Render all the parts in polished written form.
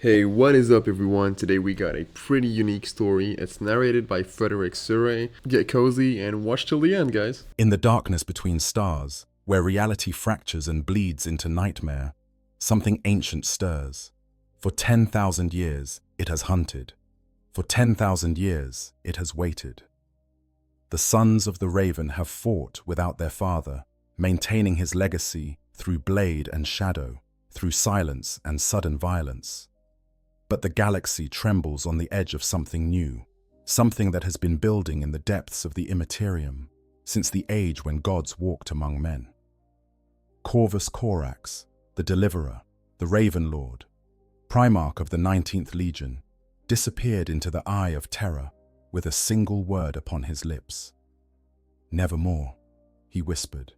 Hey, what is up, everyone? Today we got a pretty unique story. It's narrated by Frederick Surrey. Get cozy and watch till the end, guys. In the darkness between stars, where reality fractures and bleeds into nightmare, something ancient stirs. For 10,000 years, it has hunted. For 10,000 years, it has waited. The sons of the Raven have fought without their father, maintaining his legacy through blade and shadow, through silence and sudden violence. But the galaxy trembles on the edge of something new, something that has been building in the depths of the Imperium since the age when gods walked among men. Corvus Corax, the Deliverer, the Raven Lord, Primarch of the 19th Legion, disappeared into the eye of terror with a single word upon his lips. "Nevermore," he whispered,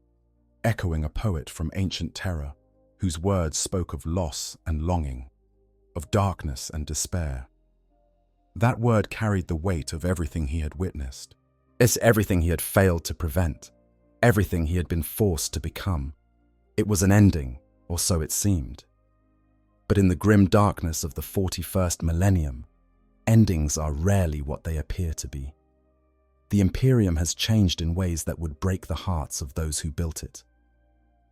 echoing a poet from ancient terror whose words spoke of loss and longing, of darkness and despair. That word carried the weight of everything he had witnessed. It's everything he had failed to prevent, everything he had been forced to become. It was an ending, or so it seemed. But in the grim darkness of the 41st Millennium, endings are rarely what they appear to be. The Imperium has changed in ways that would break the hearts of those who built it.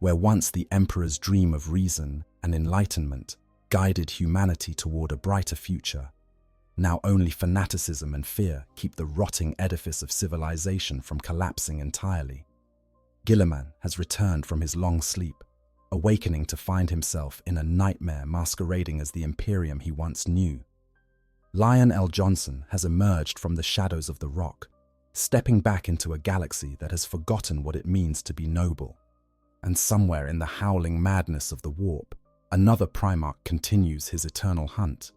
Where once the Emperor's dream of reason and enlightenment guided humanity toward a brighter future, now only fanaticism and fear keep the rotting edifice of civilization from collapsing entirely. Guilliman has returned from his long sleep, awakening to find himself in a nightmare masquerading as the Imperium he once knew. Lion L. Johnson has emerged from the shadows of the rock, stepping back into a galaxy that has forgotten what it means to be noble. And somewhere in the howling madness of the warp, another Primarch continues his eternal hunt,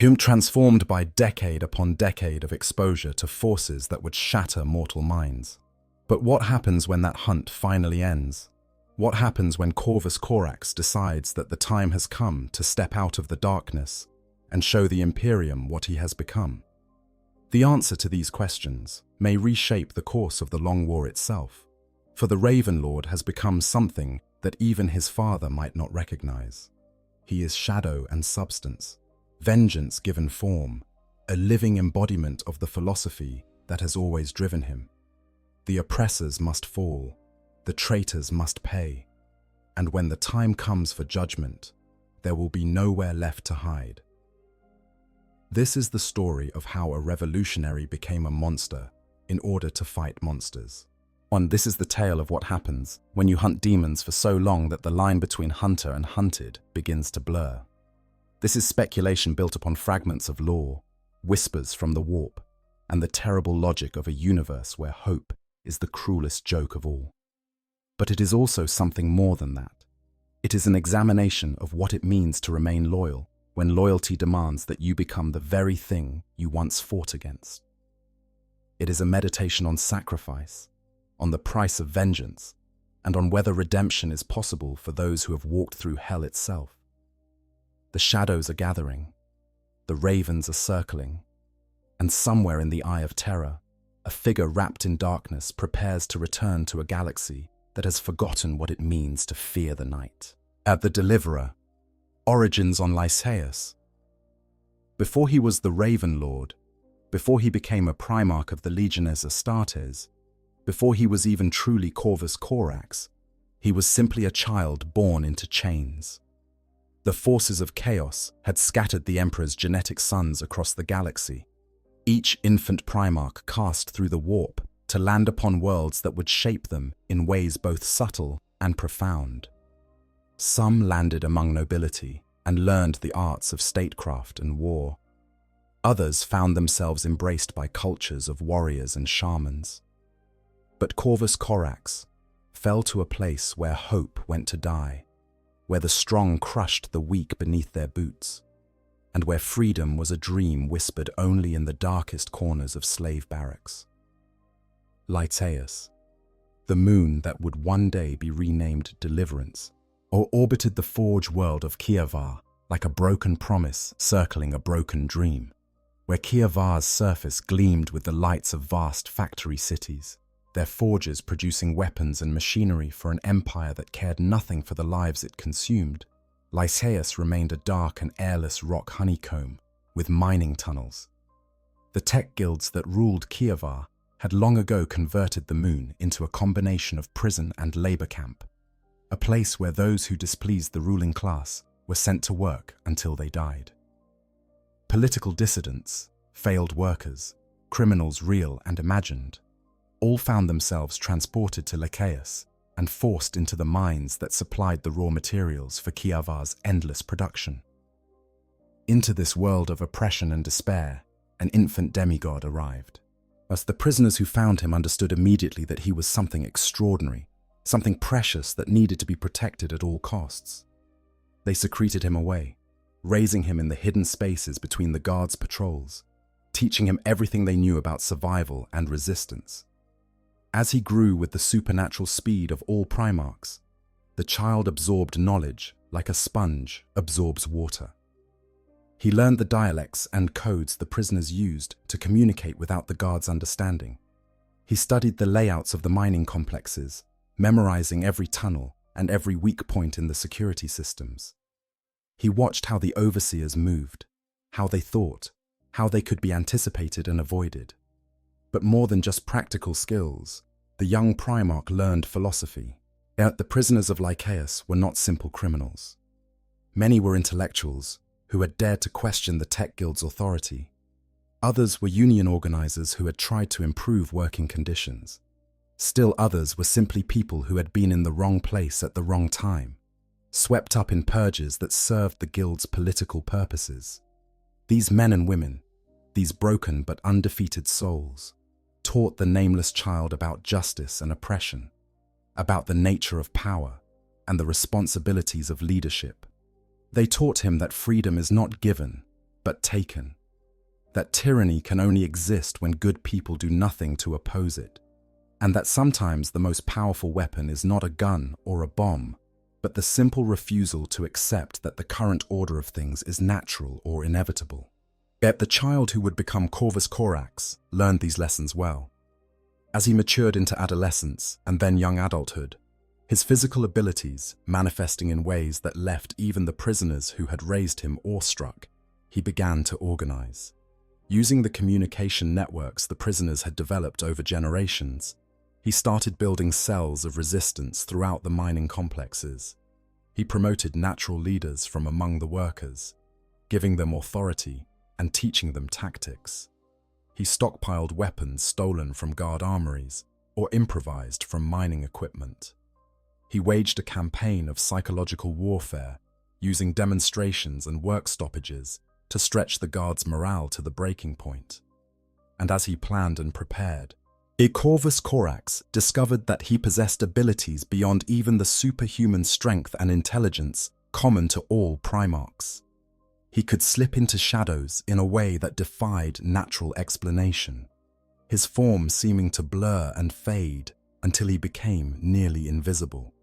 whom transformed by decade upon decade of exposure to forces that would shatter mortal minds. But what happens when that hunt finally ends? What happens when Corvus Corax decides that the time has come to step out of the darkness and show the Imperium what he has become? The answer to these questions may reshape the course of the Long War itself, for the Raven Lord has become something that even his father might not recognize. He is shadow and substance, vengeance given form, a living embodiment of the philosophy that has always driven him. The oppressors must fall, the traitors must pay, and when the time comes for judgment, there will be nowhere left to hide. This is the story of how a revolutionary became a monster in order to fight monsters. This is the tale of what happens when you hunt demons for so long that the line between hunter and hunted begins to blur. This is speculation built upon fragments of lore, whispers from the warp, and the terrible logic of a universe where hope is the cruelest joke of all. But it is also something more than that. It is an examination of what it means to remain loyal when loyalty demands that you become the very thing you once fought against. It is a meditation on sacrifice, on the price of vengeance, and on whether redemption is possible for those who have walked through hell itself. The shadows are gathering, the ravens are circling, and somewhere in the eye of terror, a figure wrapped in darkness prepares to return to a galaxy that has forgotten what it means to fear the night. At the Deliverer, origins on Lycaeus. Before he was the Raven Lord, before he became a Primarch of the Legiones Astartes, before he was even truly Corvus Corax, he was simply a child born into chains. The forces of chaos had scattered the Emperor's genetic sons across the galaxy, each infant Primarch cast through the warp to land upon worlds that would shape them in ways both subtle and profound. Some landed among nobility and learned the arts of statecraft and war. Others found themselves embraced by cultures of warriors and shamans. But Corvus Corax fell to a place where hope went to die, where the strong crushed the weak beneath their boots, and where freedom was a dream whispered only in the darkest corners of slave barracks. Lycaeus, the moon that would one day be renamed Deliverance, or orbited the forge world of Kievar like a broken promise circling a broken dream, where Kievar's surface gleamed with the lights of vast factory cities, their forges producing weapons and machinery for an empire that cared nothing for the lives it consumed. Lycaeus remained a dark and airless rock honeycomb with mining tunnels. The tech guilds that ruled Kievar had long ago converted the moon into a combination of prison and labor camp, a place where those who displeased the ruling class were sent to work until they died. Political dissidents, failed workers, criminals real and imagined, all found themselves transported to Lycaeus and forced into the mines that supplied the raw materials for Kievar's endless production. Into this world of oppression and despair, an infant demigod arrived. Thus the prisoners who found him understood immediately that he was something extraordinary, something precious that needed to be protected at all costs. They secreted him away, raising him in the hidden spaces between the guards' patrols, teaching him everything they knew about survival and resistance. As he grew with the supernatural speed of all Primarchs, the child absorbed knowledge like a sponge absorbs water. He learned the dialects and codes the prisoners used to communicate without the guards' understanding. He studied the layouts of the mining complexes, memorizing every tunnel and every weak point in the security systems. He watched how the overseers moved, how they thought, how they could be anticipated and avoided. But more than just practical skills, the young Primarch learned philosophy. Yet the prisoners of Lycaeus were not simple criminals. Many were intellectuals who had dared to question the tech guild's authority. Others were union organizers who had tried to improve working conditions. Still others were simply people who had been in the wrong place at the wrong time, swept up in purges that served the guild's political purposes. These men and women, these broken but undefeated souls, taught the nameless child about justice and oppression, about the nature of power and the responsibilities of leadership. They taught him that freedom is not given, but taken, that tyranny can only exist when good people do nothing to oppose it, and that sometimes the most powerful weapon is not a gun or a bomb, but the simple refusal to accept that the current order of things is natural or inevitable. Yet the child who would become Corvus Corax learned these lessons well. As he matured into adolescence and then young adulthood, his physical abilities manifesting in ways that left even the prisoners who had raised him awestruck, he began to organize. Using the communication networks the prisoners had developed over generations, he started building cells of resistance throughout the mining complexes. He promoted natural leaders from among the workers, giving them authority and teaching them tactics. He stockpiled weapons stolen from guard armories or improvised from mining equipment. He waged a campaign of psychological warfare, using demonstrations and work stoppages to stretch the guards' morale to the breaking point. And as he planned and prepared, Corvus Corax discovered that he possessed abilities beyond even the superhuman strength and intelligence common to all Primarchs. He could slip into shadows in a way that defied natural explanation, his form seeming to blur and fade until he became nearly invisible.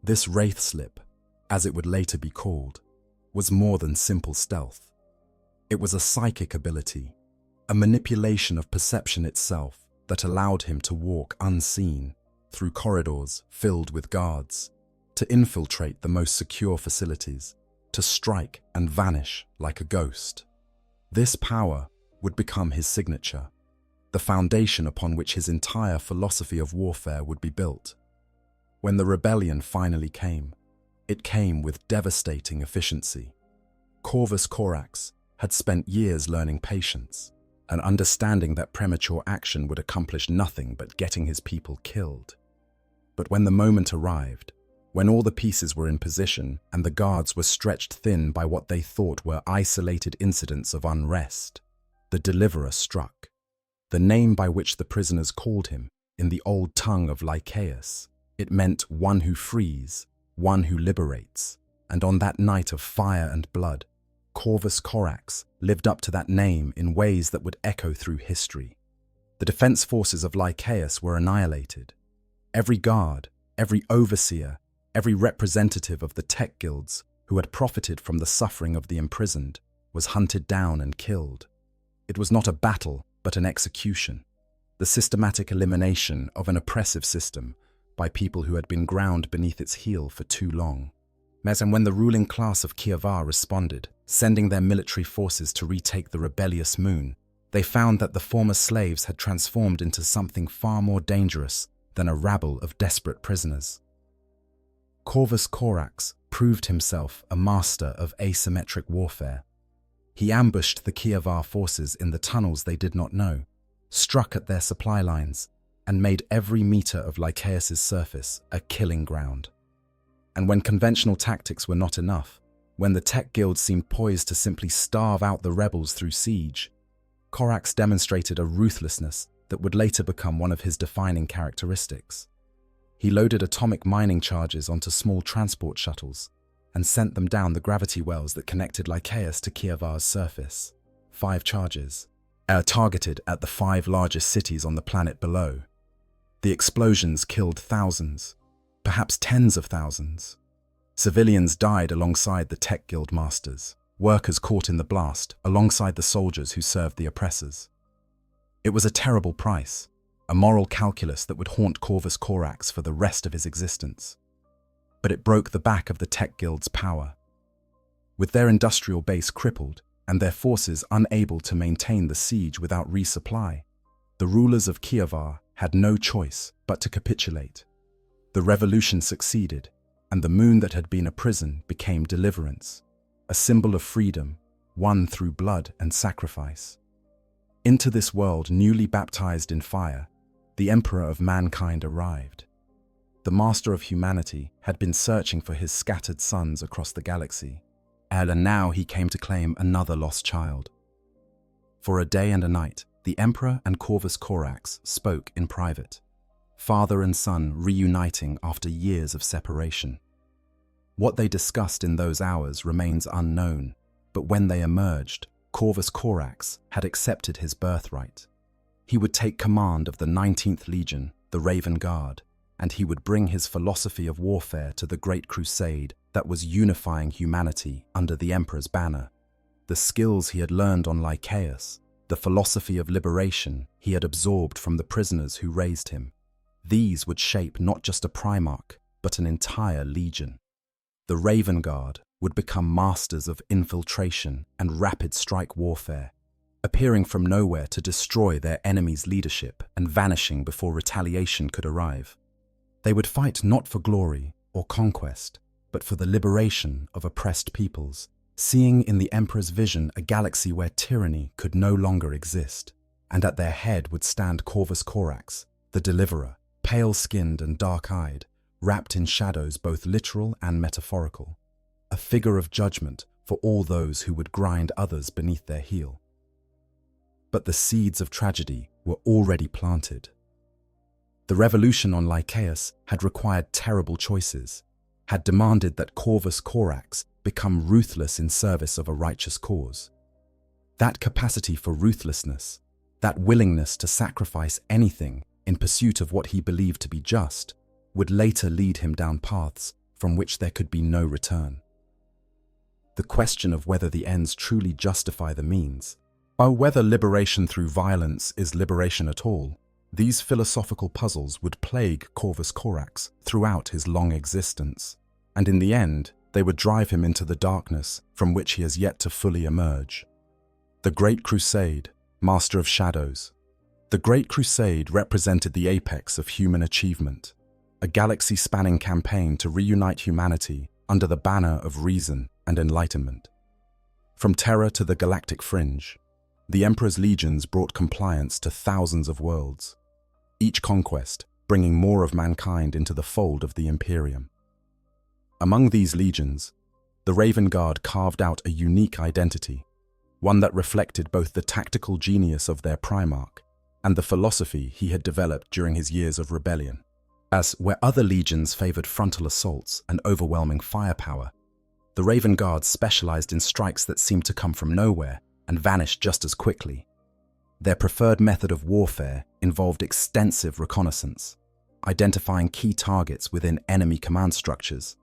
This wraith slip, as it would later be called, was more than simple stealth. It was a psychic ability, a manipulation of perception itself that allowed him to walk unseen through corridors filled with guards, to infiltrate the most secure facilities, to strike and vanish like a ghost. This power would become his signature, the foundation upon which his entire philosophy of warfare would be built. When the rebellion finally came, it came with devastating efficiency. Corvus Corax had spent years learning patience and understanding that premature action would accomplish nothing but getting his people killed. But when the moment arrived, when all the pieces were in position and the guards were stretched thin by what they thought were isolated incidents of unrest, the deliverer struck. The name by which the prisoners called him, in the old tongue of Lycaeus, it meant one who frees, one who liberates, and on that night of fire and blood, Corvus Corax lived up to that name in ways that would echo through history. The defense forces of Lycaeus were annihilated. Every guard, every overseer, every representative of the tech guilds who had profited from the suffering of the imprisoned was hunted down and killed. It was not a battle, but an execution, the systematic elimination of an oppressive system by people who had been ground beneath its heel for too long. And when the ruling class of Kievar responded, sending their military forces to retake the rebellious moon, they found that the former slaves had transformed into something far more dangerous than a rabble of desperate prisoners. Corvus Corax proved himself a master of asymmetric warfare. He ambushed the Kievar forces in the tunnels they did not know, struck at their supply lines, and made every meter of Lycaeus' surface a killing ground. And when conventional tactics were not enough, when the tech guild seemed poised to simply starve out the rebels through siege, Corax demonstrated a ruthlessness that would later become one of his defining characteristics. He loaded atomic mining charges onto small transport shuttles and sent them down the gravity wells that connected Lycaeus to Kievar's surface. 5 charges, targeted at the 5 largest cities on the planet below. The explosions killed thousands, perhaps tens of thousands. Civilians died alongside the tech guild masters, workers caught in the blast alongside the soldiers who served the oppressors. It was a terrible price, a moral calculus that would haunt Corvus Corax for the rest of his existence. But it broke the back of the tech guild's power. With their industrial base crippled and their forces unable to maintain the siege without resupply, the rulers of Kievar had no choice but to capitulate. The revolution succeeded, and the moon that had been a prison became deliverance, a symbol of freedom, won through blood and sacrifice. Into this world newly baptized in fire, the Emperor of mankind arrived. The Master of humanity had been searching for his scattered sons across the galaxy, and now he came to claim another lost child. For a day and a night, the Emperor and Corvus Corax spoke in private, father and son reuniting after years of separation. What they discussed in those hours remains unknown, but when they emerged, Corvus Corax had accepted his birthright. He would take command of the 19th Legion, the Raven Guard, and he would bring his philosophy of warfare to the Great Crusade that was unifying humanity under the Emperor's banner. The skills he had learned on Lycaeus, the philosophy of liberation he had absorbed from the prisoners who raised him, these would shape not just a Primarch, but an entire legion. The Raven Guard would become masters of infiltration and rapid strike warfare, appearing from nowhere to destroy their enemy's leadership and vanishing before retaliation could arrive. They would fight not for glory or conquest, but for the liberation of oppressed peoples, seeing in the Emperor's vision a galaxy where tyranny could no longer exist, and at their head would stand Corvus Corax, the deliverer, pale-skinned and dark-eyed, wrapped in shadows both literal and metaphorical, a figure of judgment for all those who would grind others beneath their heel. But the seeds of tragedy were already planted. The revolution on Lycaeus had required terrible choices, had demanded that Corvus Corax become ruthless in service of a righteous cause. That capacity for ruthlessness, that willingness to sacrifice anything in pursuit of what he believed to be just, would later lead him down paths from which there could be no return. The question of whether the ends truly justify the means, or whether liberation through violence is liberation at all, these philosophical puzzles would plague Corvus Corax throughout his long existence, and in the end, they would drive him into the darkness from which he has yet to fully emerge. The Great Crusade, Master of Shadows. The Great Crusade represented the apex of human achievement, a galaxy-spanning campaign to reunite humanity under the banner of reason and enlightenment. From terror to the galactic fringe, the Emperor's legions brought compliance to thousands of worlds, each conquest bringing more of mankind into the fold of the Imperium. Among these legions, the Raven Guard carved out a unique identity, one that reflected both the tactical genius of their Primarch and the philosophy he had developed during his years of rebellion. As where other legions favored frontal assaults and overwhelming firepower, the Raven Guard specialized in strikes that seemed to come from nowhere and vanish just as quickly. Their preferred method of warfare involved extensive reconnaissance, identifying key targets within enemy command structures,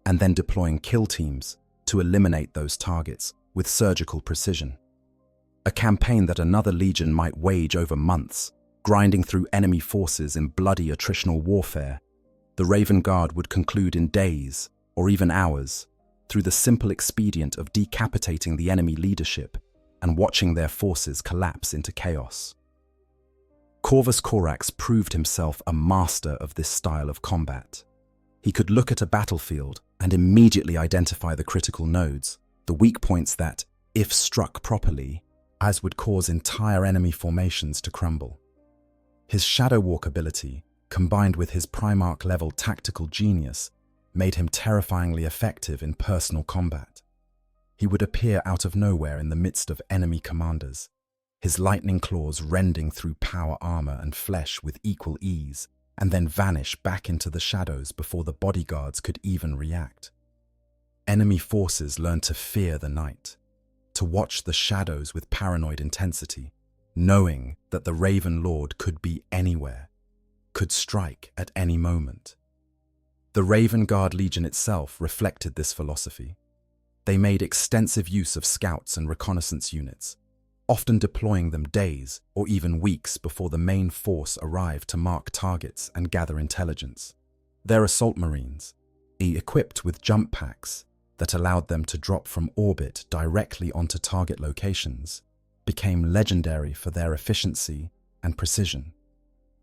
and then deploying kill teams to eliminate those targets with surgical precision. A campaign that another legion might wage over months, grinding through enemy forces in bloody attritional warfare, the Raven Guard would conclude in days or even hours, through the simple expedient of decapitating the enemy leadership and watching their forces collapse into chaos. Corvus Corax proved himself a master of this style of combat. He could look at a battlefield and immediately identify the critical nodes, the weak points that, if struck properly, as would cause entire enemy formations to crumble. His Shadow Walk ability, combined with his Primarch-level tactical genius, made him terrifyingly effective in personal combat. He would appear out of nowhere in the midst of enemy commanders, his lightning claws rending through power armor and flesh with equal ease, and then vanish back into the shadows before the bodyguards could even react. Enemy forces learned to fear the night, to watch the shadows with paranoid intensity, knowing that the Raven Lord could be anywhere, could strike at any moment. The Raven Guard Legion itself reflected this philosophy. They made extensive use of scouts and reconnaissance units, often deploying them days or even weeks before the main force arrived to mark targets and gather intelligence. Their assault marines, equipped with jump packs that allowed them to drop from orbit directly onto target locations, became legendary for their efficiency and precision.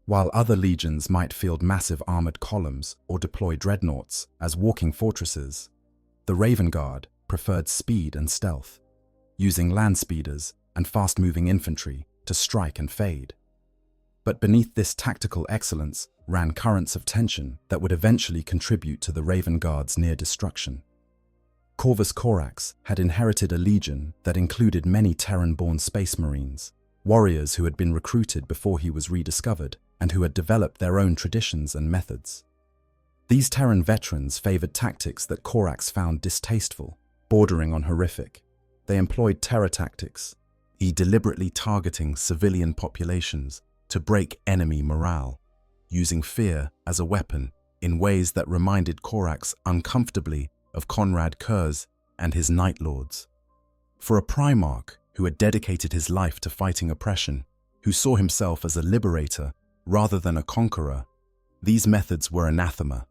While other legions might field massive armored columns or deploy dreadnoughts as walking fortresses, the Raven Guard preferred speed and stealth, using land speeders and fast-moving infantry to strike and fade. But beneath this tactical excellence ran currents of tension that would eventually contribute to the Raven Guard's near destruction. Corvus Corax had inherited a legion that included many Terran-born space marines, warriors who had been recruited before he was rediscovered and who had developed their own traditions and methods. These Terran veterans favored tactics that Corax found distasteful, bordering on horrific. They employed terror tactics, deliberately targeting civilian populations to break enemy morale, using fear as a weapon in ways that reminded Corax uncomfortably of Conrad Kurz and his Night Lords. For a Primarch who had dedicated his life to fighting oppression, who saw himself as a liberator rather than a conqueror, these methods were anathema.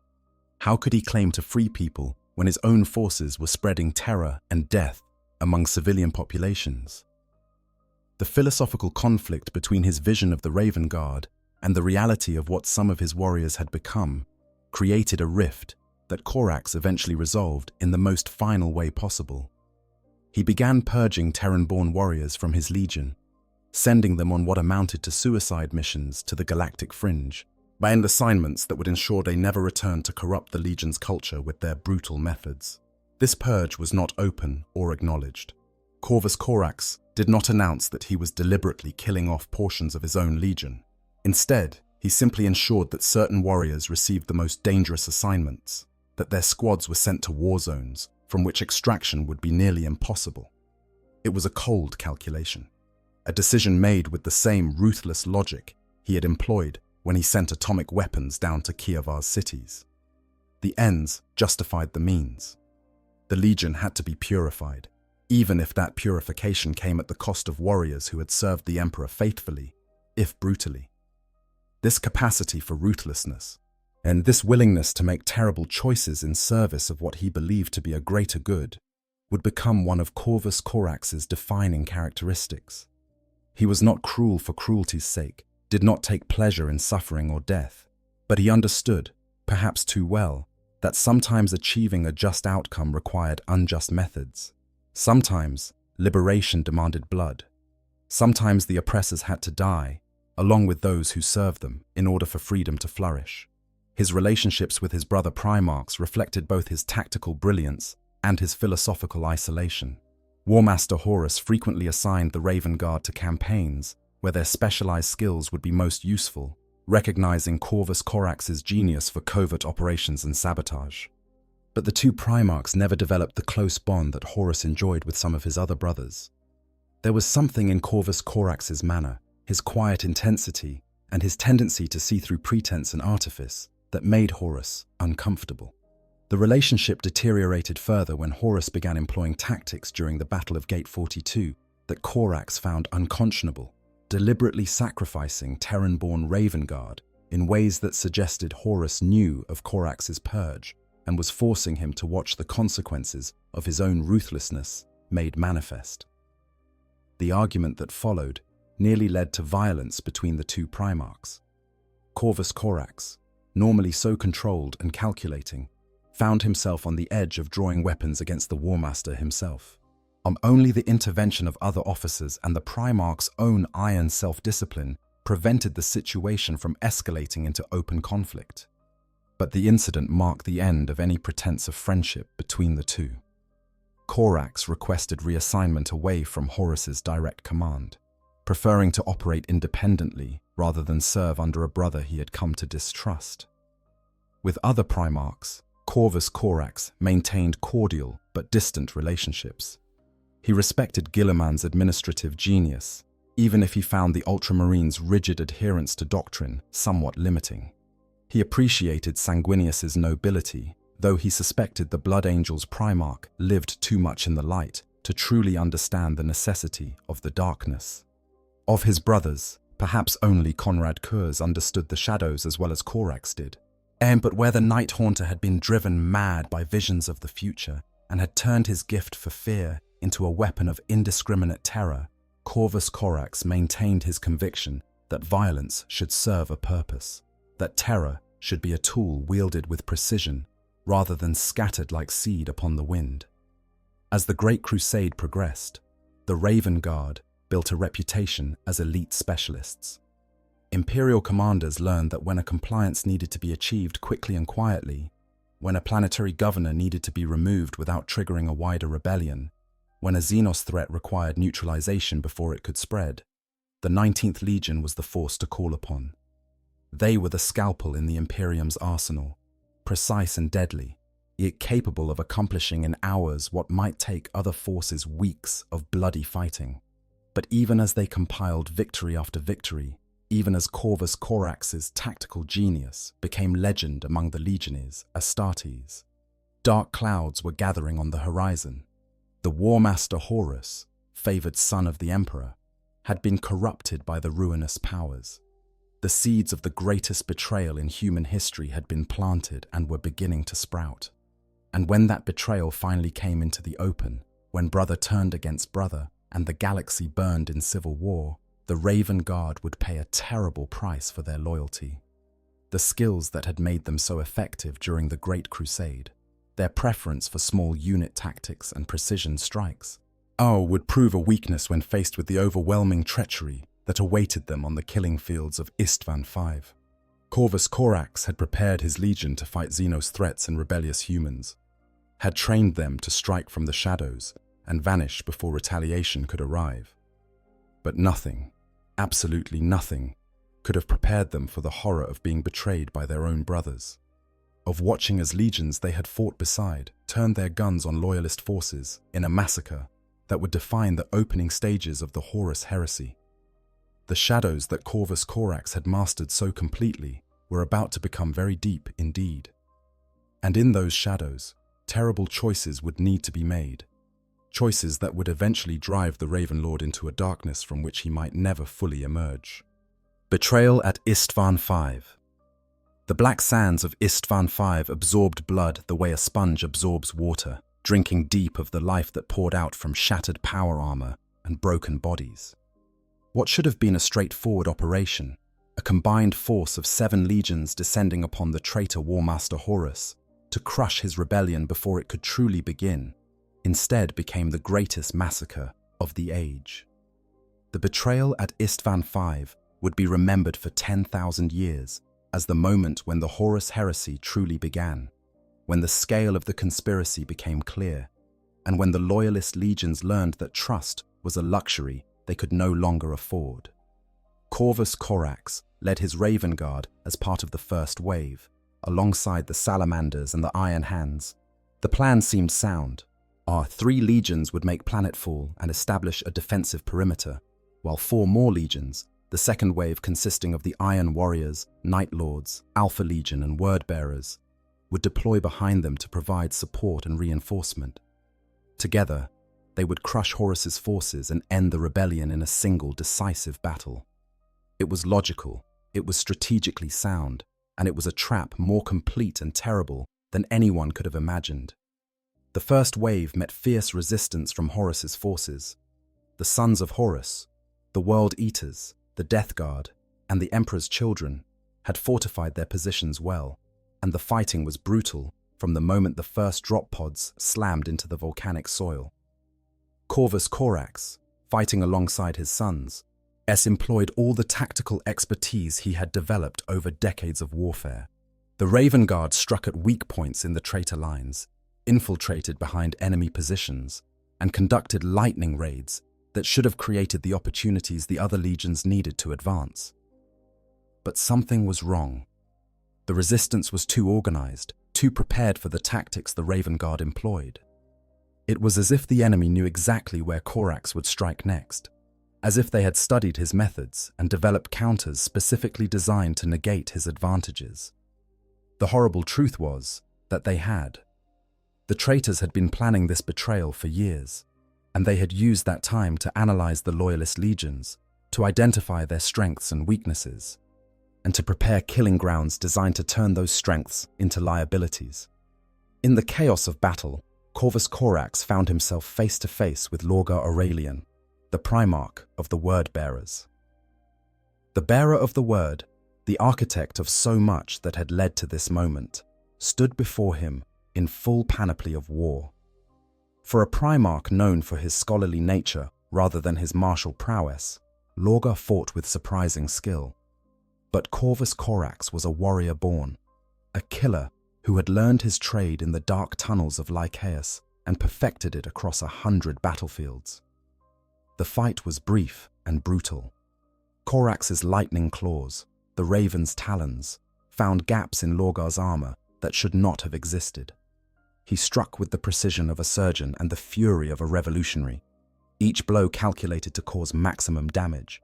How could he claim to free people when his own forces were spreading terror and death among civilian populations? The philosophical conflict between his vision of the Raven Guard and the reality of what some of his warriors had become created a rift that Corax eventually resolved in the most final way possible. He began purging Terran-born warriors from his legion, sending them on what amounted to suicide missions to the galactic fringe, by end assignments that would ensure they never returned to corrupt the Legion's culture with their brutal methods. This purge was not open or acknowledged. Corvus Corax did not announce that he was deliberately killing off portions of his own legion. Instead, he simply ensured that certain warriors received the most dangerous assignments, that their squads were sent to war zones from which extraction would be nearly impossible. It was a cold calculation, a decision made with the same ruthless logic he had employed when he sent atomic weapons down to Kievar's cities. The ends justified the means. The Legion had to be purified, even if that purification came at the cost of warriors who had served the Emperor faithfully, if brutally. This capacity for ruthlessness, and this willingness to make terrible choices in service of what he believed to be a greater good, would become one of Corvus Corax's defining characteristics. He was not cruel for cruelty's sake, did not take pleasure in suffering or death, but he understood, perhaps too well, that sometimes achieving a just outcome required unjust methods. Sometimes liberation demanded blood. Sometimes the oppressors had to die, along with those who served them, in order for freedom to flourish. His relationships with his brother Primarchs reflected both his tactical brilliance and his philosophical isolation. Warmaster Horus frequently assigned the Raven Guard to campaigns where their specialized skills would be most useful, recognizing Corvus Corax's genius for covert operations and sabotage. But the two Primarchs never developed the close bond that Horus enjoyed with some of his other brothers. There was something in Corvus Corax's manner, his quiet intensity, and his tendency to see through pretense and artifice that made Horus uncomfortable. The relationship deteriorated further when Horus began employing tactics during the Battle of Gate 42 that Corax found unconscionable, deliberately sacrificing Terran-born Raven Guard in ways that suggested Horus knew of Corax's purge, and was forcing him to watch the consequences of his own ruthlessness made manifest. The argument that followed nearly led to violence between the two Primarchs. Corvus Corax, normally so controlled and calculating, found himself on the edge of drawing weapons against the Warmaster himself. Only the intervention of other officers and the Primarch's own iron self-discipline prevented the situation from escalating into open conflict. But the incident marked the end of any pretense of friendship between the two. Corax requested reassignment away from Horus's direct command, preferring to operate independently rather than serve under a brother he had come to distrust. With other Primarchs, Corvus Corax maintained cordial but distant relationships. He respected Guilliman's administrative genius, even if he found the Ultramarines' rigid adherence to doctrine somewhat limiting. He appreciated Sanguinius's nobility, though he suspected the Blood Angel's Primarch lived too much in the light to truly understand the necessity of the darkness. Of his brothers, perhaps only Conrad Kurz understood the shadows as well as Corax did. But where the Night Haunter had been driven mad by visions of the future and had turned his gift for fear into a weapon of indiscriminate terror, Corvus Corax maintained his conviction that violence should serve a purpose, that terror should be a tool wielded with precision rather than scattered like seed upon the wind. As the Great Crusade progressed, the Raven Guard built a reputation as elite specialists. Imperial commanders learned that when a compliance needed to be achieved quickly and quietly, when a planetary governor needed to be removed without triggering a wider rebellion, when a Xenos threat required neutralization before it could spread, the 19th Legion was the force to call upon. They were the scalpel in the Imperium's arsenal, precise and deadly, yet capable of accomplishing in hours what might take other forces weeks of bloody fighting. But even as they compiled victory after victory, even as Corvus Corax's tactical genius became legend among the Legionnaires, Astartes, dark clouds were gathering on the horizon. The Warmaster Horus, favored son of the Emperor, had been corrupted by the ruinous powers. The seeds of the greatest betrayal in human history had been planted and were beginning to sprout. And when that betrayal finally came into the open, when brother turned against brother and the galaxy burned in civil war, the Raven Guard would pay a terrible price for their loyalty. The skills that had made them so effective during the Great Crusade, their preference for small unit tactics and precision strikes, would prove a weakness when faced with the overwhelming treachery that awaited them on the killing fields of Istvan V. Corvus Corax had prepared his legion to fight Xenos threats and rebellious humans, had trained them to strike from the shadows and vanish before retaliation could arrive. But nothing, absolutely nothing, could have prepared them for the horror of being betrayed by their own brothers, of watching as legions they had fought beside turned their guns on loyalist forces in a massacre that would define the opening stages of the Horus heresy. The shadows that Corvus Corax had mastered so completely were about to become very deep indeed. And in those shadows, terrible choices would need to be made. Choices that would eventually drive the Raven Lord into a darkness from which he might never fully emerge. Betrayal at Istvan V. The black sands of Istvan V absorbed blood the way a sponge absorbs water, drinking deep of the life that poured out from shattered power armor and broken bodies. What should have been a straightforward operation, a combined force of 7 legions descending upon the traitor Warmaster Horus to crush his rebellion before it could truly begin, instead became the greatest massacre of the age. The betrayal at Istvan V would be remembered for 10,000 years as the moment when the Horus heresy truly began, when the scale of the conspiracy became clear, and when the loyalist legions learned that trust was a luxury they could no longer afford. Corvus Corax led his Raven Guard as part of the first wave, alongside the Salamanders and the Iron Hands. The plan seemed sound. Our 3 legions would make planetfall and establish a defensive perimeter, while 4 more legions, the second wave consisting of the Iron Warriors, Night Lords, Alpha Legion and Word-Bearers, would deploy behind them to provide support and reinforcement. Together, they would crush Horus's forces and end the rebellion in a single decisive battle. It was logical, it was strategically sound, and it was a trap more complete and terrible than anyone could have imagined. The first wave met fierce resistance from Horus's forces. The sons of Horus, the World Eaters, the Death Guard, and the Emperor's children had fortified their positions well, and the fighting was brutal from the moment the first drop pods slammed into the volcanic soil. Corvus Corax, fighting alongside his sons, employed all the tactical expertise he had developed over decades of warfare. The Raven Guard struck at weak points in the traitor lines, infiltrated behind enemy positions, and conducted lightning raids that should have created the opportunities the other legions needed to advance. But something was wrong. The resistance was too organized, too prepared for the tactics the Raven Guard employed. It was as if the enemy knew exactly where Corax would strike next, as if they had studied his methods and developed counters specifically designed to negate his advantages. The horrible truth was that they had. The traitors had been planning this betrayal for years, and they had used that time to analyze the loyalist legions, to identify their strengths and weaknesses, and to prepare killing grounds designed to turn those strengths into liabilities. In the chaos of battle, Corvus Corax found himself face to face with Lorgar Aurelian, the Primarch of the Word-Bearers. The bearer of the word, the architect of so much that had led to this moment, stood before him in full panoply of war. For a Primarch known for his scholarly nature rather than his martial prowess, Lorgar fought with surprising skill. But Corvus Corax was a warrior born, a killer who had learned his trade in the dark tunnels of Lycaeus and perfected it across 100 battlefields. The fight was brief and brutal. Corax's lightning claws, the raven's talons, found gaps in Lorgar's armor that should not have existed. He struck with the precision of a surgeon and the fury of a revolutionary, each blow calculated to cause maximum damage.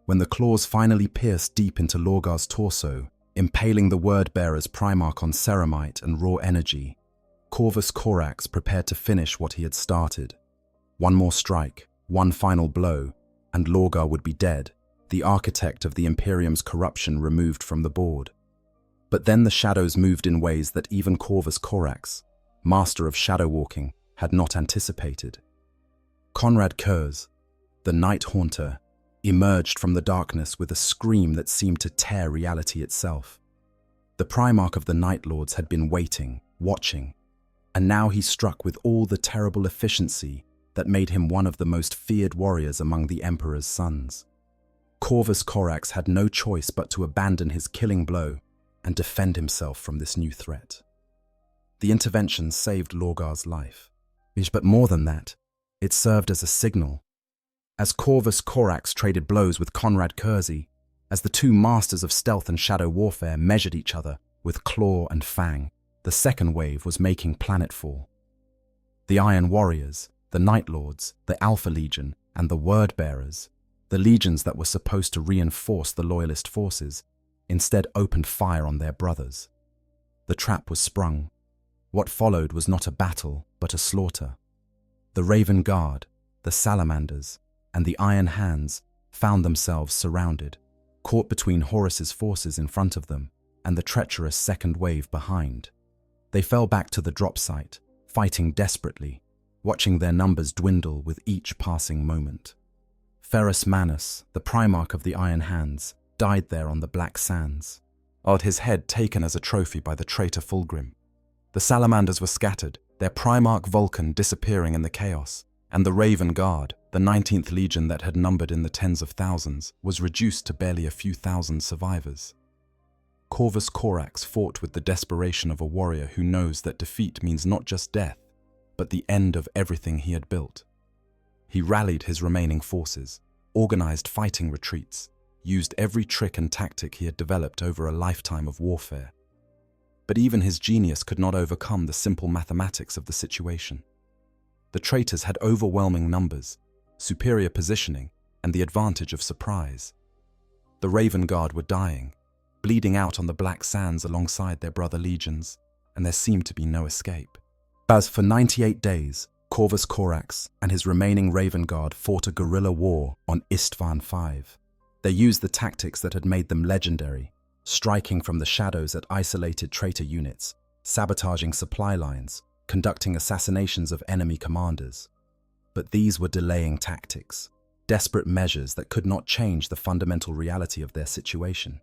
When the claws finally pierced deep into Lorgar's torso, impaling the Word-Bearer's Primarch on ceramite and raw energy, Corvus Corax prepared to finish what he had started. One more strike, one final blow, and Lorgar would be dead, the architect of the Imperium's corruption removed from the board. But then the shadows moved in ways that even Corvus Corax, master of shadow walking, had not anticipated. Conrad Kurz, the Night Haunter, emerged from the darkness with a scream that seemed to tear reality itself. The Primarch of the Night Lords had been waiting, watching, and now he struck with all the terrible efficiency that made him one of the most feared warriors among the Emperor's sons. Corvus Corax had no choice but to abandon his killing blow and defend himself from this new threat. The intervention saved Lorgar's life, but more than that, it served as a signal. As Corvus Corax traded blows with Conrad Kurzi, as the two masters of stealth and shadow warfare measured each other with claw and fang, the second wave was making planetfall. The Iron Warriors, the Night Lords, the Alpha Legion, and the Word-Bearers, the legions that were supposed to reinforce the Loyalist forces, instead opened fire on their brothers. The trap was sprung. What followed was not a battle, but a slaughter. The Raven Guard, the Salamanders, and the Iron Hands found themselves surrounded, caught between Horus's forces in front of them and the treacherous second wave behind. They fell back to the drop site, fighting desperately, watching their numbers dwindle with each passing moment. Ferrus Manus, the Primarch of the Iron Hands, died there on the black sands, his head taken as a trophy by the traitor Fulgrim. The Salamanders were scattered, their Primarch Vulcan disappearing in the chaos, and the Raven Guard, the 19th Legion that had numbered in the tens of thousands, was reduced to barely a few thousand survivors. Corvus Corax fought with the desperation of a warrior who knows that defeat means not just death, but the end of everything he had built. He rallied his remaining forces, organized fighting retreats, used every trick and tactic he had developed over a lifetime of warfare. But even his genius could not overcome the simple mathematics of the situation. The traitors had overwhelming numbers, superior positioning, and the advantage of surprise. The Raven Guard were dying, bleeding out on the black sands alongside their brother legions, and there seemed to be no escape. As for 98 days, Corvus Corax and his remaining Raven Guard fought a guerrilla war on Istvan V. They used the tactics that had made them legendary, striking from the shadows at isolated traitor units, sabotaging supply lines, conducting assassinations of enemy commanders. But these were delaying tactics, desperate measures that could not change the fundamental reality of their situation.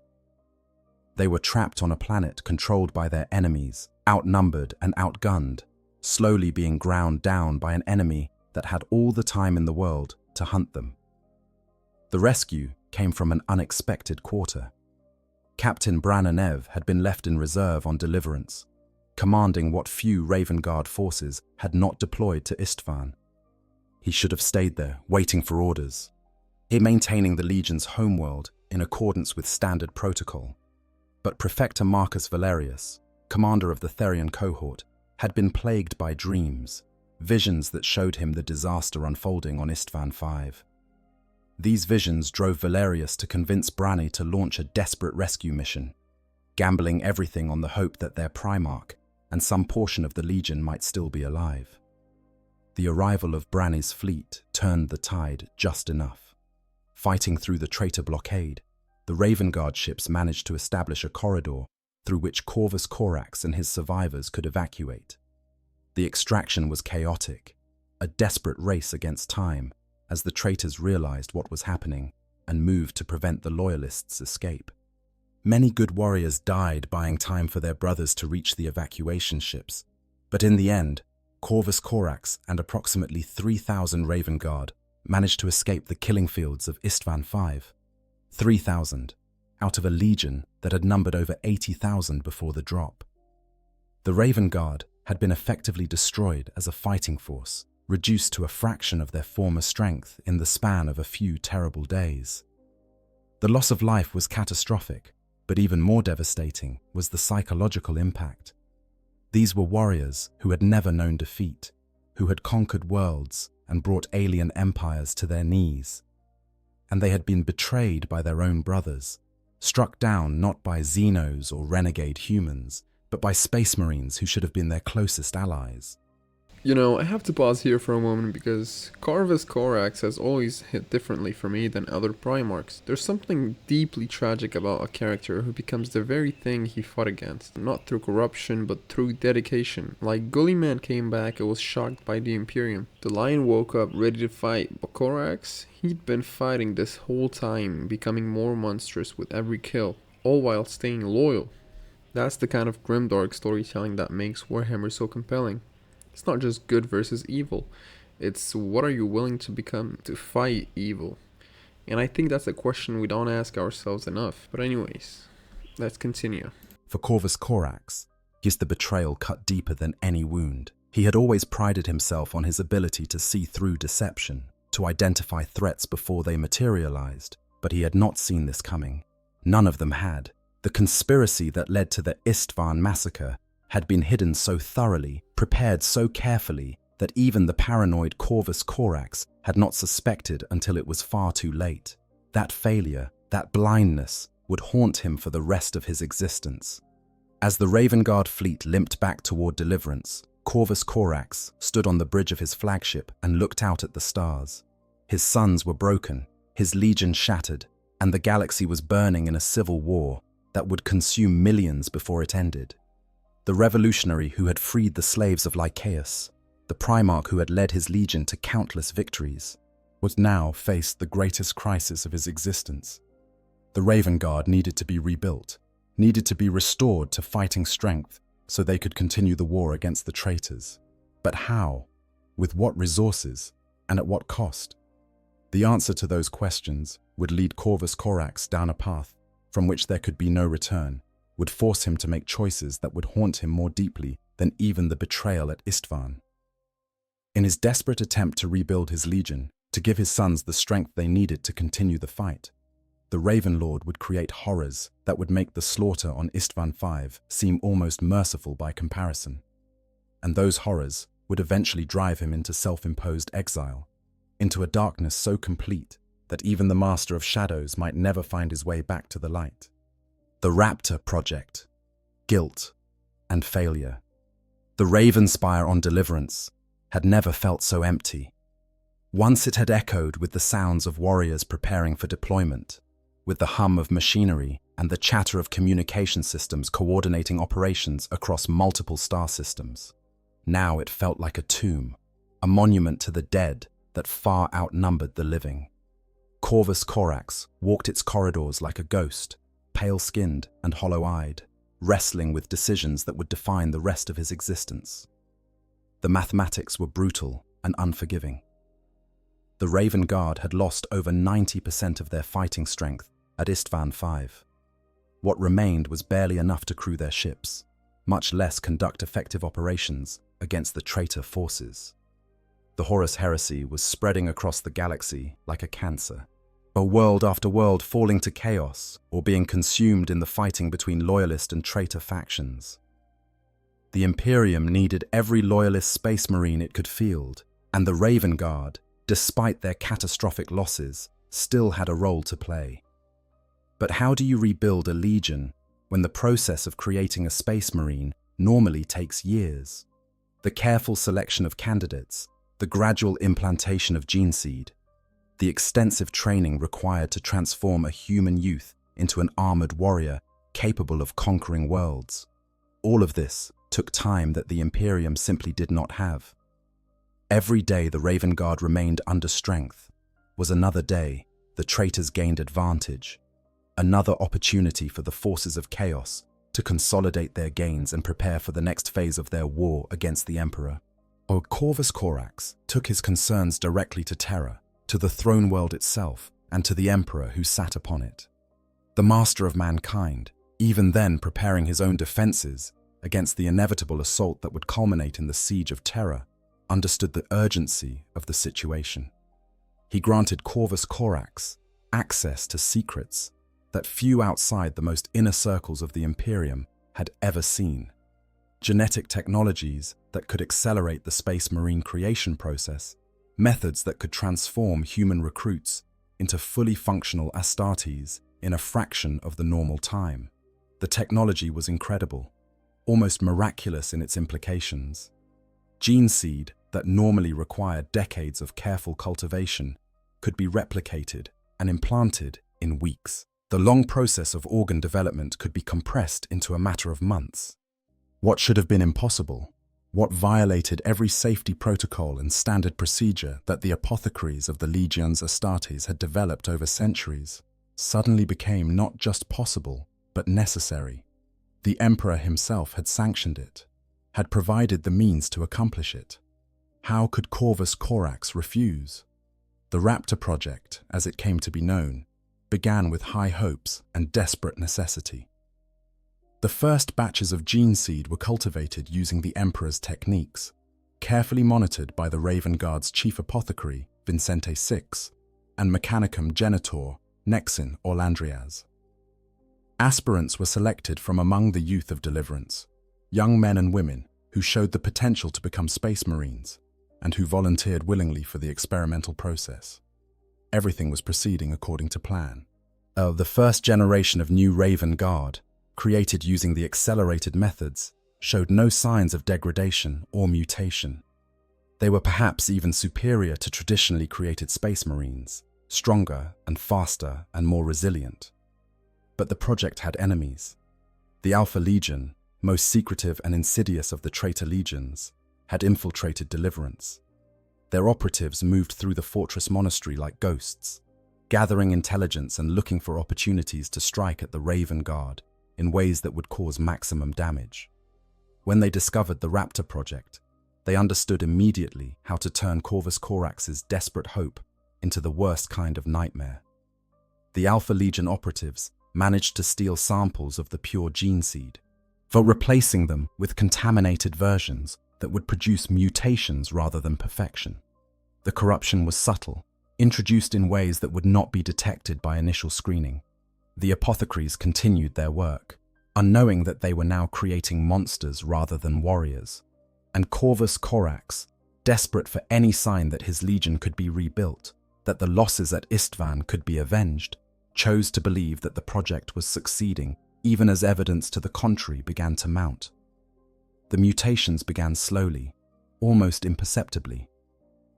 They were trapped on a planet controlled by their enemies, outnumbered and outgunned, slowly being ground down by an enemy that had all the time in the world to hunt them. The rescue came from an unexpected quarter. Captain Brananev had been left in reserve on Deliverance, commanding what few Raven Guard forces had not deployed to Istvan. He should have stayed there, waiting for orders, maintaining the Legion's homeworld in accordance with standard protocol. But Prefector Marcus Valerius, commander of the Therian cohort, had been plagued by dreams, visions that showed him the disaster unfolding on Istvan V. These visions drove Valerius to convince Brani to launch a desperate rescue mission, gambling everything on the hope that their Primarch and some portion of the Legion might still be alive. The arrival of Brani's fleet turned the tide just enough. Fighting through the traitor blockade, the Raven Guard ships managed to establish a corridor through which Corvus Corax and his survivors could evacuate. The extraction was chaotic, a desperate race against time, as the traitors realized what was happening and moved to prevent the Loyalists' escape. Many good warriors died buying time for their brothers to reach the evacuation ships, but in the end, Corvus Corax and approximately 3,000 Raven Guard managed to escape the killing fields of Istvan V. 3,000, out of a legion that had numbered over 80,000 before the drop. The Raven Guard had been effectively destroyed as a fighting force, reduced to a fraction of their former strength in the span of a few terrible days. The loss of life was catastrophic, but even more devastating was the psychological impact. These were warriors who had never known defeat, who had conquered worlds and brought alien empires to their knees. And they had been betrayed by their own brothers, struck down not by Xenos or renegade humans, but by Space Marines who should have been their closest allies. You know, I have to pause here for a moment because Corvus Corax has always hit differently for me than other Primarchs. There's something deeply tragic about a character who becomes the very thing he fought against, not through corruption but through dedication. Like Gullyman came back and was shocked by the Imperium. The Lion woke up ready to fight, but Corax, he'd been fighting this whole time, becoming more monstrous with every kill, all while staying loyal. That's the kind of grimdark storytelling that makes Warhammer so compelling. It's not just good versus evil. It's what are you willing to become to fight evil? And I think that's a question we don't ask ourselves enough. But anyways, let's continue. For Corvus Corax, his the betrayal cut deeper than any wound. He had always prided himself on his ability to see through deception, to identify threats before they materialized, but he had not seen this coming. None of them had. The conspiracy that led to the Istvan massacre had been hidden so thoroughly, prepared so carefully, that even the paranoid Corvus Corax had not suspected until it was far too late. That failure, that blindness, would haunt him for the rest of his existence. As the Raven Guard fleet limped back toward Deliverance, Corvus Corax stood on the bridge of his flagship and looked out at the stars. His suns were broken, his legion shattered, and the galaxy was burning in a civil war that would consume millions before it ended. The revolutionary who had freed the slaves of Lycaeus, the Primarch who had led his legion to countless victories, would now face the greatest crisis of his existence. The Raven Guard needed to be rebuilt, needed to be restored to fighting strength so they could continue the war against the traitors. But how? With what resources? And at what cost? The answer to those questions would lead Corvus Corax down a path from which there could be no return, would force him to make choices that would haunt him more deeply than even the betrayal at Istvan. In his desperate attempt to rebuild his legion, to give his sons the strength they needed to continue the fight, the Raven Lord would create horrors that would make the slaughter on Istvan V seem almost merciful by comparison. And those horrors would eventually drive him into self-imposed exile, into a darkness so complete that even the Master of Shadows might never find his way back to the light. The Raptor Project, guilt and failure. The Raven Spire on Deliverance had never felt so empty. Once it had echoed with the sounds of warriors preparing for deployment, with the hum of machinery and the chatter of communication systems coordinating operations across multiple star systems. Now it felt like a tomb, a monument to the dead that far outnumbered the living. Corvus Corax walked its corridors like a ghost, pale-skinned and hollow-eyed, wrestling with decisions that would define the rest of his existence. The mathematics were brutal and unforgiving. The Raven Guard had lost over 90% of their fighting strength at Istvan V. What remained was barely enough to crew their ships, much less conduct effective operations against the traitor forces. The Horus heresy was spreading across the galaxy like a cancer, a world after world falling to chaos or being consumed in the fighting between loyalist and traitor factions. The Imperium needed every loyalist space marine it could field, and the Raven Guard, despite their catastrophic losses, still had a role to play. But how do you rebuild a legion when the process of creating a space marine normally takes years? The careful selection of candidates, the gradual implantation of gene seed, the extensive training required to transform a human youth into an armored warrior capable of conquering worlds. All of this took time that the Imperium simply did not have. Every day the Raven Guard remained under strength was another day the traitors gained advantage, another opportunity for the forces of chaos to consolidate their gains and prepare for the next phase of their war against the Emperor. Corvus Corax took his concerns directly to Terra, to the throne world itself, and to the Emperor who sat upon it. The master of mankind, even then preparing his own defenses against the inevitable assault that would culminate in the siege of Terra, understood the urgency of the situation. He granted Corvus Corax access to secrets that few outside the most inner circles of the Imperium had ever seen. Genetic technologies that could accelerate the space marine creation process, methods that could transform human recruits into fully functional Astartes in a fraction of the normal time. The technology was incredible, almost miraculous in its implications. Gene seed that normally required decades of careful cultivation could be replicated and implanted in weeks. The long process of organ development could be compressed into a matter of months. What should have been impossible, what violated every safety protocol and standard procedure that the apothecaries of the legions Astartes had developed over centuries, suddenly became not just possible, but necessary. The Emperor himself had sanctioned it, had provided the means to accomplish it. How could Corvus Corax refuse? The Raptor Project, as it came to be known, began with high hopes and desperate necessity. The first batches of gene seed were cultivated using the Emperor's techniques, carefully monitored by the Raven Guard's chief apothecary, Vincente VI, and Mechanicum Genitor, Nexin Orlandrias. Aspirants were selected from among the youth of Deliverance, young men and women who showed the potential to become space marines, and who volunteered willingly for the experimental process. Everything was proceeding according to plan. The first generation of new Raven Guard, created using the accelerated methods, showed no signs of degradation or mutation. They were perhaps even superior to traditionally created space marines, stronger and faster and more resilient. But the project had enemies. The Alpha Legion, most secretive and insidious of the traitor legions, had infiltrated Deliverance. Their operatives moved through the fortress monastery like ghosts, gathering intelligence and looking for opportunities to strike at the Raven Guard in ways that would cause maximum damage. When they discovered the Raptor Project, they understood immediately how to turn Corvus Corax's desperate hope into the worst kind of nightmare. The Alpha Legion operatives managed to steal samples of the pure gene seed, for replacing them with contaminated versions that would produce mutations rather than perfection. The corruption was subtle, introduced in ways that would not be detected by initial screening. The apothecaries continued their work, unknowing that they were now creating monsters rather than warriors. And Corvus Corax, desperate for any sign that his legion could be rebuilt, that the losses at Istvan could be avenged, chose to believe that the project was succeeding, even as evidence to the contrary began to mount. The mutations began slowly, almost imperceptibly.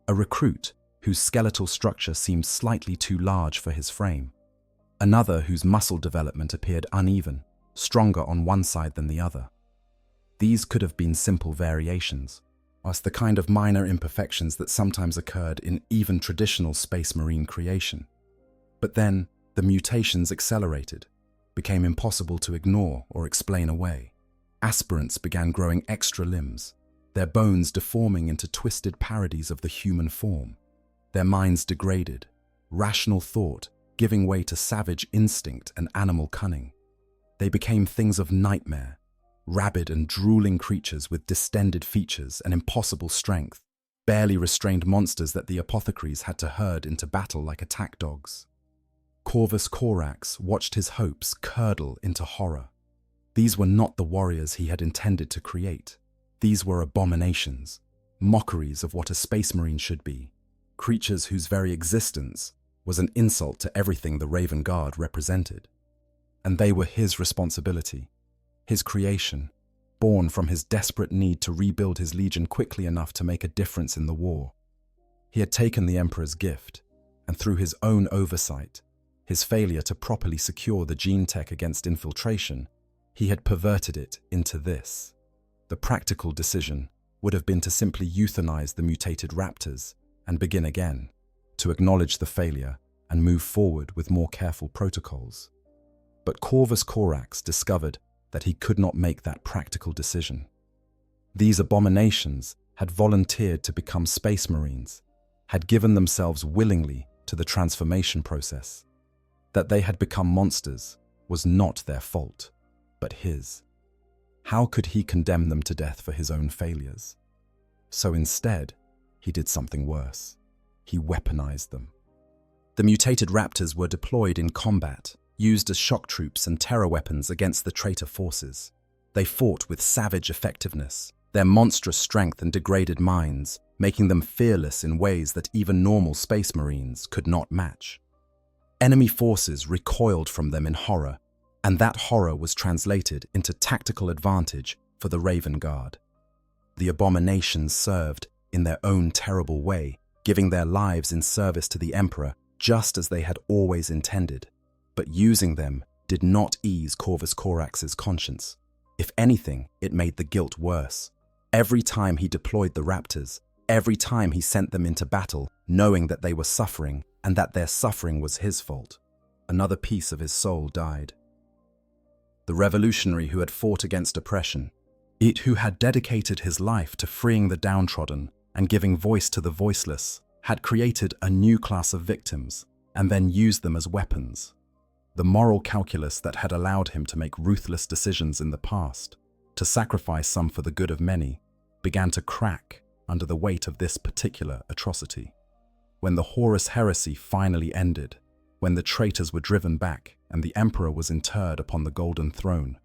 A recruit whose skeletal structure seemed slightly too large for his frame, Another whose muscle development appeared uneven, stronger on one side than the other. These could have been simple variations, whilst the kind of minor imperfections that sometimes occurred in even traditional space marine creation. But then, the mutations accelerated, became impossible to ignore or explain away. Aspirants began growing extra limbs, their bones deforming into twisted parodies of the human form. Their minds degraded, rational thought giving way to savage instinct and animal cunning. They became things of nightmare, rabid and drooling creatures with distended features and impossible strength, barely restrained monsters that the apothecaries had to herd into battle like attack dogs. Corvus Corax watched his hopes curdle into horror. These were not the warriors he had intended to create. These were abominations, mockeries of what a space marine should be, creatures whose very existence was an insult to everything the Raven Guard represented. And they were his responsibility, his creation, born from his desperate need to rebuild his legion quickly enough to make a difference in the war. He had taken the Emperor's gift, and through his own oversight, his failure to properly secure the gene tech against infiltration, he had perverted it into this. The practical decision would have been to simply euthanize the mutated raptors and begin again, to acknowledge the failure and move forward with more careful protocols. But Corvus Corax discovered that he could not make that practical decision. These abominations had volunteered to become space marines, had given themselves willingly to the transformation process. That they had become monsters was not their fault, but his. How could he condemn them to death for his own failures? So instead, he did something worse. He weaponized them. The mutated raptors were deployed in combat, used as shock troops and terror weapons against the traitor forces. They fought with savage effectiveness, their monstrous strength and degraded minds, making them fearless in ways that even normal space marines could not match. Enemy forces recoiled from them in horror, and that horror was translated into tactical advantage for the Raven Guard. The abominations served in their own terrible way, giving their lives in service to the Emperor just as they had always intended. But using them did not ease Corvus Corax's conscience. If anything, it made the guilt worse. Every time he deployed the raptors, every time he sent them into battle, knowing that they were suffering and that their suffering was his fault, another piece of his soul died. The revolutionary who had fought against oppression, it who had dedicated his life to freeing the downtrodden and giving voice to the voiceless, had created a new class of victims and then used them as weapons. The moral calculus that had allowed him to make ruthless decisions in the past, to sacrifice some for the good of many, began to crack under the weight of this particular atrocity. When the Horus heresy finally ended, when the traitors were driven back and the Emperor was interred upon the Golden Throne,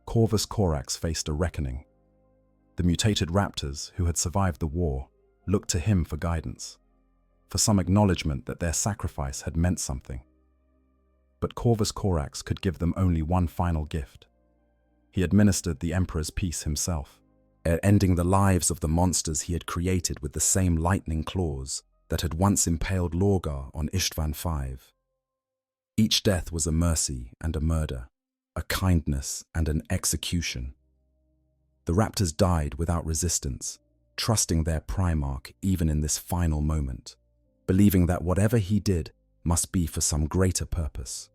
Corvus Corax faced a reckoning. The mutated raptors who had survived the war looked to him for guidance, for some acknowledgement that their sacrifice had meant something. But Corvus Corax could give them only one final gift. He administered the Emperor's peace himself, ending the lives of the monsters he had created with the same lightning claws that had once impaled Lorgar on Ishtvan V. Each death was a mercy and a murder, a kindness and an execution. The raptors died without resistance, trusting their Primarch even in this final moment, believing that whatever he did must be for some greater purpose.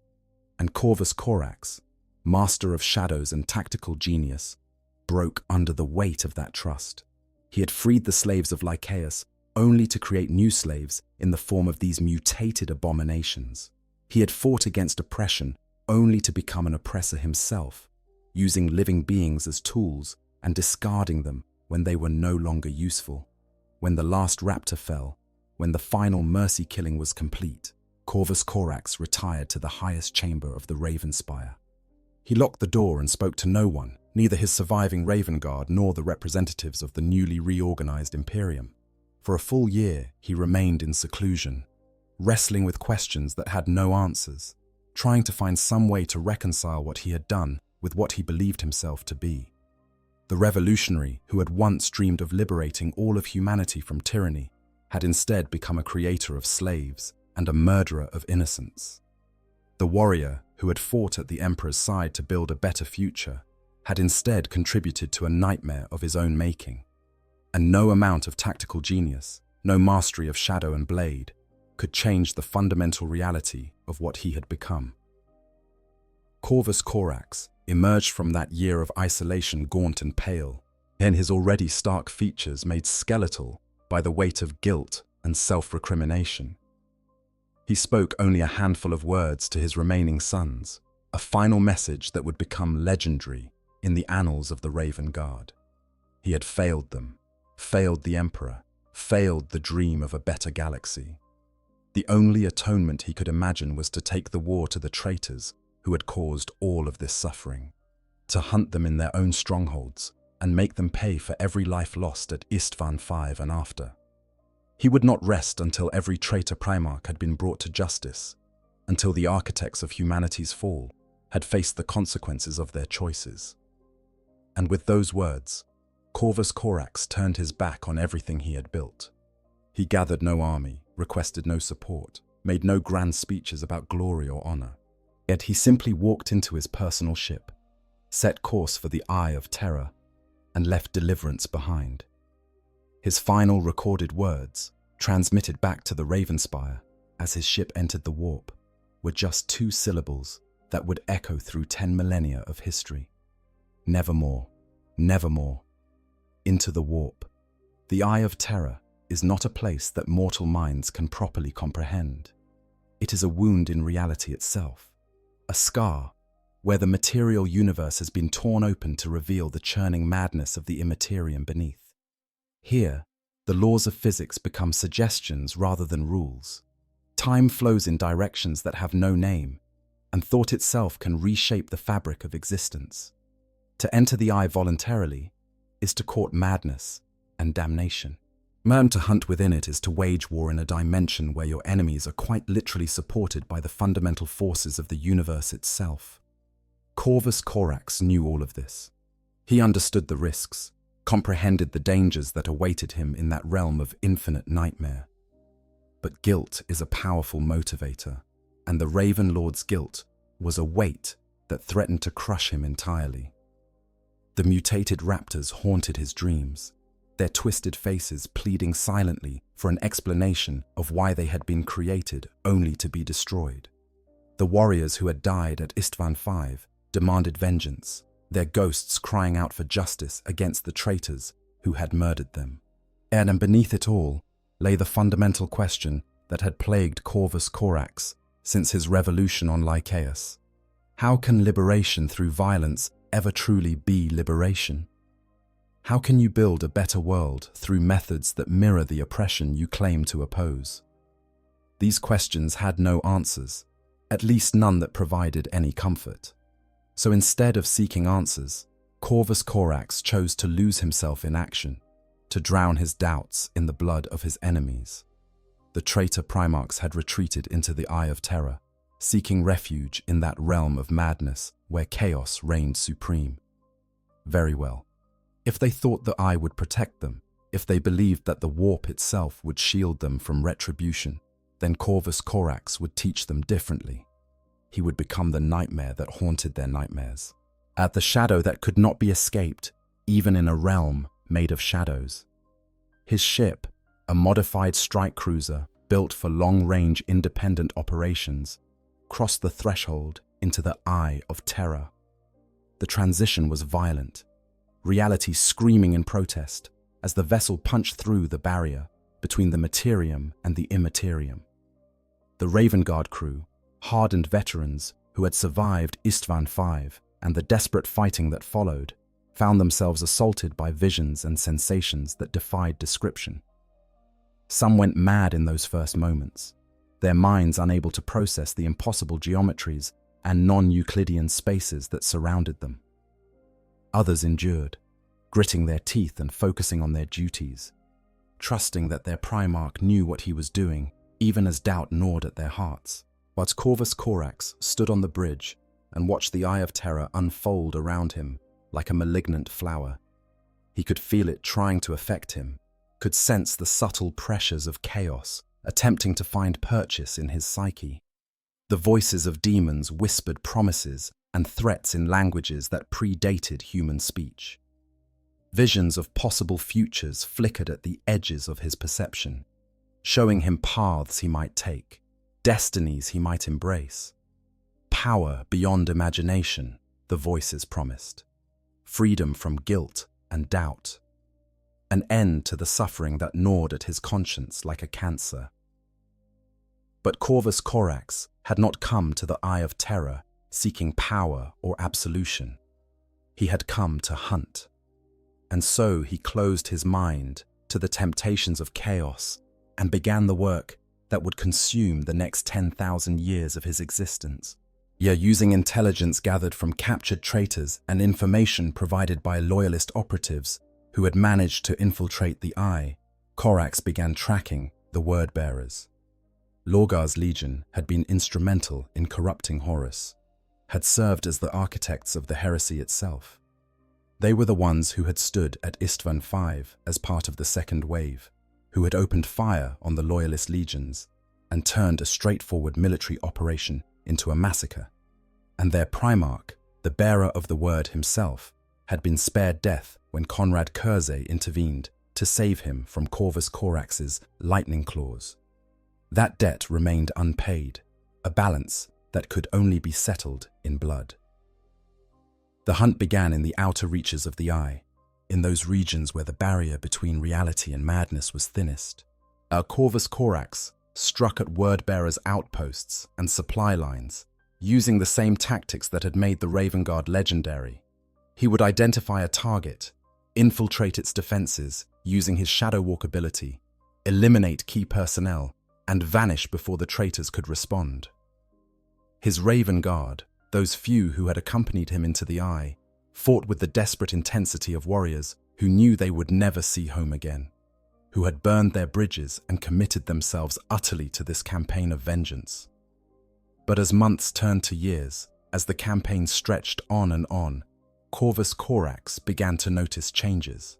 And Corvus Corax, master of shadows and tactical genius, broke under the weight of that trust. He had freed the slaves of Lycaeus only to create new slaves in the form of these mutated abominations. He had fought against oppression only to become an oppressor himself, using living beings as tools and discarding them when they were no longer useful. When the last raptor fell, when the final mercy killing was complete, Corvus Corax retired to the highest chamber of the Ravenspire. He locked the door and spoke to no one, neither his surviving Raven Guard nor the representatives of the newly reorganized Imperium. For a full year, he remained in seclusion, wrestling with questions that had no answers, trying to find some way to reconcile what he had done with what he believed himself to be. The revolutionary, who had once dreamed of liberating all of humanity from tyranny, had instead become a creator of slaves and a murderer of innocents. The warrior who had fought at the Emperor's side to build a better future had instead contributed to a nightmare of his own making. And no amount of tactical genius, no mastery of shadow and blade, could change the fundamental reality of what he had become. Corvus Corax emerged from that year of isolation gaunt and pale, and his already stark features made skeletal by the weight of guilt and self-recrimination. He spoke only a handful of words to his remaining sons, a final message that would become legendary in the annals of the Raven Guard. He had failed them, failed the Emperor, failed the dream of a better galaxy. The only atonement he could imagine was to take the war to the traitors who had caused all of this suffering, to hunt them in their own strongholds and make them pay for every life lost at Istvan V and after. He would not rest until every traitor Primarch had been brought to justice, until the architects of humanity's fall had faced the consequences of their choices. And with those words, Corvus Corax turned his back on everything he had built. He gathered no army, requested no support, made no grand speeches about glory or honor. Yet he simply walked into his personal ship, set course for the Eye of Terror, and left deliverance behind. His final recorded words, transmitted back to the Ravenspire as his ship entered the warp, were just 2 syllables that would echo through 10 millennia of history. Nevermore, nevermore. Into the warp. The Eye of Terror is not a place that mortal minds can properly comprehend. It is a wound in reality itself, a scar where the material universe has been torn open to reveal the churning madness of the Imperium beneath. Here, the laws of physics become suggestions rather than rules. Time flows in directions that have no name, and thought itself can reshape the fabric of existence. To enter the Eye voluntarily is to court madness and damnation. To hunt within it is to wage war in a dimension where your enemies are quite literally supported by the fundamental forces of the universe itself. Corvus Corax knew all of this. He understood the risks, comprehended the dangers that awaited him in that realm of infinite nightmare. But guilt is a powerful motivator, and the Raven Lord's guilt was a weight that threatened to crush him entirely. The mutated raptors haunted his dreams, their twisted faces pleading silently for an explanation of why they had been created only to be destroyed. The warriors who had died at Istvan V demanded vengeance, their ghosts crying out for justice against the traitors who had murdered them. And beneath it all lay the fundamental question that had plagued Corvus Corax since his revolution on Lycaeus. How can liberation through violence ever truly be liberation? How can you build a better world through methods that mirror the oppression you claim to oppose? These questions had no answers, at least none that provided any comfort. So instead of seeking answers, Corvus Corax chose to lose himself in action, to drown his doubts in the blood of his enemies. The traitor Primarchs had retreated into the Eye of Terror, seeking refuge in that realm of madness where chaos reigned supreme. Very well. If they thought the Eye would protect them, if they believed that the warp itself would shield them from retribution, then Corvus Corax would teach them differently. He would become the nightmare that haunted their nightmares, at the shadow that could not be escaped, even in a realm made of shadows. His ship, a modified strike cruiser built for long-range independent operations, crossed the threshold into the Eye of Terror. The transition was violent, reality screaming in protest as the vessel punched through the barrier between the Materium and the Immaterium. The Raven Guard crew, hardened veterans who had survived Istvan V and the desperate fighting that followed, found themselves assaulted by visions and sensations that defied description. Some went mad in those first moments, their minds unable to process the impossible geometries and non-Euclidean spaces that surrounded them. Others endured, gritting their teeth and focusing on their duties, trusting that their Primarch knew what he was doing, even as doubt gnawed at their hearts. But Corvus Corax stood on the bridge and watched the Eye of Terror unfold around him like a malignant flower. He could feel it trying to affect him, could sense the subtle pressures of chaos attempting to find purchase in his psyche. The voices of demons whispered promises and threats in languages that predated human speech. Visions of possible futures flickered at the edges of his perception, showing him paths he might take, destinies he might embrace. Power beyond imagination, the voices promised. Freedom from guilt and doubt. An end to the suffering that gnawed at his conscience like a cancer. But Corvus Corax had not come to the Eye of Terror seeking power or absolution. He had come to hunt. And so he closed his mind to the temptations of chaos and began the work that would consume the next 10,000 years of his existence. Yet using intelligence gathered from captured traitors and information provided by loyalist operatives who had managed to infiltrate the Eye, Corax began tracking the word-bearers. Lorgar's legion had been instrumental in corrupting Horus, had served as the architects of the heresy itself. They were the ones who had stood at Istvan V as part of the second wave, who had opened fire on the loyalist legions and turned a straightforward military operation into a massacre. And their primarch, the bearer of the word himself, had been spared death when Conrad Curzay intervened to save him from Corvus Corax's lightning claws. That debt remained unpaid, a balance that could only be settled in blood. The hunt began in the outer reaches of the Eye, in those regions where the barrier between reality and madness was thinnest. Corvus Corax struck at word-bearers' outposts and supply lines, using the same tactics that had made the Raven Guard legendary. He would identify a target, infiltrate its defenses using his Shadow Walk ability, eliminate key personnel, and vanish before the traitors could respond. His Raven Guard, those few who had accompanied him into the Eye, fought with the desperate intensity of warriors who knew they would never see home again, who had burned their bridges and committed themselves utterly to this campaign of vengeance. But as months turned to years, as the campaign stretched on and on, Corvus Corax began to notice changes.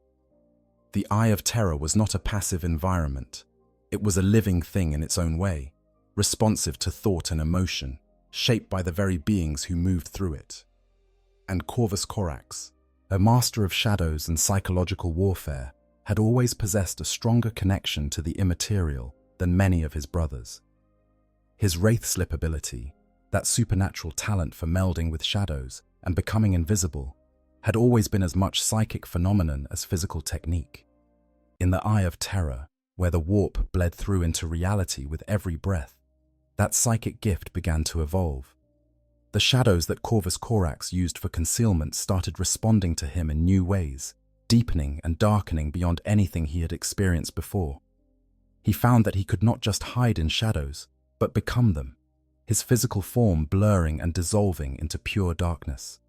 The Eye of Terror was not a passive environment. It was a living thing in its own way, responsive to thought and emotion, shaped by the very beings who moved through it. And Corvus Corax, a master of shadows and psychological warfare, had always possessed a stronger connection to the immaterial than many of his brothers. His Wraith Slip ability, that supernatural talent for melding with shadows and becoming invisible, had always been as much psychic phenomenon as physical technique. In the Eye of Terror, where the warp bled through into reality with every breath, that psychic gift began to evolve. The shadows that Corvus Corax used for concealment started responding to him in new ways, deepening and darkening beyond anything he had experienced before. He found that he could not just hide in shadows, but become them, his physical form blurring and dissolving into pure darkness.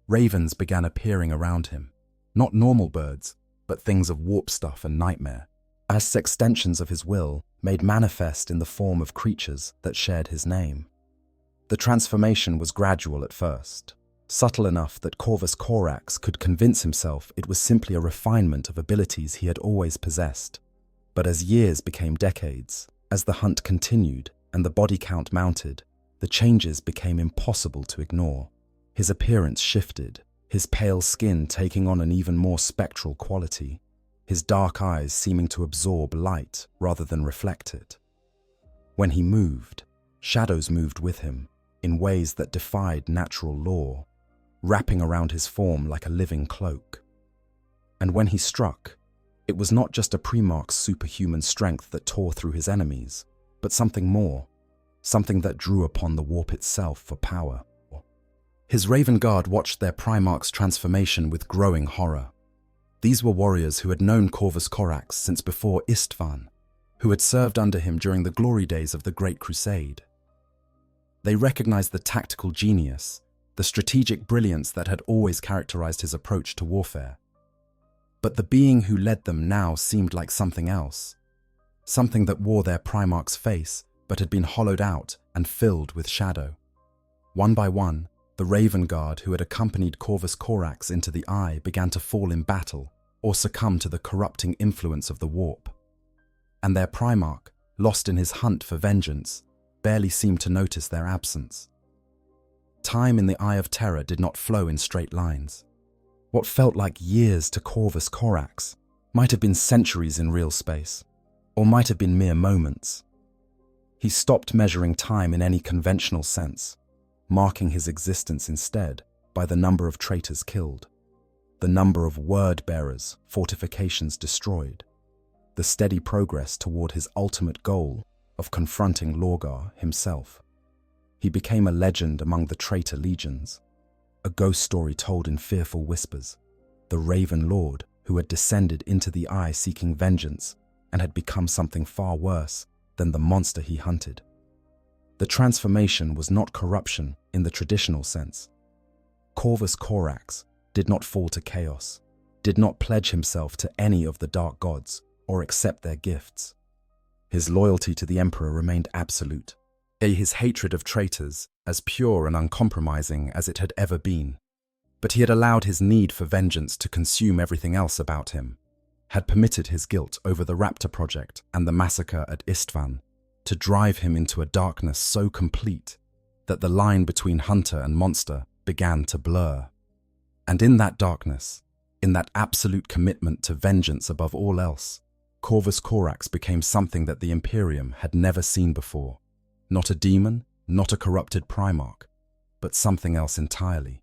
Ravens began appearing around him, not normal birds, but things of warp stuff and nightmare, as extensions of his will made manifest in the form of creatures that shared his name. The transformation was gradual at first, subtle enough that Corvus Corax could convince himself it was simply a refinement of abilities he had always possessed. But as years became decades, as the hunt continued and the body count mounted, the changes became impossible to ignore. His appearance shifted, his pale skin taking on an even more spectral quality, his dark eyes seeming to absorb light rather than reflect it. When he moved, shadows moved with him, in ways that defied natural law, wrapping around his form like a living cloak. And when he struck, it was not just a Primarch's superhuman strength that tore through his enemies, but something more, something that drew upon the warp itself for power. His Raven Guard watched their Primarch's transformation with growing horror. These were warriors who had known Corvus Corax since before Istvan, who had served under him during the glory days of the Great Crusade. They recognized the tactical genius, the strategic brilliance that had always characterized his approach to warfare. But the being who led them now seemed like something else, something that wore their Primarch's face but had been hollowed out and filled with shadow. One by one, the Raven Guard who had accompanied Corvus Corax into the Eye began to fall in battle or succumb to the corrupting influence of the warp. And their Primarch, lost in his hunt for vengeance, barely seemed to notice their absence. Time in the Eye of Terror did not flow in straight lines. What felt like years to Corvus Corax might have been centuries in real space, or might have been mere moments. He stopped measuring time in any conventional sense, marking his existence instead by the number of traitors killed, the number of word-bearers, fortifications destroyed, the steady progress toward his ultimate goal of confronting Lorgar himself. He became a legend among the traitor legions, a ghost story told in fearful whispers, the Raven Lord who had descended into the Eye seeking vengeance and had become something far worse than the monster he hunted. The transformation was not corruption in the traditional sense. Corvus Corax did not fall to chaos, did not pledge himself to any of the dark gods or accept their gifts. His loyalty to the Emperor remained absolute, his hatred of traitors as pure and uncompromising as it had ever been. But he had allowed his need for vengeance to consume everything else about him, had permitted his guilt over the Raptor Project and the massacre at Istvan to drive him into a darkness so complete that the line between hunter and monster began to blur. And in that darkness, in that absolute commitment to vengeance above all else, Corvus Corax became something that the Imperium had never seen before. Not a demon, not a corrupted Primarch, but something else entirely.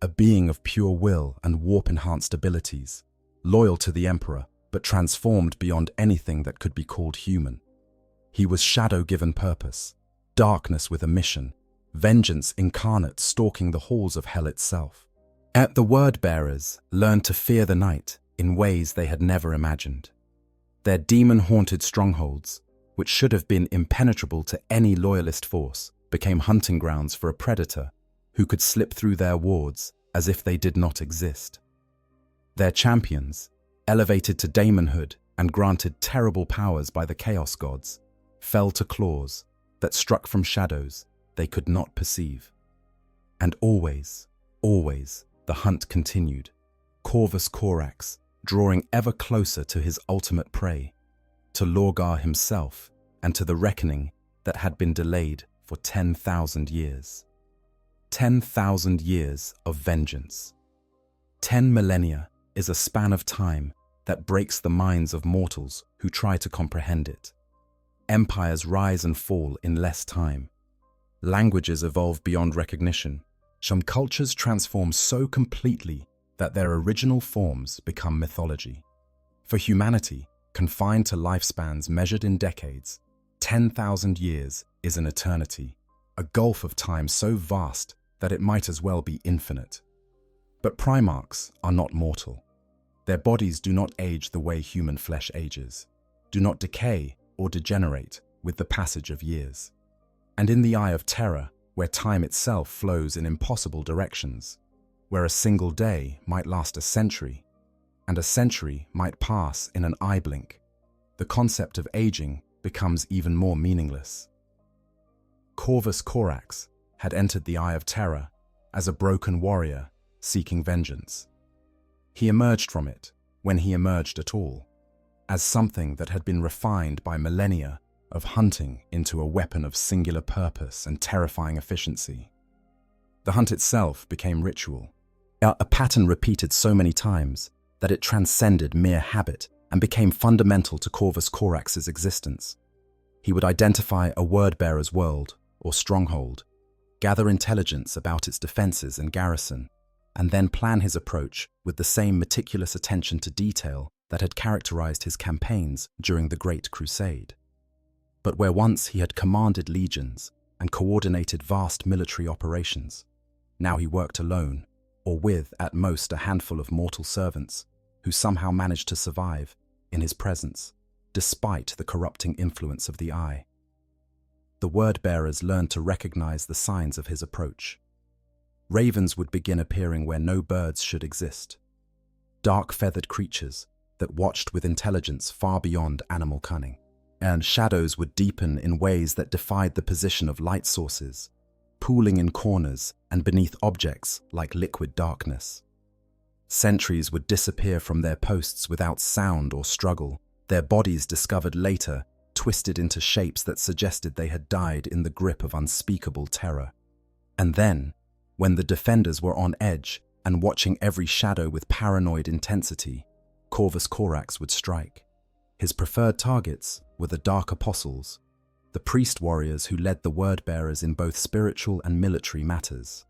A being of pure will and warp-enhanced abilities, loyal to the Emperor, but transformed beyond anything that could be called human. He was shadow given purpose, darkness with a mission, vengeance incarnate stalking the halls of hell itself. The word-bearers learned to fear the night in ways they had never imagined. Their demon-haunted strongholds, which should have been impenetrable to any loyalist force, became hunting grounds for a predator who could slip through their wards as if they did not exist. Their champions, elevated to daemonhood and granted terrible powers by the Chaos Gods, fell to claws that struck from shadows they could not perceive. And always, always, the hunt continued, Corvus Corax drawing ever closer to his ultimate prey, to Lorgar himself and to the reckoning that had been delayed for 10,000 years. 10,000 years of vengeance. 10 millennia is a span of time that breaks the minds of mortals who try to comprehend it. Empires rise and fall in less time. Languages evolve beyond recognition. Some cultures transform so completely that their original forms become mythology. For humanity, confined to lifespans measured in decades, 10,000 years is an eternity, a gulf of time so vast that it might as well be infinite. But Primarchs are not mortal. Their bodies do not age the way human flesh ages, do not decay or degenerate with the passage of years. And in the Eye of Terror, where time itself flows in impossible directions, where a single day might last a century, and a century might pass in an eye blink, the concept of aging becomes even more meaningless. Corvus Corax had entered the Eye of Terror as a broken warrior seeking vengeance. He emerged from it, when he emerged at all, as something that had been refined by millennia of hunting into a weapon of singular purpose and terrifying efficiency. The hunt itself became ritual, a pattern repeated so many times that it transcended mere habit and became fundamental to Corvus Corax's existence. He would identify a word-bearer's world, or stronghold, gather intelligence about its defenses and garrison, and then plan his approach with the same meticulous attention to detail that had characterized his campaigns during the Great Crusade. But where once he had commanded legions and coordinated vast military operations, now he worked alone, or with, at most, a handful of mortal servants who somehow managed to survive in his presence, despite the corrupting influence of the Eye. The word-bearers learned to recognize the signs of his approach. Ravens would begin appearing where no birds should exist. Dark-feathered creatures that watched with intelligence far beyond animal cunning. And shadows would deepen in ways that defied the position of light sources, pooling in corners and beneath objects like liquid darkness. Sentries would disappear from their posts without sound or struggle, their bodies discovered later twisted into shapes that suggested they had died in the grip of unspeakable terror. And then, when the defenders were on edge and watching every shadow with paranoid intensity, Corvus Corax would strike. His preferred targets were the Dark Apostles, the priest warriors who led the word-bearers in both spiritual and military matters.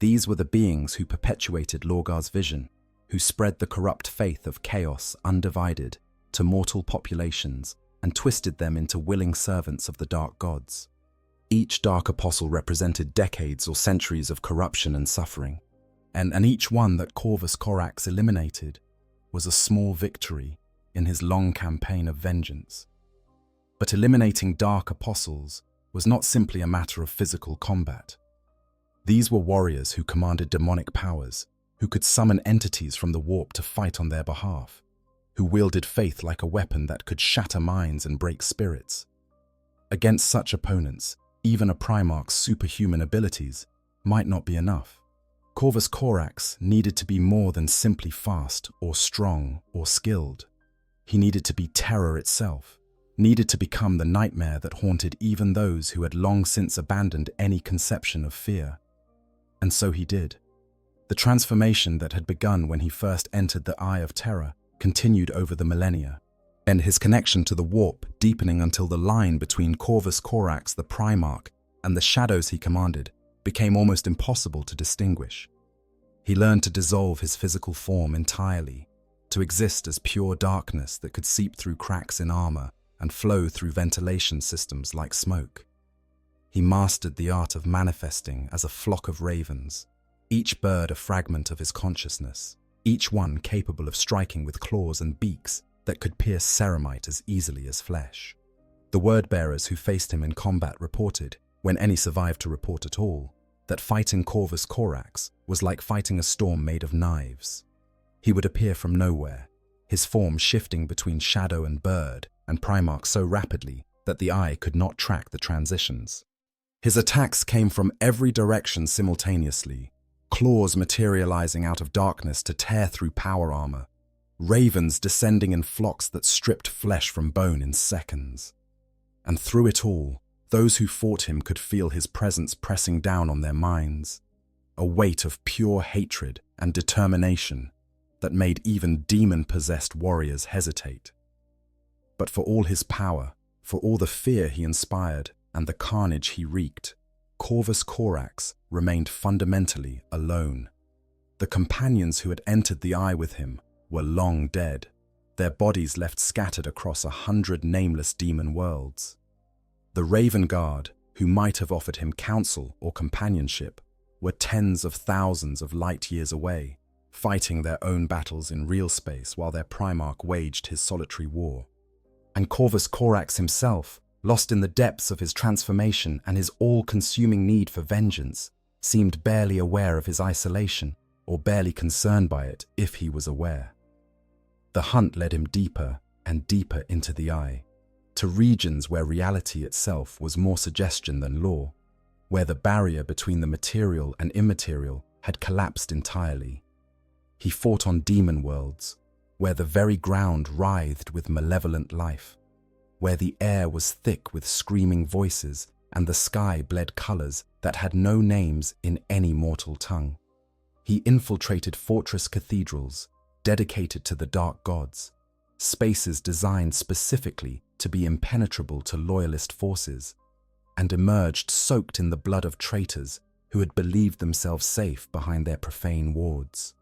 These were the beings who perpetuated Lorgar's vision, who spread the corrupt faith of chaos undivided to mortal populations and twisted them into willing servants of the dark gods. Each Dark Apostle represented decades or centuries of corruption and suffering, and each one that Corvus Corax eliminated was a small victory in his long campaign of vengeance. But eliminating Dark Apostles was not simply a matter of physical combat. These were warriors who commanded demonic powers, who could summon entities from the warp to fight on their behalf, who wielded faith like a weapon that could shatter minds and break spirits. Against such opponents, even a Primarch's superhuman abilities might not be enough. Corvus Corax needed to be more than simply fast or strong or skilled. He needed to be terror itself, needed to become the nightmare that haunted even those who had long since abandoned any conception of fear. And so he did. The transformation that had begun when he first entered the Eye of Terror continued over the millennia, and his connection to the warp deepening until the line between Corvus Corax the Primarch and the shadows he commanded became almost impossible to distinguish. He learned to dissolve his physical form entirely, to exist as pure darkness that could seep through cracks in armor and flow through ventilation systems like smoke. He mastered the art of manifesting as a flock of ravens, each bird a fragment of his consciousness, each one capable of striking with claws and beaks that could pierce ceramite as easily as flesh. The word-bearers who faced him in combat reported, when any survived to report at all, that fighting Corvus Corax was like fighting a storm made of knives. He would appear from nowhere, his form shifting between shadow and bird and Primarch so rapidly that the eye could not track the transitions. His attacks came from every direction simultaneously, claws materializing out of darkness to tear through power armor, ravens descending in flocks that stripped flesh from bone in seconds. And through it all, those who fought him could feel his presence pressing down on their minds, a weight of pure hatred and determination that made even demon-possessed warriors hesitate. But for all his power, for all the fear he inspired and the carnage he wreaked, Corvus Corax remained fundamentally alone. The companions who had entered the Eye with him were long dead, their bodies left scattered across 100 nameless demon worlds. The Raven Guard, who might have offered him counsel or companionship, were tens of thousands of light years away, fighting their own battles in real space while their Primarch waged his solitary war. And Corvus Corax himself, lost in the depths of his transformation and his all-consuming need for vengeance, seemed barely aware of his isolation, or barely concerned by it if he was aware. The hunt led him deeper and deeper into the Eye, to regions where reality itself was more suggestion than law, where the barrier between the material and immaterial had collapsed entirely. He fought on demon worlds, where the very ground writhed with malevolent life, where the air was thick with screaming voices and the sky bled colors that had no names in any mortal tongue. He infiltrated fortress cathedrals dedicated to the dark gods, spaces designed specifically to be impenetrable to loyalist forces, and emerged soaked in the blood of traitors who had believed themselves safe behind their profane wards.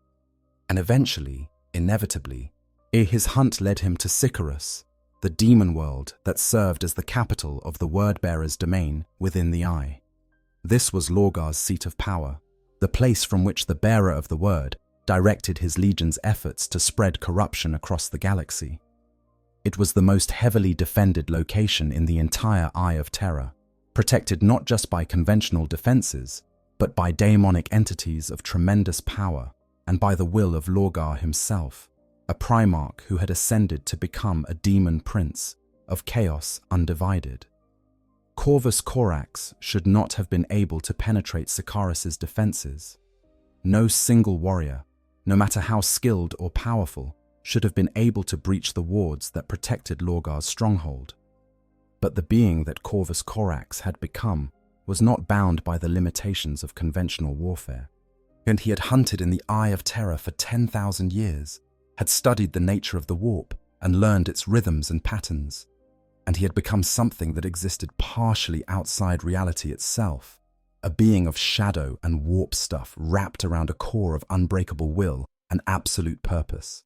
And eventually, inevitably, his hunt led him to Sycharis, the demon world that served as the capital of the Word-Bearer's domain within the Eye. This was Lorgar's seat of power, the place from which the bearer of the word directed his legion's efforts to spread corruption across the galaxy. It was the most heavily defended location in the entire Eye of Terror, protected not just by conventional defenses, but by daemonic entities of tremendous power and by the will of Lorgar himself, a Primarch who had ascended to become a demon prince of chaos undivided. Corvus Corax should not have been able to penetrate Sycharis' defenses. No single warrior, no matter how skilled or powerful, should have been able to breach the wards that protected Lorgar's stronghold. But the being that Corvus Corax had become was not bound by the limitations of conventional warfare. And he had hunted in the eye of terror for 10,000 years, had studied the nature of the warp and learned its rhythms and patterns. And he had become something that existed partially outside reality itself, a being of shadow and warp stuff wrapped around a core of unbreakable will and absolute purpose.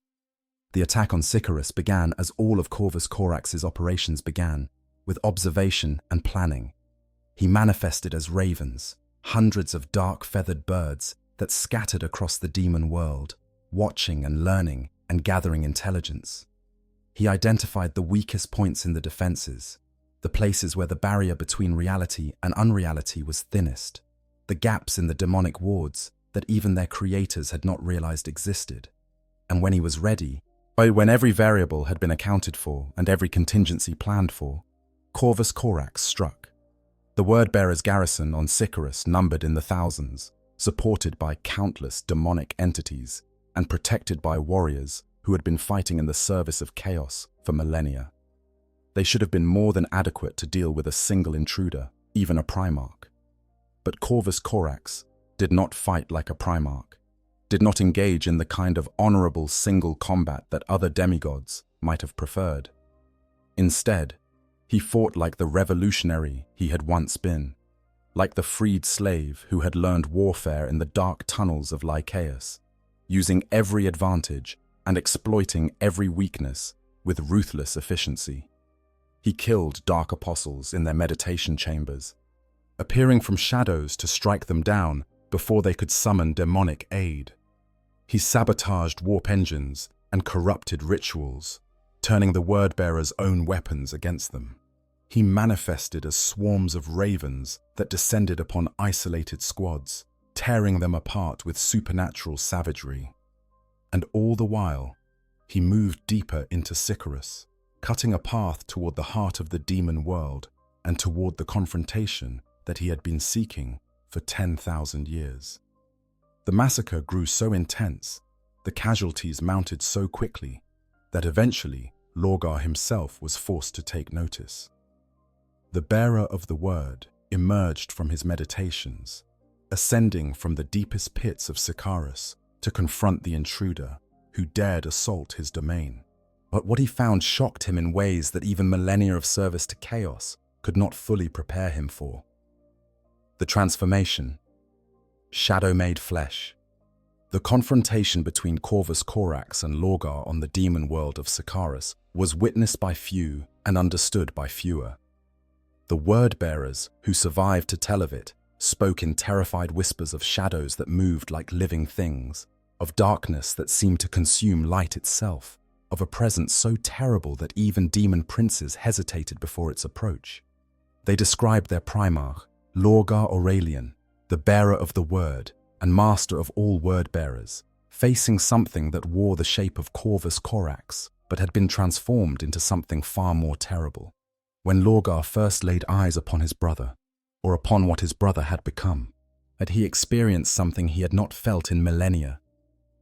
The attack on Sycharis began as all of Corvus Corax's operations began, with observation and planning. He manifested as ravens, hundreds of dark feathered birds that scattered across the demon world, watching and learning and gathering intelligence. He identified the weakest points in the defenses, the places where the barrier between reality and unreality was thinnest, the gaps in the demonic wards that even their creators had not realized existed. And when he was ready, when every variable had been accounted for and every contingency planned for, Corvus Corax struck. The Word-Bearer's garrison on Sycharis numbered in the thousands, supported by countless demonic entities and protected by warriors who had been fighting in the service of chaos for millennia. They should have been more than adequate to deal with a single intruder, even a Primarch. But Corvus Corax did not fight like a Primarch, did not engage in the kind of honorable single combat that other demigods might have preferred. Instead, he fought like the revolutionary he had once been, like the freed slave who had learned warfare in the dark tunnels of Lycaeus, using every advantage and exploiting every weakness with ruthless efficiency. He killed dark apostles in their meditation chambers, appearing from shadows to strike them down before they could summon demonic aid. He sabotaged warp engines and corrupted rituals, turning the Word-Bearer's own weapons against them. He manifested as swarms of ravens that descended upon isolated squads, tearing them apart with supernatural savagery. And all the while, he moved deeper into Sycharis, cutting a path toward the heart of the demon world and toward the confrontation that he had been seeking for 10,000 years. The massacre grew so intense, the casualties mounted so quickly, that eventually Lorgar himself was forced to take notice. The bearer of the word emerged from his meditations, ascending from the deepest pits of Sycharis to confront the intruder who dared assault his domain. But what he found shocked him in ways that even millennia of service to chaos could not fully prepare him for. The transformation, shadow-made flesh. The confrontation between Corvus Corax and Lorgar on the demon world of Sycharis was witnessed by few and understood by fewer. The word-bearers who survived to tell of it spoke in terrified whispers of shadows that moved like living things, of darkness that seemed to consume light itself, of a presence so terrible that even demon princes hesitated before its approach. They described their Primarch, Lorgar Aurelian, the bearer of the word and master of all word-bearers, facing something that wore the shape of Corvus Corax, but had been transformed into something far more terrible. When Lorgar first laid eyes upon his brother, or upon what his brother had become, had he experienced something he had not felt in millennia,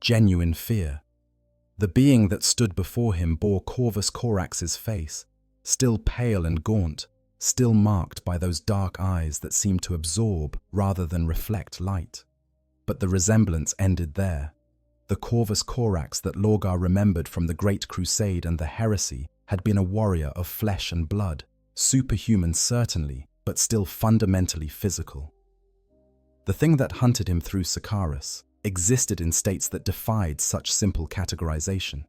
genuine fear. The being that stood before him bore Corvus Corax's face, still pale and gaunt, still marked by those dark eyes that seemed to absorb rather than reflect light. But the resemblance ended there. The Corvus Corax that Lorgar remembered from the Great Crusade and the heresy had been a warrior of flesh and blood, superhuman certainly, but still fundamentally physical. The thing that hunted him through Sycharis existed in states that defied such simple categorization.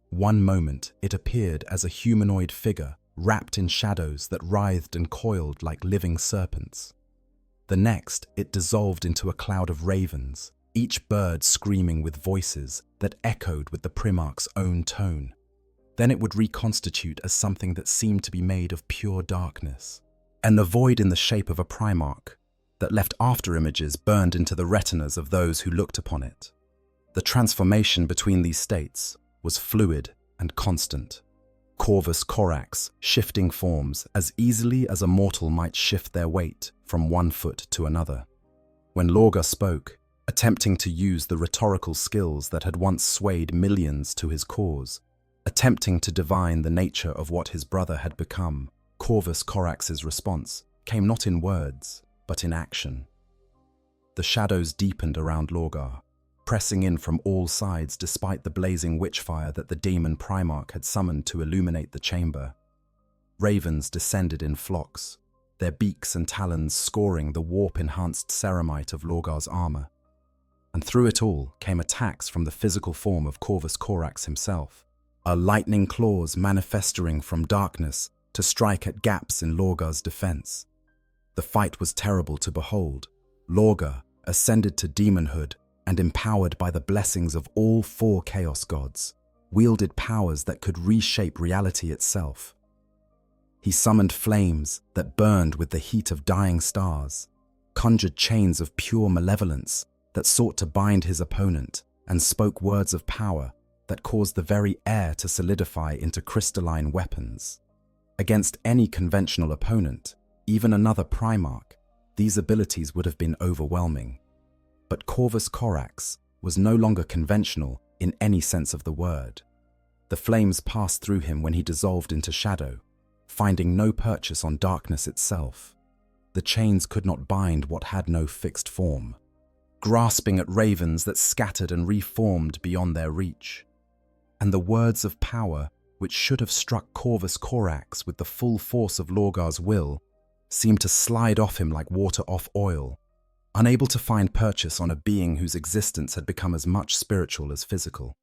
One moment it appeared as a humanoid figure wrapped in shadows that writhed and coiled like living serpents. The next it dissolved into a cloud of ravens, each bird screaming with voices that echoed with the Primarch's own tone. Then it would reconstitute as something that seemed to be made of pure darkness, and the void in the shape of a Primarch that left after-images burned into the retinas of those who looked upon it. The transformation between these states was fluid and constant. Corvus Corax shifting forms as easily as a mortal might shift their weight from one foot to another. When Lorgar spoke, attempting to use the rhetorical skills that had once swayed millions to his cause, attempting to divine the nature of what his brother had become, Corvus Corax's response came not in words, but in action. The shadows deepened around Lorgar, pressing in from all sides despite the blazing witchfire that the demon Primarch had summoned to illuminate the chamber. Ravens descended in flocks, their beaks and talons scoring the warp-enhanced ceramite of Lorgar's armor. And through it all came attacks from the physical form of Corvus Corax himself, a lightning claws manifesting from darkness to strike at gaps in Lorgar's defense. The fight was terrible to behold. Lorgar, ascended to demonhood and empowered by the blessings of all 4 Chaos gods, wielded powers that could reshape reality itself. He summoned flames that burned with the heat of dying stars, conjured chains of pure malevolence that sought to bind his opponent, and spoke words of power that caused the very air to solidify into crystalline weapons. Against any conventional opponent, even another Primarch, these abilities would have been overwhelming. But Corvus Corax was no longer conventional in any sense of the word. The flames passed through him when he dissolved into shadow, finding no purchase on darkness itself. The chains could not bind what had no fixed form, grasping at ravens that scattered and reformed beyond their reach. And the words of power, which should have struck Corvus Corax with the full force of Lorgar's will, seemed to slide off him like water off oil, unable to find purchase on a being whose existence had become as much spiritual as physical.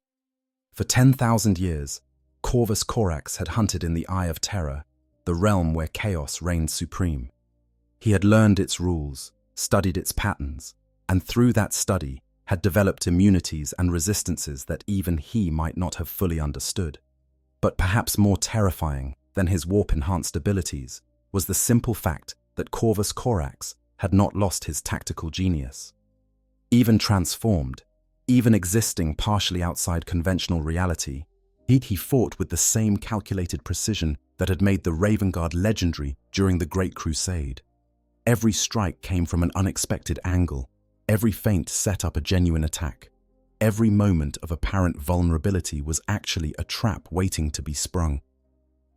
For 10,000 years, Corvus Corax had hunted in the Eye of Terror, the realm where chaos reigned supreme. He had learned its rules, studied its patterns, and through that study had developed immunities and resistances that even he might not have fully understood. But perhaps more terrifying than his warp-enhanced abilities was the simple fact that Corvus Corax had not lost his tactical genius. Even transformed, even existing partially outside conventional reality, he fought with the same calculated precision that had made the Raven Guard legendary during the Great Crusade. Every strike came from an unexpected angle, every feint set up a genuine attack. Every moment of apparent vulnerability was actually a trap waiting to be sprung.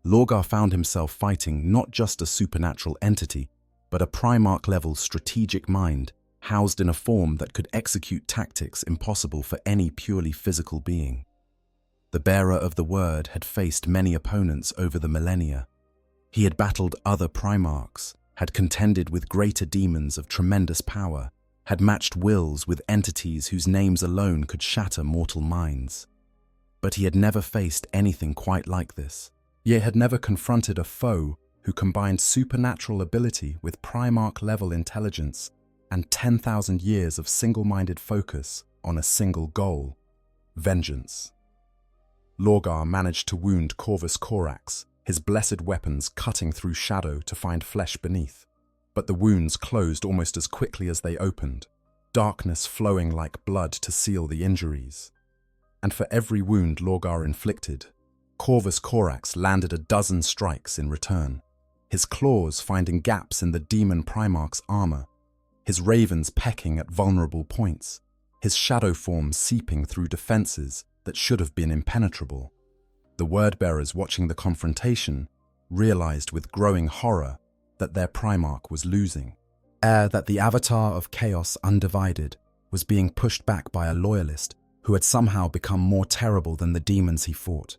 Lorgar found himself fighting not just a supernatural entity, but a Primarch-level strategic mind, housed in a form that could execute tactics impossible for any purely physical being. The bearer of the word had faced many opponents over the millennia. He had battled other Primarchs, had contended with greater demons of tremendous power, had matched wills with entities whose names alone could shatter mortal minds. But he had never faced anything quite like this. He had never confronted a foe who combined supernatural ability with Primarch-level intelligence and 10,000 years of single-minded focus on a single goal: vengeance. Lorgar managed to wound Corvus Corax, his blessed weapons cutting through shadow to find flesh beneath. But the wounds closed almost as quickly as they opened, darkness flowing like blood to seal the injuries. And for every wound Lorgar inflicted, Corvus Corax landed a dozen strikes in return, his claws finding gaps in the demon Primarch's armor, his ravens pecking at vulnerable points, his shadow form seeping through defenses that should have been impenetrable. The word-bearers watching the confrontation realized with growing horror that their Primarch was losing, that the avatar of chaos undivided was being pushed back by a loyalist who had somehow become more terrible than the demons he fought.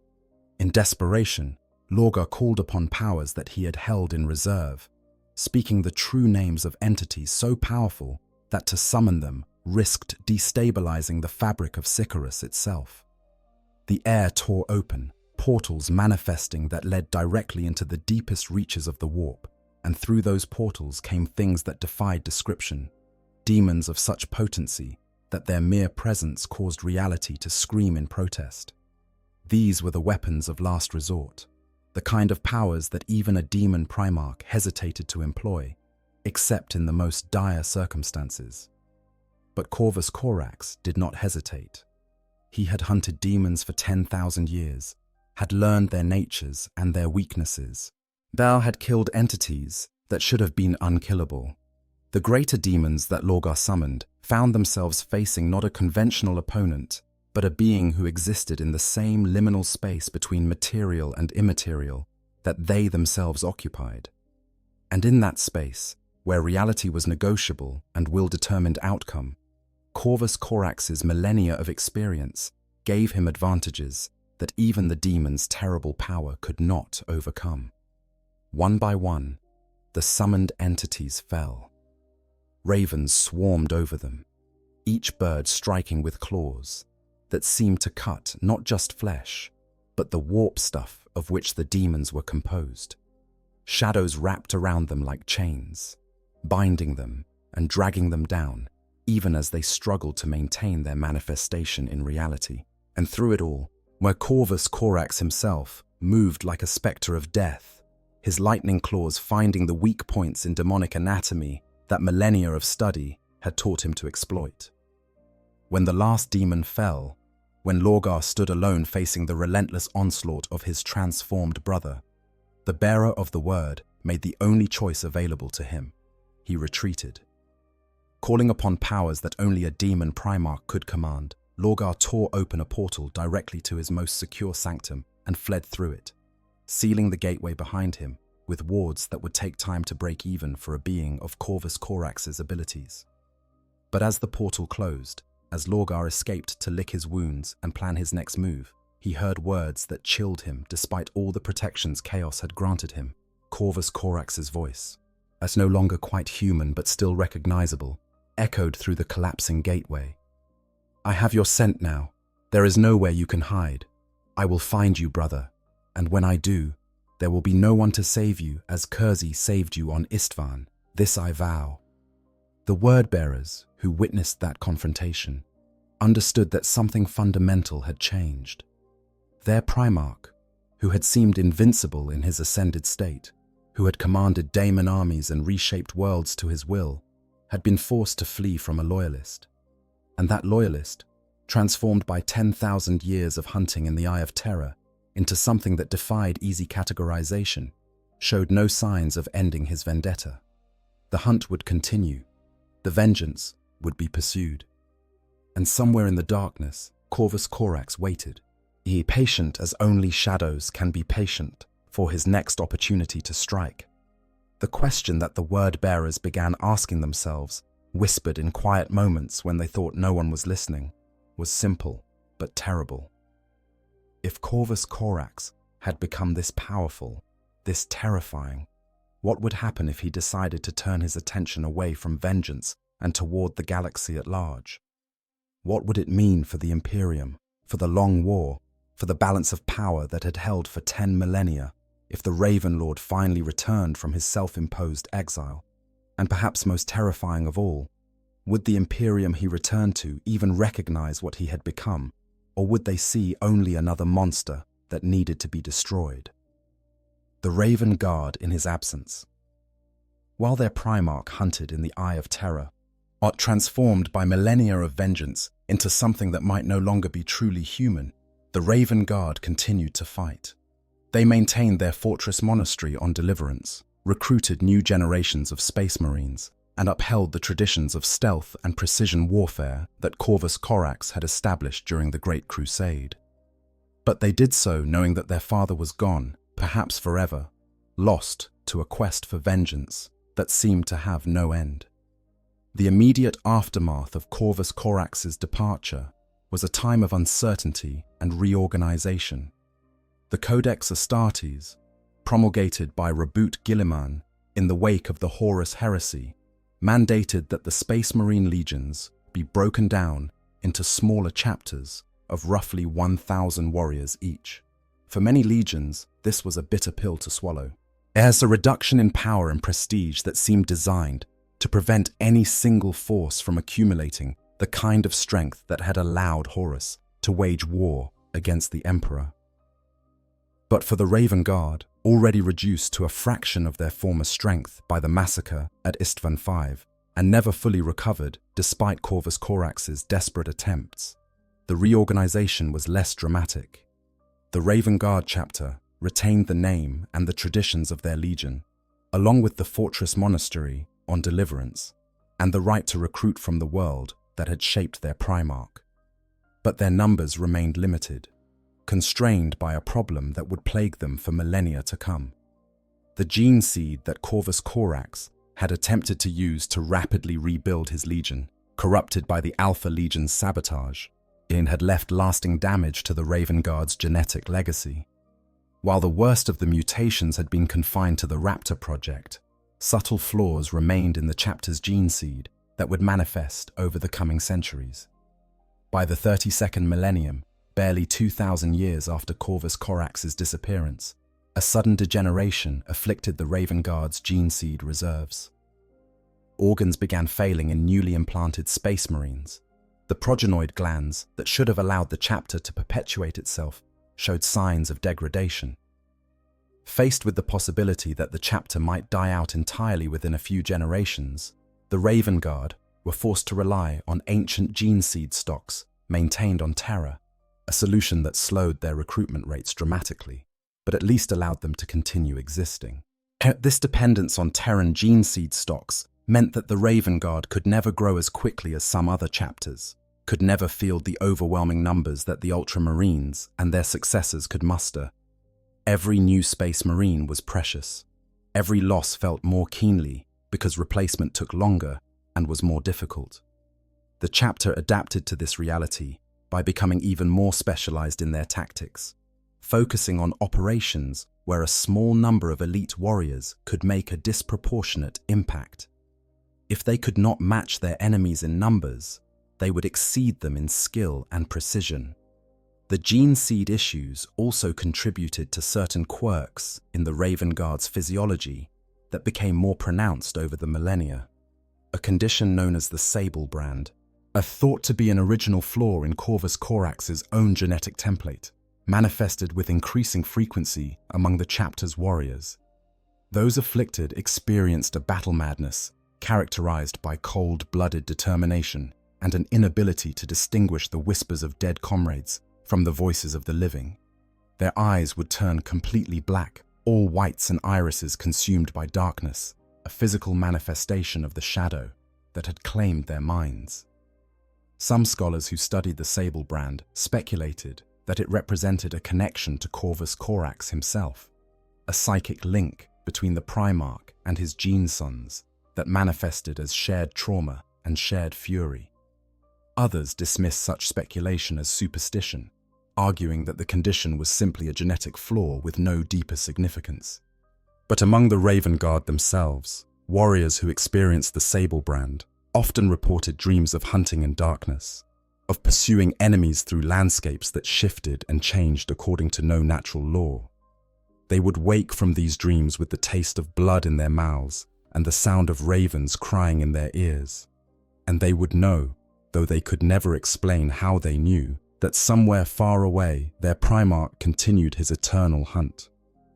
In desperation, Lorgar called upon powers that he had held in reserve, speaking the true names of entities so powerful that to summon them risked destabilizing the fabric of Sycharis itself. The air tore open, portals manifesting that led directly into the deepest reaches of the warp, and through those portals came things that defied description, demons of such potency that their mere presence caused reality to scream in protest. These were the weapons of last resort, the kind of powers that even a demon Primarch hesitated to employ, except in the most dire circumstances. But Corvus Corax did not hesitate. He had hunted demons for 10,000 years, had learned their natures and their weaknesses. Thou had killed entities that should have been unkillable. The greater demons that Lorgar summoned found themselves facing not a conventional opponent, but a being who existed in the same liminal space between material and immaterial, that they themselves occupied. And in that space, where reality was negotiable and will-determined outcome, Corvus Corax's millennia of experience gave him advantages that even the demon's terrible power could not overcome. One by one, the summoned entities fell. Ravens swarmed over them, each bird striking with claws that seemed to cut not just flesh, but the warp stuff of which the demons were composed. Shadows wrapped around them like chains, binding them and dragging them down, even as they struggled to maintain their manifestation in reality. And through it all, where Corvus Corax himself moved like a spectre of death, his lightning claws finding the weak points in demonic anatomy that millennia of study had taught him to exploit. When the last demon fell, when Lorgar stood alone facing the relentless onslaught of his transformed brother, the bearer of the word made the only choice available to him. He retreated. Calling upon powers that only a demon Primarch could command, Lorgar tore open a portal directly to his most secure sanctum and fled through it, sealing the gateway behind him with wards that would take time to break even for a being of Corvus Corax's abilities. But as the portal closed, as Lorgar escaped to lick his wounds and plan his next move, he heard words that chilled him despite all the protections chaos had granted him. Corvus Corax's voice, as no longer quite human but still recognizable, echoed through the collapsing gateway. "I have your scent now. There is nowhere you can hide. I will find you, brother, and when I do, there will be no one to save you as Kurzi saved you on Istvan. This I vow." The word-bearers who witnessed that confrontation understood that something fundamental had changed. Their Primarch, who had seemed invincible in his ascended state, who had commanded daemon armies and reshaped worlds to his will, had been forced to flee from a loyalist. And that loyalist, transformed by 10,000 years of hunting in the Eye of Terror into something that defied easy categorization, showed no signs of ending his vendetta. The hunt would continue. The vengeance would be pursued. And somewhere in the darkness, Corvus Corax waited. He patient as only shadows can be patient for his next opportunity to strike. The question that the word-bearers began asking themselves, whispered in quiet moments when they thought no one was listening, was simple but terrible. If Corvus Corax had become this powerful, this terrifying, what would happen if he decided to turn his attention away from vengeance and toward the galaxy at large? What would it mean for the Imperium, for the Long War, for the balance of power that had held for 10 millennia, if the Raven Lord finally returned from his self-imposed exile? And perhaps most terrifying of all, would the Imperium he returned to even recognize what he had become, or would they see only another monster that needed to be destroyed? The Raven Guard in his absence. While their Primarch hunted in the Eye of Terror, art transformed by millennia of vengeance into something that might no longer be truly human, the Raven Guard continued to fight. They maintained their fortress monastery on Deliverance, recruited new generations of Space Marines, and upheld the traditions of stealth and precision warfare that Corvus Corax had established during the Great Crusade. But they did so knowing that their father was gone, perhaps forever, lost to a quest for vengeance that seemed to have no end. The immediate aftermath of Corvus Corax's departure was a time of uncertainty and reorganization. The Codex Astartes, promulgated by Reboot Guilliman in the wake of the Horus heresy, mandated that the Space Marine legions be broken down into smaller chapters of roughly 1,000 warriors each. For many legions, this was a bitter pill to swallow. As a reduction in power and prestige that seemed designed to prevent any single force from accumulating the kind of strength that had allowed Horus to wage war against the Emperor. But for the Raven Guard, already reduced to a fraction of their former strength by the massacre at Istvan V, and never fully recovered despite Corvus Corax's desperate attempts, the reorganization was less dramatic. The Raven Guard chapter retained the name and the traditions of their legion, along with the fortress monastery on Deliverance, and the right to recruit from the world that had shaped their Primarch. But their numbers remained limited, constrained by a problem that would plague them for millennia to come. the gene seed that Corvus Corax had attempted to use to rapidly rebuild his legion, corrupted by the Alpha Legion's sabotage, had left lasting damage to the Raven Guard's genetic legacy. While the worst of the mutations had been confined to the Raptor project, subtle flaws remained in the chapter's gene seed that would manifest over the coming centuries. By the 32nd millennium, barely 2,000 years after Corvus Corax's disappearance, a sudden degeneration afflicted the Raven Guard's gene seed reserves. Organs began failing in newly implanted space marines. The progenoid glands that should have allowed the chapter to perpetuate itself showed signs of degradation. Faced with the possibility that the chapter might die out entirely within a few generations, the Raven Guard were forced to rely on ancient gene seed stocks maintained on Terra, a solution that slowed their recruitment rates dramatically, but at least allowed them to continue existing. This dependence on Terran gene seed stocks meant that the Raven Guard could never grow as quickly as some other chapters, could never field the overwhelming numbers that the Ultramarines and their successors could muster. Every new Space Marine was precious. Every loss felt more keenly because replacement took longer and was more difficult. The chapter adapted to this reality by becoming even more specialized in their tactics, focusing on operations where a small number of elite warriors could make a disproportionate impact. If they could not match their enemies in numbers, they would exceed them in skill and precision. The gene seed issues also contributed to certain quirks in the Raven Guard's physiology that became more pronounced over the millennia. A condition known as the Sable brand, thought to be an original flaw in Corvus Corax's own genetic template, manifested with increasing frequency among the chapter's warriors. Those afflicted experienced a battle madness characterized by cold-blooded determination and an inability to distinguish the whispers of dead comrades from the voices of the living. Their eyes would turn completely black, all whites and irises consumed by darkness, a physical manifestation of the shadow that had claimed their minds. Some scholars who studied the Sable brand speculated that it represented a connection to Corvus Corax himself, a psychic link between the Primarch and his gene sons that manifested as shared trauma and shared fury. Others dismissed such speculation as superstition, arguing that the condition was simply a genetic flaw with no deeper significance. But among the Raven Guard themselves, warriors who experienced the Sable brand often reported dreams of hunting in darkness, of pursuing enemies through landscapes that shifted and changed according to no natural law. They would wake from these dreams with the taste of blood in their mouths and the sound of ravens crying in their ears. And they would know, though they could never explain how they knew, that somewhere far away their Primarch continued his eternal hunt.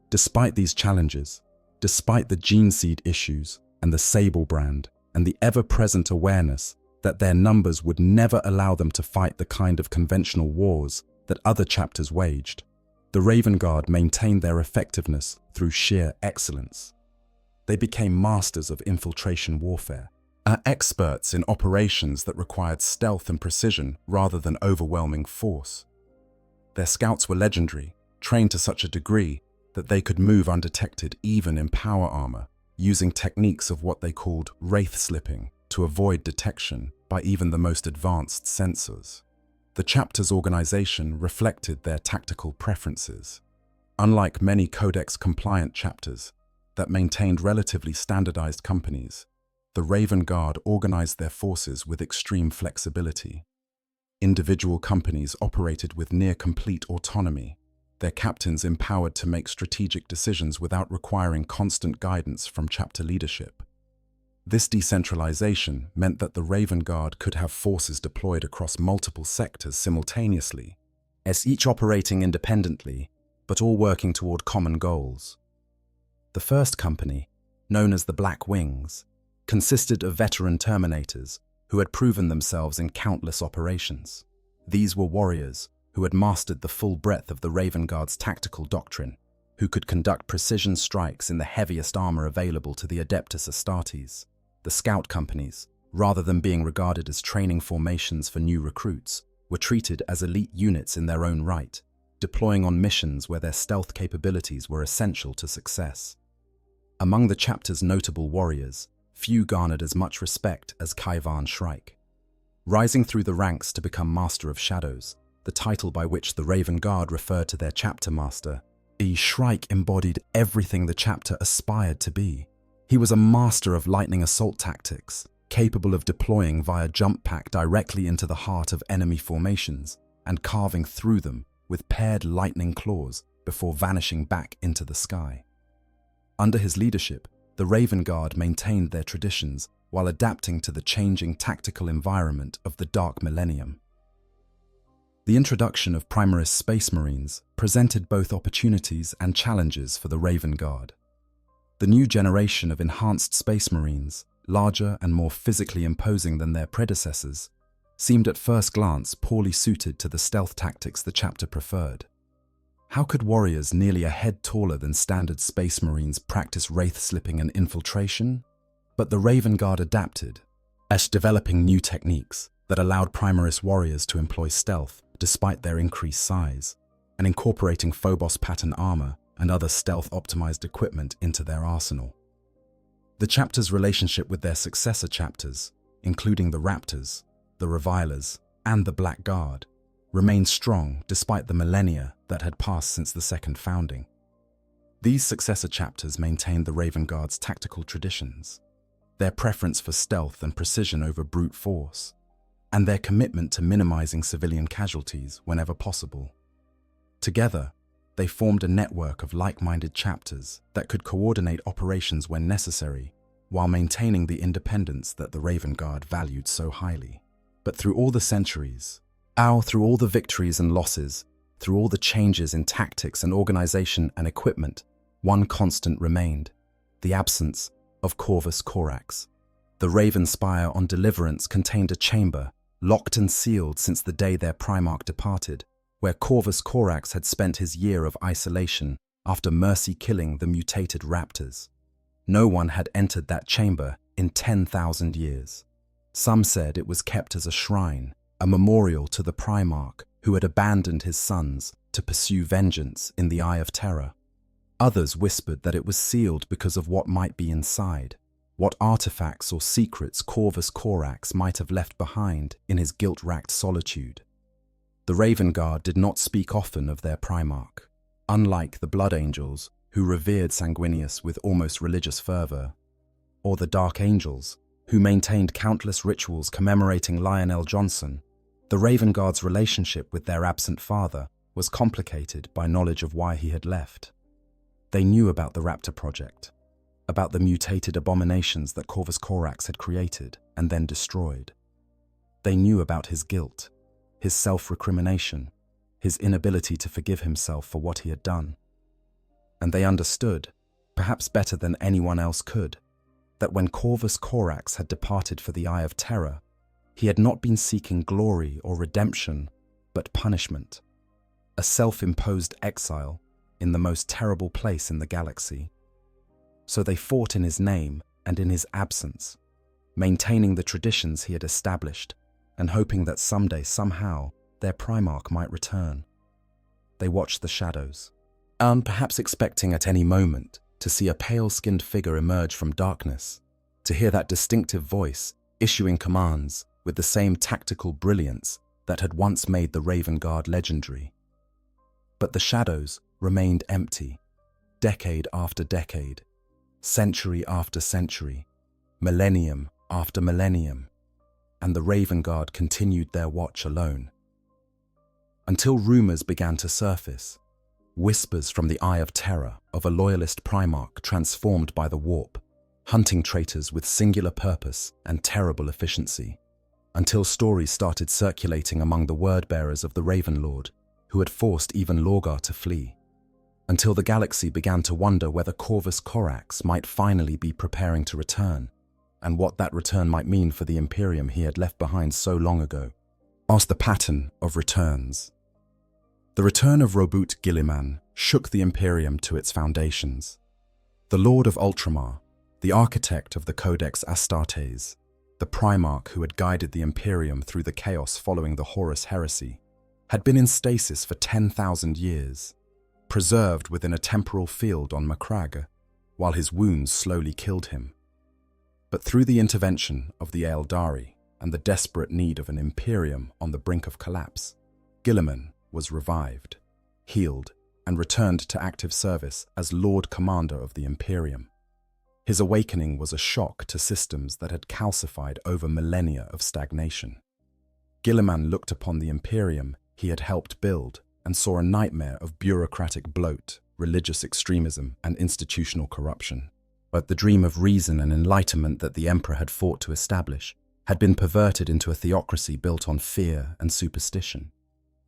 Despite these challenges, despite the gene seed issues and the Sable brand, and the ever-present awareness that their numbers would never allow them to fight the kind of conventional wars that other chapters waged, the Raven Guard maintained their effectiveness through sheer excellence. They became masters of infiltration warfare, experts in operations that required stealth and precision rather than overwhelming force. Their scouts were legendary, trained to such a degree that they could move undetected even in power armor, using techniques of what they called wraith slipping to avoid detection by even the most advanced sensors. The chapter's organization reflected their tactical preferences. Unlike many Codex-compliant chapters that maintained relatively standardized companies, the Raven Guard organized their forces with extreme flexibility. Individual companies operated with near-complete autonomy, their captains empowered to make strategic decisions without requiring constant guidance from chapter leadership. This decentralization meant that the Raven Guard could have forces deployed across multiple sectors simultaneously, as each operating independently, but all working toward common goals. The first company, known as the Black Wings, consisted of veteran Terminators who had proven themselves in countless operations. These were warriors who had mastered the full breadth of the Raven Guard's tactical doctrine, who could conduct precision strikes in the heaviest armor available to the Adeptus Astartes. The scout companies, rather than being regarded as training formations for new recruits, were treated as elite units in their own right, deploying on missions where their stealth capabilities were essential to success. Among the chapter's notable warriors, few garnered as much respect as Kaivan Shrike. Rising through the ranks to become Master of Shadows, the title by which the Raven Guard referred to their chapter master, Shrike embodied everything the chapter aspired to be. He was a master of lightning assault tactics, capable of deploying via jump pack directly into the heart of enemy formations and carving through them with paired lightning claws before vanishing back into the sky. Under his leadership, the Raven Guard maintained their traditions while adapting to the changing tactical environment of the Dark Millennium. The introduction of Primaris Space Marines presented both opportunities and challenges for the Raven Guard. The new generation of enhanced Space Marines, larger and more physically imposing than their predecessors, seemed at first glance poorly suited to the stealth tactics the chapter preferred. How could warriors nearly a head taller than standard Space Marines practice wraith-slipping and infiltration? But the Raven Guard adapted, developing new techniques that allowed Primaris warriors to employ stealth despite their increased size, and incorporating Phobos pattern armor and other stealth-optimized equipment into their arsenal. The chapter's relationship with their successor chapters, including the Raptors, the Revilers, and the Black Guard, remained strong despite the millennia that had passed since the second founding. These successor chapters maintained the Raven Guard's tactical traditions, their preference for stealth and precision over brute force, and their commitment to minimizing civilian casualties whenever possible. Together, they formed a network of like-minded chapters that could coordinate operations when necessary, while maintaining the independence that the Raven Guard valued so highly. But through all the centuries, through all the victories and losses, through all the changes in tactics and organization and equipment, one constant remained: the absence of Corvus Corax. The Raven Spire on Deliverance contained a chamber, locked and sealed since the day their Primarch departed, where Corvus Corax had spent his year of isolation after mercy killing the mutated raptors. No one had entered that chamber in 10,000 years. Some said it was kept as a shrine, a memorial to the Primarch who had abandoned his sons to pursue vengeance in the Eye of Terror. Others whispered that it was sealed because of what might be inside, what artifacts or secrets Corvus Corax might have left behind in his guilt-racked solitude. The Raven Guard did not speak often of their Primarch, unlike the Blood Angels, who revered Sanguinius with almost religious fervor, or the Dark Angels, who maintained countless rituals commemorating Lionel Johnson. The Raven Guard's relationship with their absent father was complicated by knowledge of why he had left. They knew about the Raptor Project, about the mutated abominations that Corvus Corax had created and then destroyed. They knew about his guilt, his self-recrimination, his inability to forgive himself for what he had done. And they understood, perhaps better than anyone else could, that when Corvus Corax had departed for the Eye of Terror, he had not been seeking glory or redemption, but punishment, a self-imposed exile in the most terrible place in the galaxy. So they fought in his name and in his absence, maintaining the traditions he had established and hoping that someday, somehow, their Primarch might return. They watched the shadows, and perhaps expecting at any moment to see a pale-skinned figure emerge from darkness, to hear that distinctive voice issuing commands with the same tactical brilliance that had once made the Raven Guard legendary. But the shadows remained empty, decade after decade, century after century, millennium after millennium, and the Raven Guard continued their watch alone. Until rumors began to surface, whispers from the Eye of Terror of a loyalist Primarch transformed by the warp, hunting traitors with singular purpose and terrible efficiency, until stories started circulating among the word-bearers of the Raven Lord, who had forced even Lorgar to flee, until the galaxy began to wonder whether Corvus Corax might finally be preparing to return, and what that return might mean for the Imperium he had left behind so long ago. Asked the pattern of returns. The return of Robut Gilliman shook the Imperium to its foundations. The Lord of Ultramar, the architect of the Codex Astartes, the Primarch who had guided the Imperium through the chaos following the Horus heresy, had been in stasis for 10,000 years, preserved within a temporal field on Macragge, while his wounds slowly killed him. But through the intervention of the Eldari and the desperate need of an Imperium on the brink of collapse, Guilliman was revived, healed, and returned to active service as Lord Commander of the Imperium. His awakening was a shock to systems that had calcified over millennia of stagnation. Guilliman looked upon the Imperium he had helped build and saw a nightmare of bureaucratic bloat, religious extremism, and institutional corruption. But the dream of reason and enlightenment that the Emperor had fought to establish had been perverted into a theocracy built on fear and superstition.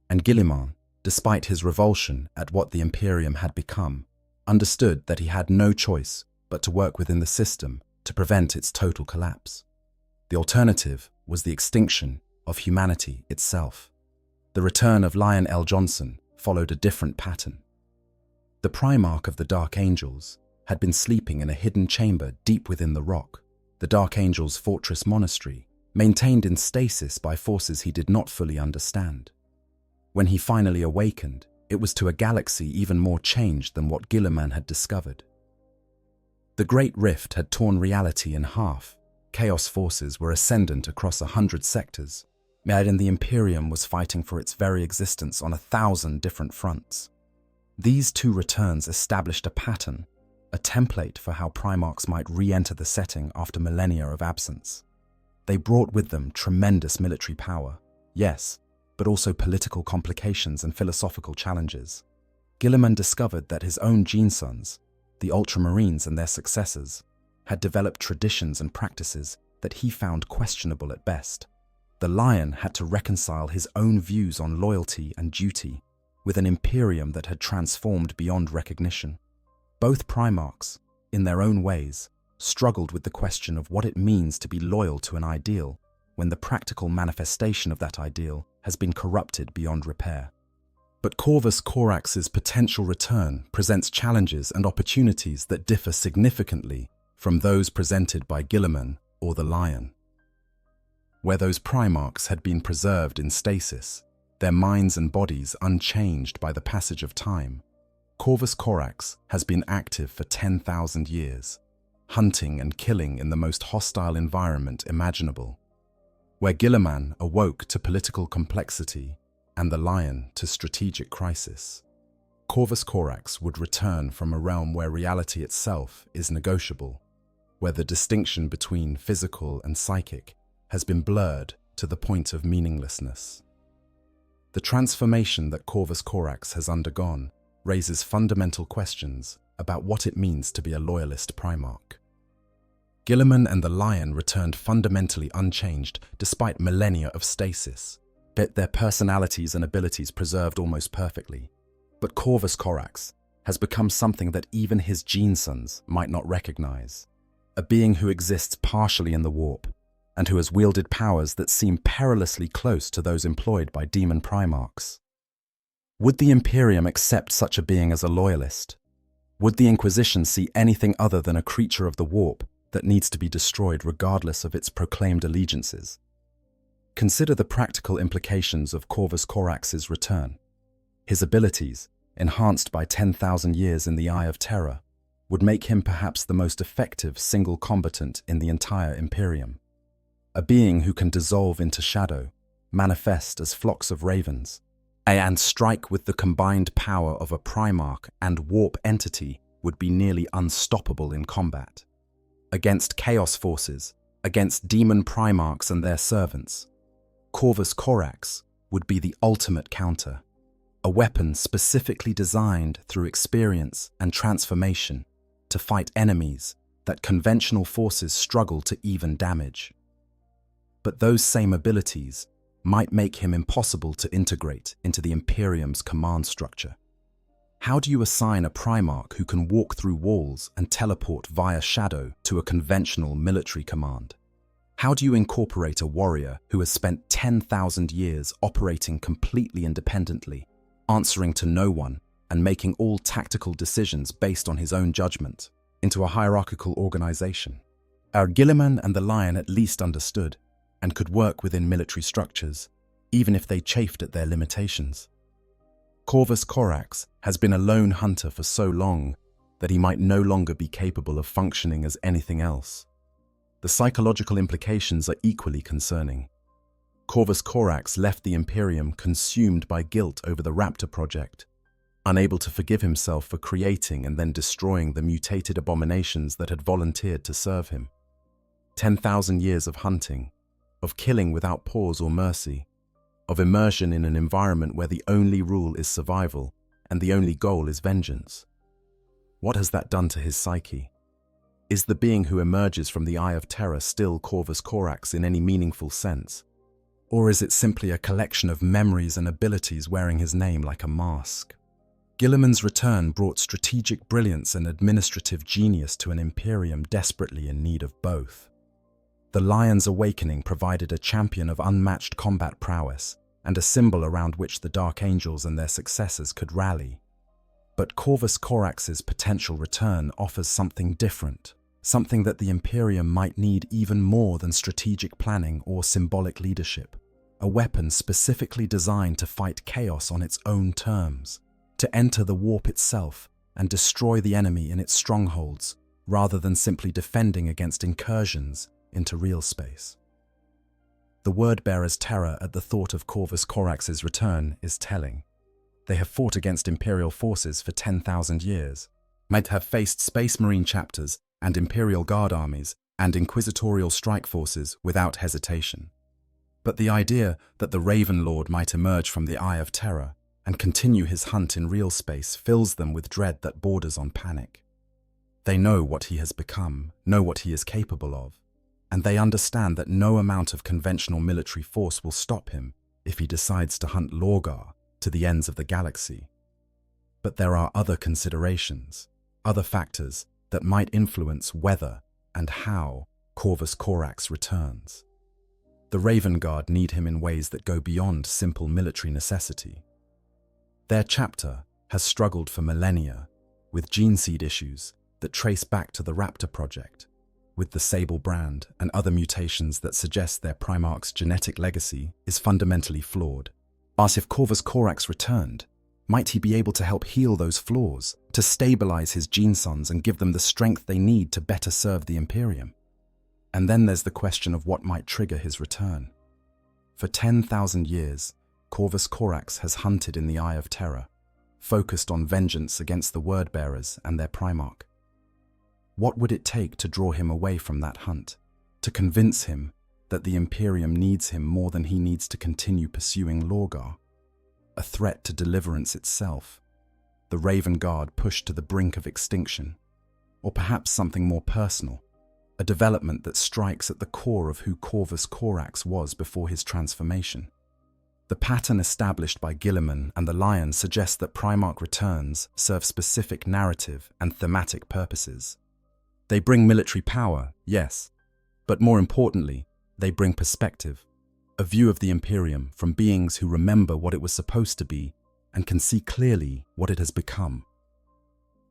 And Guilliman, despite his revulsion at what the Imperium had become, understood that he had no choice but to work within the system to prevent its total collapse. The alternative was the extinction of humanity itself. The return of Lion L. Johnson followed a different pattern. The Primarch of the Dark Angels had been sleeping in a hidden chamber deep within the rock, the Dark Angels' fortress monastery, maintained in stasis by forces he did not fully understand. When he finally awakened, it was to a galaxy even more changed than what Guilliman had discovered. The Great Rift had torn reality in half. Chaos forces were ascendant across 100 sectors, and the Imperium was fighting for its very existence on 1,000 different fronts. These two returns established a pattern, a template for how Primarchs might re-enter the setting after millennia of absence. They brought with them tremendous military power, yes, but also political complications and philosophical challenges. Guilliman discovered that his own gene-sons, the Ultramarines and their successors, had developed traditions and practices that he found questionable at best. The Lion had to reconcile his own views on loyalty and duty with an Imperium that had transformed beyond recognition. Both Primarchs, in their own ways, struggled with the question of what it means to be loyal to an ideal when the practical manifestation of that ideal has been corrupted beyond repair. But Corvus Corax's potential return presents challenges and opportunities that differ significantly from those presented by Guilliman or the Lion. Where those Primarchs had been preserved in stasis, their minds and bodies unchanged by the passage of time, Corvus Corax has been active for 10,000 years, hunting and killing in the most hostile environment imaginable. Where Guilliman awoke to political complexity and the Lion to strategic crisis, Corvus Corax would return from a realm where reality itself is negotiable, where the distinction between physical and psychic has been blurred to the point of meaninglessness. The transformation that Corvus Corax has undergone raises fundamental questions about what it means to be a loyalist Primarch. Guilliman and the Lion returned fundamentally unchanged despite millennia of stasis, but their personalities and abilities preserved almost perfectly. But Corvus Corax has become something that even his gene-sons might not recognize, a being who exists partially in the warp, and who has wielded powers that seem perilously close to those employed by demon Primarchs. Would the Imperium accept such a being as a loyalist? Would the Inquisition see anything other than a creature of the warp that needs to be destroyed regardless of its proclaimed allegiances? Consider the practical implications of Corvus Corax's return. His abilities, enhanced by 10,000 years in the Eye of Terror, would make him perhaps the most effective single combatant in the entire Imperium. A being who can dissolve into shadow, manifest as flocks of ravens, and strike with the combined power of a Primarch and warp entity would be nearly unstoppable in combat. Against chaos forces, against demon Primarchs and their servants, Corvus Corax would be the ultimate counter, a weapon specifically designed through experience and transformation to fight enemies that conventional forces struggle to even damage. But those same abilities might make him impossible to integrate into the Imperium's command structure. How do you assign a Primarch who can walk through walls and teleport via shadow to a conventional military command? How do you incorporate a warrior who has spent 10,000 years operating completely independently, answering to no one, and making all tactical decisions based on his own judgment, into a hierarchical organization? Our Guilliman and the Lion at least understood and could work within military structures, even if they chafed at their limitations. Corvus Corax has been a lone hunter for so long that he might no longer be capable of functioning as anything else. The psychological implications are equally concerning. Corvus Corax left the Imperium consumed by guilt over the Raptor project, unable to forgive himself for creating and then destroying the mutated abominations that had volunteered to serve him. 10,000 years of hunting, of killing without pause or mercy, of immersion in an environment where the only rule is survival and the only goal is vengeance. What has that done to his psyche? Is the being who emerges from the Eye of Terror still Corvus Corax in any meaningful sense? Or is it simply a collection of memories and abilities wearing his name like a mask? Guilliman's return brought strategic brilliance and administrative genius to an Imperium desperately in need of both. The Lion's Awakening provided a champion of unmatched combat prowess and a symbol around which the Dark Angels and their successors could rally. But Corvus Corax's potential return offers something different, something that the Imperium might need even more than strategic planning or symbolic leadership, a weapon specifically designed to fight chaos on its own terms, to enter the warp itself and destroy the enemy in its strongholds, rather than simply defending against incursions into real space. The Word-Bearers' terror at the thought of Corvus Corax's return is telling. They have fought against Imperial forces for 10,000 years, might have faced Space Marine chapters and Imperial Guard armies and Inquisitorial strike forces without hesitation. But the idea that the Raven Lord might emerge from the Eye of Terror and continue his hunt in real space fills them with dread that borders on panic. They know what he has become, know what he is capable of, and they understand that no amount of conventional military force will stop him if he decides to hunt Lorgar to the ends of the galaxy. But there are other considerations, other factors that might influence whether and how Corvus Corax returns. The Raven Guard need him in ways that go beyond simple military necessity. Their chapter has struggled for millennia with gene seed issues that trace back to the Raptor project, with the Sable brand and other mutations that suggest their Primarch's genetic legacy is fundamentally flawed. But if Corvus Corax returned, might he be able to help heal those flaws, to stabilize his gene sons and give them the strength they need to better serve the Imperium? And then there's the question of what might trigger his return. For 10,000 years, Corvus Corax has hunted in the Eye of Terror, focused on vengeance against the Word-Bearers and their Primarch. What would it take to draw him away from that hunt, to convince him that the Imperium needs him more than he needs to continue pursuing Lorgar? A threat to deliverance itself, the Raven Guard pushed to the brink of extinction, or perhaps something more personal, a development that strikes at the core of who Corvus Corax was before his transformation. The pattern established by Guilliman and the Lion suggests that Primarch returns serve specific narrative and thematic purposes. They bring military power, yes, but more importantly, they bring perspective, a view of the Imperium from beings who remember what it was supposed to be and can see clearly what it has become.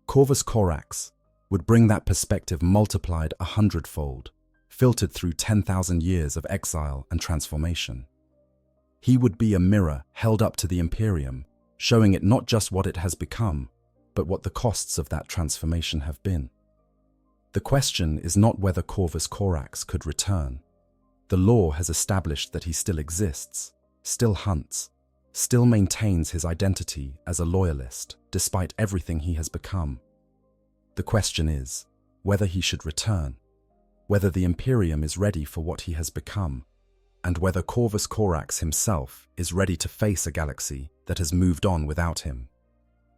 Corvus Corax would bring that perspective multiplied 100-fold, filtered through 10,000 years of exile and transformation. He would be a mirror held up to the Imperium, showing it not just what it has become, but what the costs of that transformation have been. The question is not whether Corvus Corax could return. The lore has established that he still exists, still hunts, still maintains his identity as a loyalist, despite everything he has become. The question is whether he should return, whether the Imperium is ready for what he has become, and whether Corvus Corax himself is ready to face a galaxy that has moved on without him.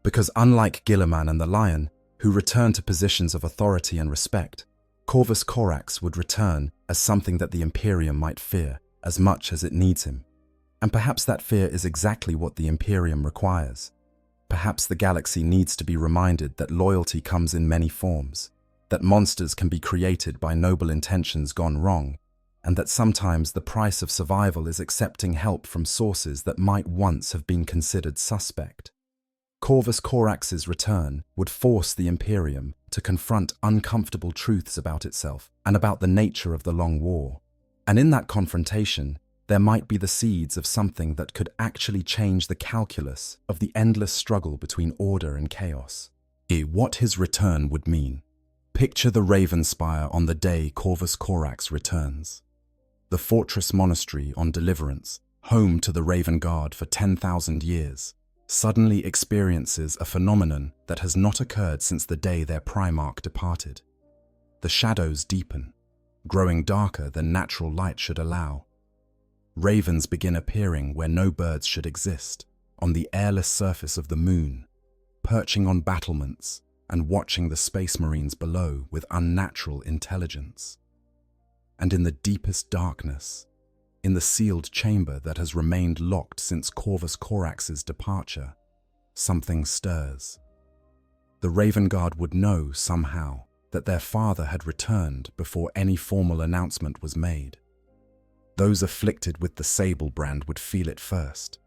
Because unlike Guilliman and the Lion, who return to positions of authority and respect, Corvus Corax would return as something that the Imperium might fear as much as it needs him. And perhaps that fear is exactly what the Imperium requires. Perhaps the galaxy needs to be reminded that loyalty comes in many forms, that monsters can be created by noble intentions gone wrong, and that sometimes the price of survival is accepting help from sources that might once have been considered suspect. Corvus Corax's return would force the Imperium to confront uncomfortable truths about itself and about the nature of the Long War. And in that confrontation, there might be the seeds of something that could actually change the calculus of the endless struggle between order and chaos. What his return would mean. Picture the Raven Spire on the day Corvus Corax returns. The fortress monastery on Deliverance, home to the Raven Guard for 10,000 years, suddenly experiences a phenomenon that has not occurred since the day their Primarch departed. The shadows deepen, growing darker than natural light should allow. Ravens begin appearing where no birds should exist, on the airless surface of the moon, perching on battlements and watching the space marines below with unnatural intelligence. And in the deepest darkness, in the sealed chamber that has remained locked since Corvus Corax's departure, something stirs. The Raven Guard would know somehow that their father had returned before any formal announcement was made. Those afflicted with the Sable brand would feel it first.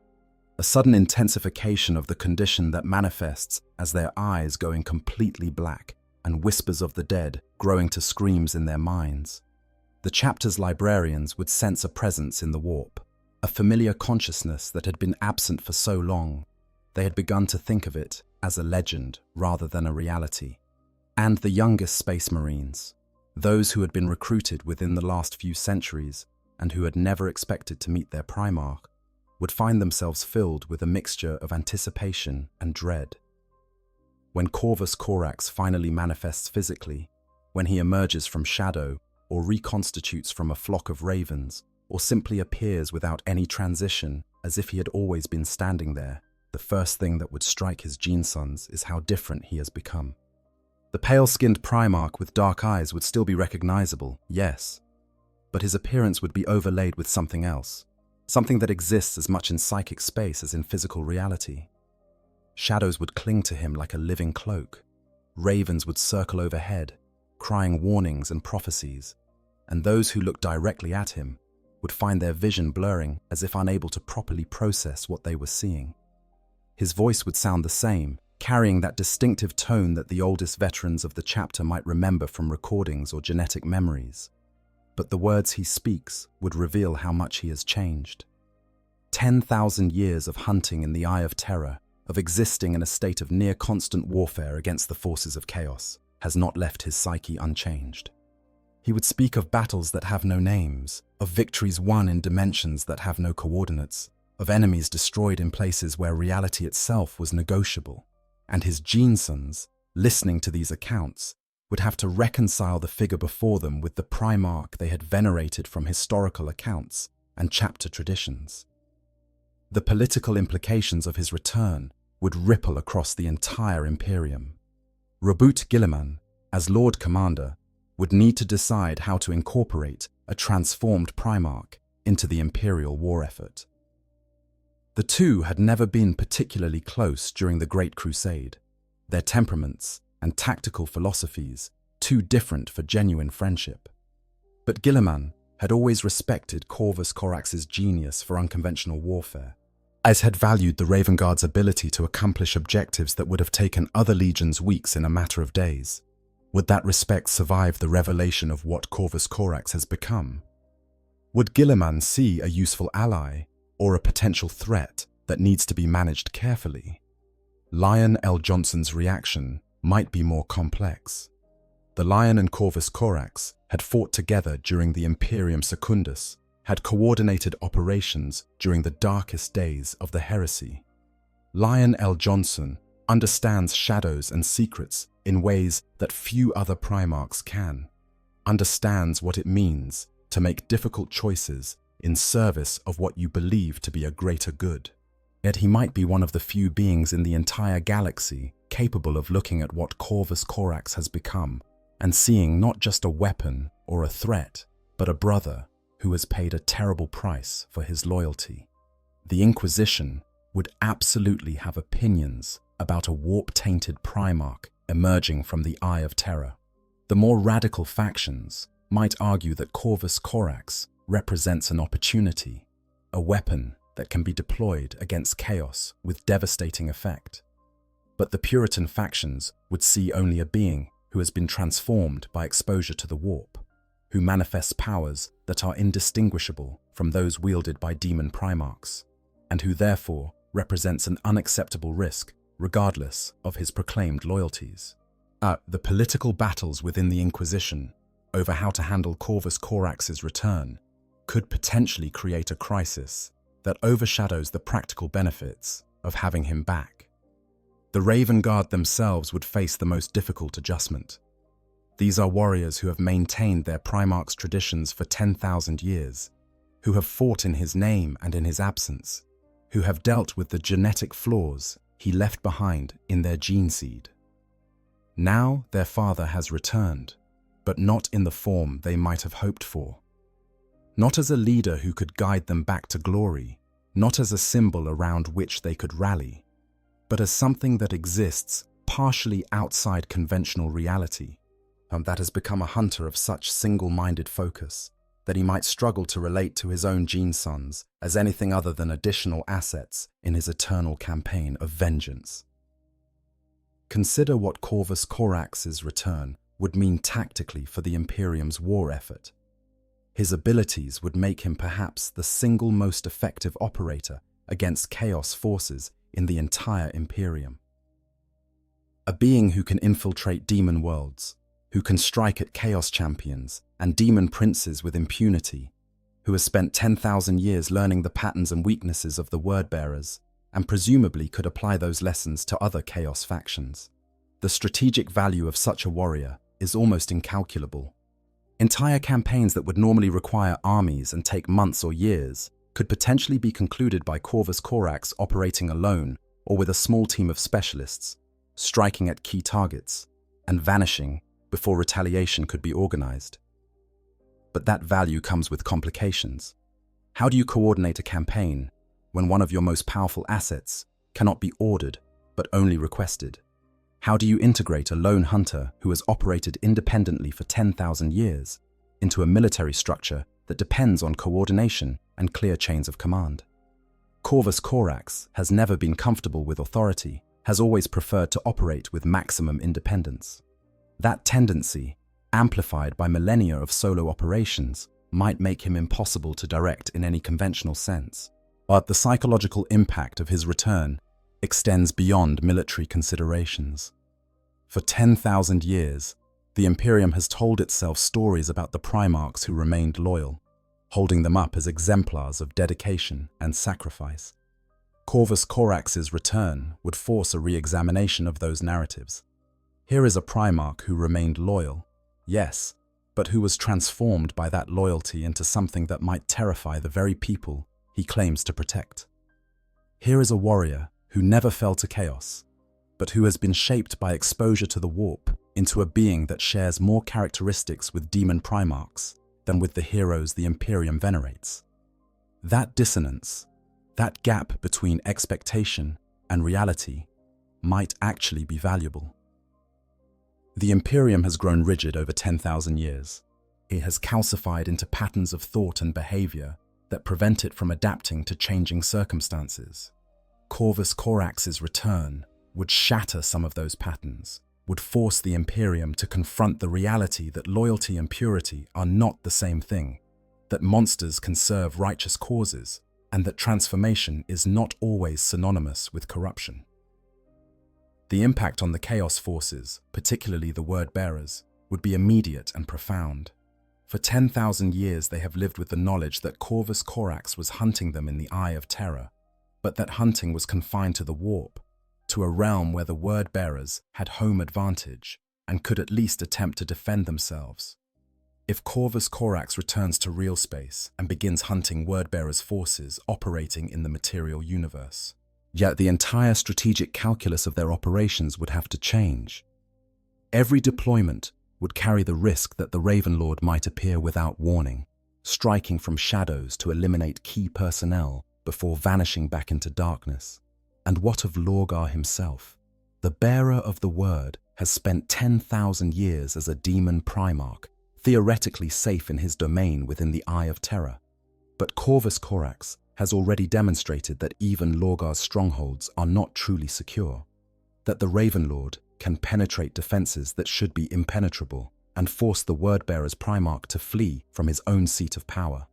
A sudden intensification of the condition that manifests as their eyes going completely black and whispers of the dead growing to screams in their minds. The chapter's librarians would sense a presence in the warp, a familiar consciousness that had been absent for so long. They had begun to think of it as a legend rather than a reality. And the youngest space marines, those who had been recruited within the last few centuries and who had never expected to meet their Primarch, would find themselves filled with a mixture of anticipation and dread. When Corvus Corax finally manifests physically, when he emerges from shadow or reconstitutes from a flock of ravens, or simply appears without any transition as if he had always been standing there, the first thing that would strike his genesons is how different he has become. The pale-skinned Primarch with dark eyes would still be recognizable, yes, but his appearance would be overlaid with something else. Something that exists as much in psychic space as in physical reality. Shadows would cling to him like a living cloak. Ravens would circle overhead, crying warnings and prophecies, and those who looked directly at him would find their vision blurring as if unable to properly process what they were seeing. His voice would sound the same, carrying that distinctive tone that the oldest veterans of the chapter might remember from recordings or genetic memories. But the words he speaks would reveal how much he has changed. 10,000 years of hunting in the Eye of Terror, of existing in a state of near-constant warfare against the forces of chaos, has not left his psyche unchanged. He would speak of battles that have no names, of victories won in dimensions that have no coordinates, of enemies destroyed in places where reality itself was negotiable. And his genesons, listening to these accounts, would have to reconcile the figure before them with the Primarch they had venerated from historical accounts and chapter traditions. The political implications of his return would ripple across the entire Imperium. Rabut Guilliman, as Lord Commander, would need to decide how to incorporate a transformed Primarch into the Imperial war effort. The two had never been particularly close during the Great Crusade, their temperaments and tactical philosophies too different for genuine friendship. But Guilliman had always respected Corvus Corax's genius for unconventional warfare, as had valued the Raven Guard's ability to accomplish objectives that would have taken other legions weeks in a matter of days. Would that respect survive the revelation of what Corvus Corax has become? Would Guilliman see a useful ally or a potential threat that needs to be managed carefully? Lion L. Johnson's reaction might be more complex. The Lion and Corvus Corax had fought together during the Imperium Secundus, had coordinated operations during the darkest days of the heresy. Lion L. Johnson understands shadows and secrets in ways that few other Primarchs can, understands what it means to make difficult choices in service of what you believe to be a greater good. Yet he might be one of the few beings in the entire galaxy capable of looking at what Corvus Corax has become and seeing not just a weapon or a threat, but a brother who has paid a terrible price for his loyalty. The Inquisition would absolutely have opinions about a warp-tainted Primarch emerging from the Eye of Terror. The more radical factions might argue that Corvus Corax represents an opportunity, a weapon that can be deployed against chaos with devastating effect. But the Puritan factions would see only a being who has been transformed by exposure to the warp, who manifests powers that are indistinguishable from those wielded by demon Primarchs, and who therefore represents an unacceptable risk regardless of his proclaimed loyalties. The political battles within the Inquisition over how to handle Corvus Corax's return could potentially create a crisis that overshadows the practical benefits of having him back. The Raven Guard themselves would face the most difficult adjustment. These are warriors who have maintained their Primarch's traditions for 10,000 years, who have fought in his name and in his absence, who have dealt with the genetic flaws he left behind in their gene seed. Now their father has returned, but not in the form they might have hoped for. Not as a leader who could guide them back to glory, not as a symbol around which they could rally, but as something that exists partially outside conventional reality, and that has become a hunter of such single-minded focus that he might struggle to relate to his own gene sons as anything other than additional assets in his eternal campaign of vengeance. Consider what Corvus Corax's return would mean tactically for the Imperium's war effort. His abilities would make him perhaps the single most effective operator against chaos forces in the entire Imperium. A being who can infiltrate demon worlds, who can strike at chaos champions and demon princes with impunity, who has spent 10,000 years learning the patterns and weaknesses of the word-bearers, and presumably could apply those lessons to other chaos factions. The strategic value of such a warrior is almost incalculable. Entire campaigns that would normally require armies and take months or years could potentially be concluded by Corvus Corax operating alone or with a small team of specialists, striking at key targets and vanishing before retaliation could be organized. But that value comes with complications. How do you coordinate a campaign when one of your most powerful assets cannot be ordered but only requested? How do you integrate a lone hunter who has operated independently for 10,000 years into a military structure that depends on coordination and clear chains of command? Corvus Corax has never been comfortable with authority, has always preferred to operate with maximum independence. That tendency, amplified by millennia of solo operations, might make him impossible to direct in any conventional sense. But the psychological impact of his return extends beyond military considerations. For 10,000 years, the Imperium has told itself stories about the Primarchs who remained loyal, holding them up as exemplars of dedication and sacrifice. Corvus Corax's return would force a re-examination of those narratives. Here is a Primarch who remained loyal, yes, but who was transformed by that loyalty into something that might terrify the very people he claims to protect. Here is a warrior who never fell to chaos, but who has been shaped by exposure to the warp into a being that shares more characteristics with demon Primarchs than with the heroes the Imperium venerates. That dissonance, that gap between expectation and reality, might actually be valuable. The Imperium has grown rigid over 10,000 years. It has calcified into patterns of thought and behavior that prevent it from adapting to changing circumstances. Corvus Corax's return would shatter some of those patterns, would force the Imperium to confront the reality that loyalty and purity are not the same thing, that monsters can serve righteous causes, and that transformation is not always synonymous with corruption. The impact on the chaos forces, particularly the word-bearers, would be immediate and profound. For 10,000 years they have lived with the knowledge that Corvus Corax was hunting them in the Eye of Terror, but that hunting was confined to the warp, to a realm where the word-bearers had home advantage and could at least attempt to defend themselves. If Corvus Corax returns to real space and begins hunting word-bearers' forces operating in the material universe, yet the entire strategic calculus of their operations would have to change. Every deployment would carry the risk that the Ravenlord might appear without warning, striking from shadows to eliminate key personnel before vanishing back into darkness. And what of Lorgar himself? The bearer of the word has spent 10,000 years as a demon Primarch, theoretically safe in his domain within the Eye of Terror. But Corvus Corax has already demonstrated that even Lorgar's strongholds are not truly secure, that the Ravenlord can penetrate defenses that should be impenetrable and force the Wordbearer's Primarch to flee from his own seat of power.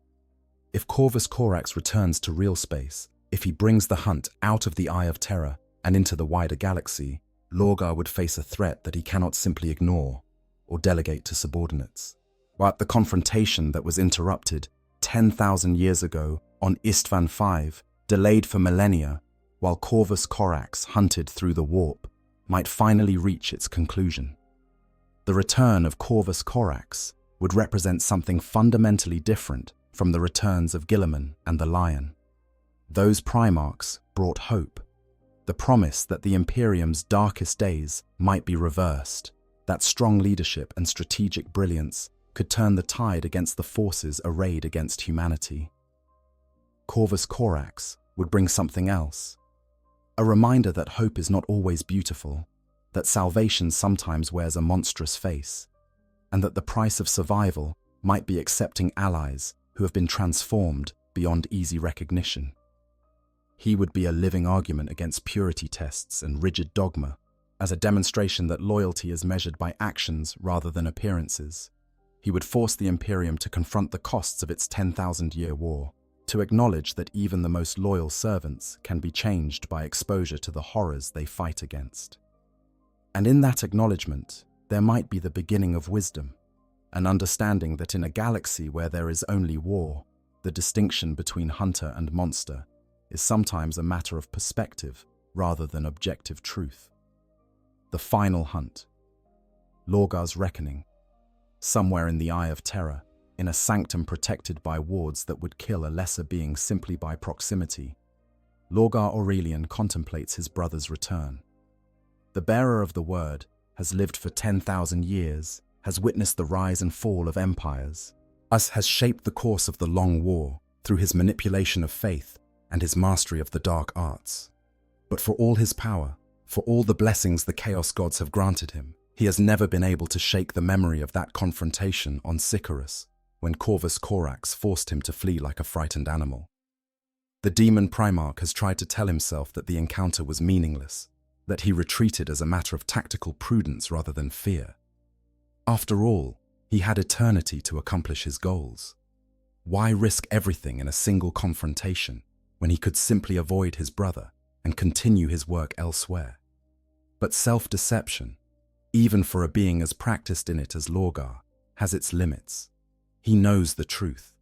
If Corvus Corax returns to real space, if he brings the hunt out of the Eye of Terror, and into the wider galaxy, Lorgar would face a threat that he cannot simply ignore or delegate to subordinates. But the confrontation that was interrupted 10,000 years ago on Istvan V, delayed for millennia, while Corvus Corax hunted through the warp, might finally reach its conclusion. The return of Corvus Corax would represent something fundamentally different from the returns of Guilliman and the Lion. Those Primarchs brought hope, the promise that the Imperium's darkest days might be reversed, that strong leadership and strategic brilliance could turn the tide against the forces arrayed against humanity. Corvus Corax would bring something else, a reminder that hope is not always beautiful, that salvation sometimes wears a monstrous face, and that the price of survival might be accepting allies who have been transformed beyond easy recognition. He would be a living argument against purity tests and rigid dogma, as a demonstration that loyalty is measured by actions rather than appearances. He would force the Imperium to confront the costs of its 10,000-year war, to acknowledge that even the most loyal servants can be changed by exposure to the horrors they fight against. And in that acknowledgement, there might be the beginning of wisdom, an understanding that in a galaxy where there is only war, the distinction between hunter and monster is sometimes a matter of perspective rather than objective truth. The final hunt. Lorgar's reckoning. Somewhere in the Eye of Terror, in a sanctum protected by wards that would kill a lesser being simply by proximity, Lorgar Aurelian contemplates his brother's return. The bearer of the word has lived for 10,000 years, has witnessed the rise and fall of empires, has shaped the course of the long war through his manipulation of faith and his mastery of the dark arts. But for all his power, for all the blessings the Chaos Gods have granted him, he has never been able to shake the memory of that confrontation on Sycharis, when Corvus Corax forced him to flee like a frightened animal. The demon Primarch has tried to tell himself that the encounter was meaningless, that he retreated as a matter of tactical prudence rather than fear. After all, he had eternity to accomplish his goals. Why risk everything in a single confrontation when he could simply avoid his brother and continue his work elsewhere? But self-deception, even for a being as practiced in it as Lorgar, has its limits. He knows the truth.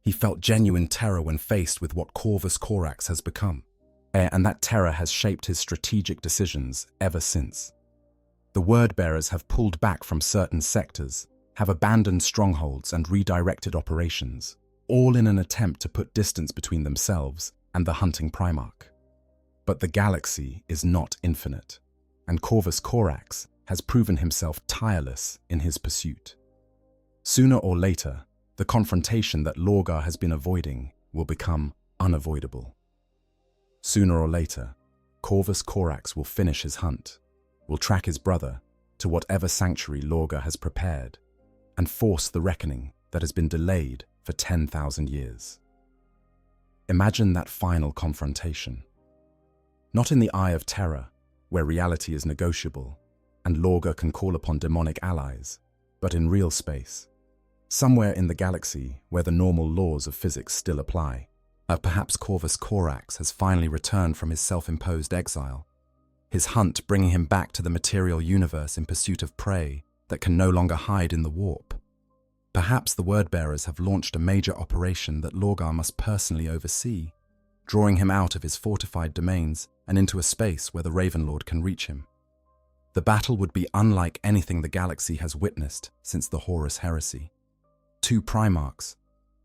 He felt genuine terror when faced with what Corvus Corax has become, and that terror has shaped his strategic decisions ever since. The word-bearers have pulled back from certain sectors, have abandoned strongholds and redirected operations, all in an attempt to put distance between themselves and the hunting Primarch. But the galaxy is not infinite, and Corvus Corax has proven himself tireless in his pursuit. Sooner or later, the confrontation that Lorgar has been avoiding will become unavoidable. Sooner or later, Corvus Corax will finish his hunt, will track his brother to whatever sanctuary Lorgar has prepared, and force the reckoning that has been delayed for 10,000 years. Imagine that final confrontation. Not in the Eye of Terror, where reality is negotiable, and Lorgar can call upon demonic allies, but in real space, somewhere in the galaxy where the normal laws of physics still apply. Perhaps Corvus Corax has finally returned from his self-imposed exile, his hunt bringing him back to the material universe in pursuit of prey that can no longer hide in the warp. Perhaps the word-bearers have launched a major operation that Lorgar must personally oversee, drawing him out of his fortified domains and into a space where the Ravenlord can reach him. The battle would be unlike anything the galaxy has witnessed since the Horus Heresy. Two Primarchs,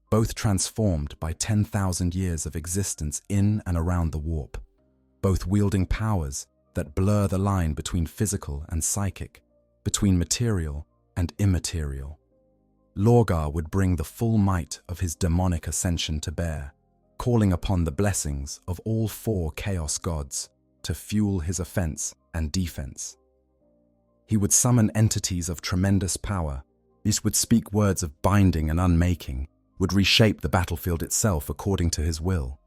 both transformed by 10,000 years of existence in and around the warp, both wielding powers that blur the line between physical and psychic, between material and immaterial. Lorgar would bring the full might of his demonic ascension to bear, calling upon the blessings of all four Chaos Gods to fuel his offense and defense. He would summon entities of tremendous power. These would speak words of binding and unmaking, would reshape the battlefield itself according to his will.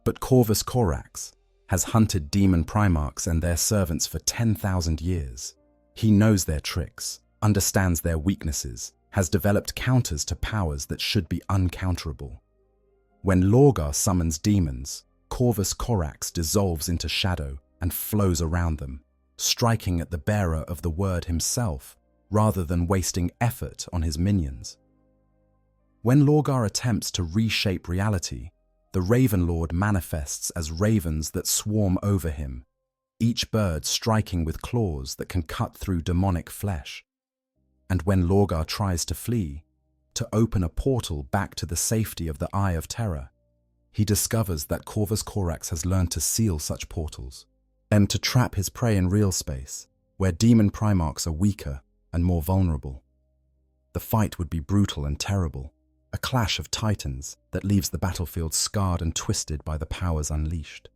But Corvus Corax has hunted demon Primarchs and their servants for 10,000 years. He knows their tricks, understands their weaknesses, has developed counters to powers that should be uncounterable. When Lorgar summons demons, Corvus Corax dissolves into shadow, and flows around them, striking at the bearer of the word himself, rather than wasting effort on his minions. When Lorgar attempts to reshape reality, the Raven Lord manifests as ravens that swarm over him, each bird striking with claws that can cut through demonic flesh. And when Lorgar tries to flee, to open a portal back to the safety of the Eye of Terror, he discovers that Corvus Corax has learned to seal such portals, and to trap his prey in real space, where demon primarchs are weaker and more vulnerable. The fight would be brutal and terrible, a clash of titans that leaves the battlefield scarred and twisted by the powers unleashed.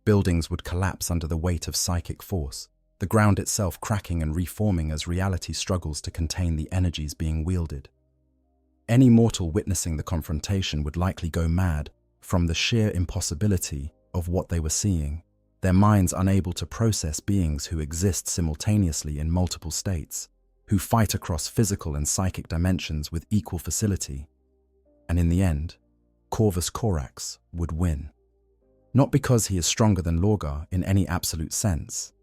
Buildings would collapse under the weight of psychic force, the ground itself cracking and reforming as reality struggles to contain the energies being wielded. Any mortal witnessing the confrontation would likely go mad from the sheer impossibility of what they were seeing, their minds unable to process beings who exist simultaneously in multiple states, who fight across physical and psychic dimensions with equal facility. And in the end, Corvus Corax would win. Not because he is stronger than Lorgar in any absolute sense,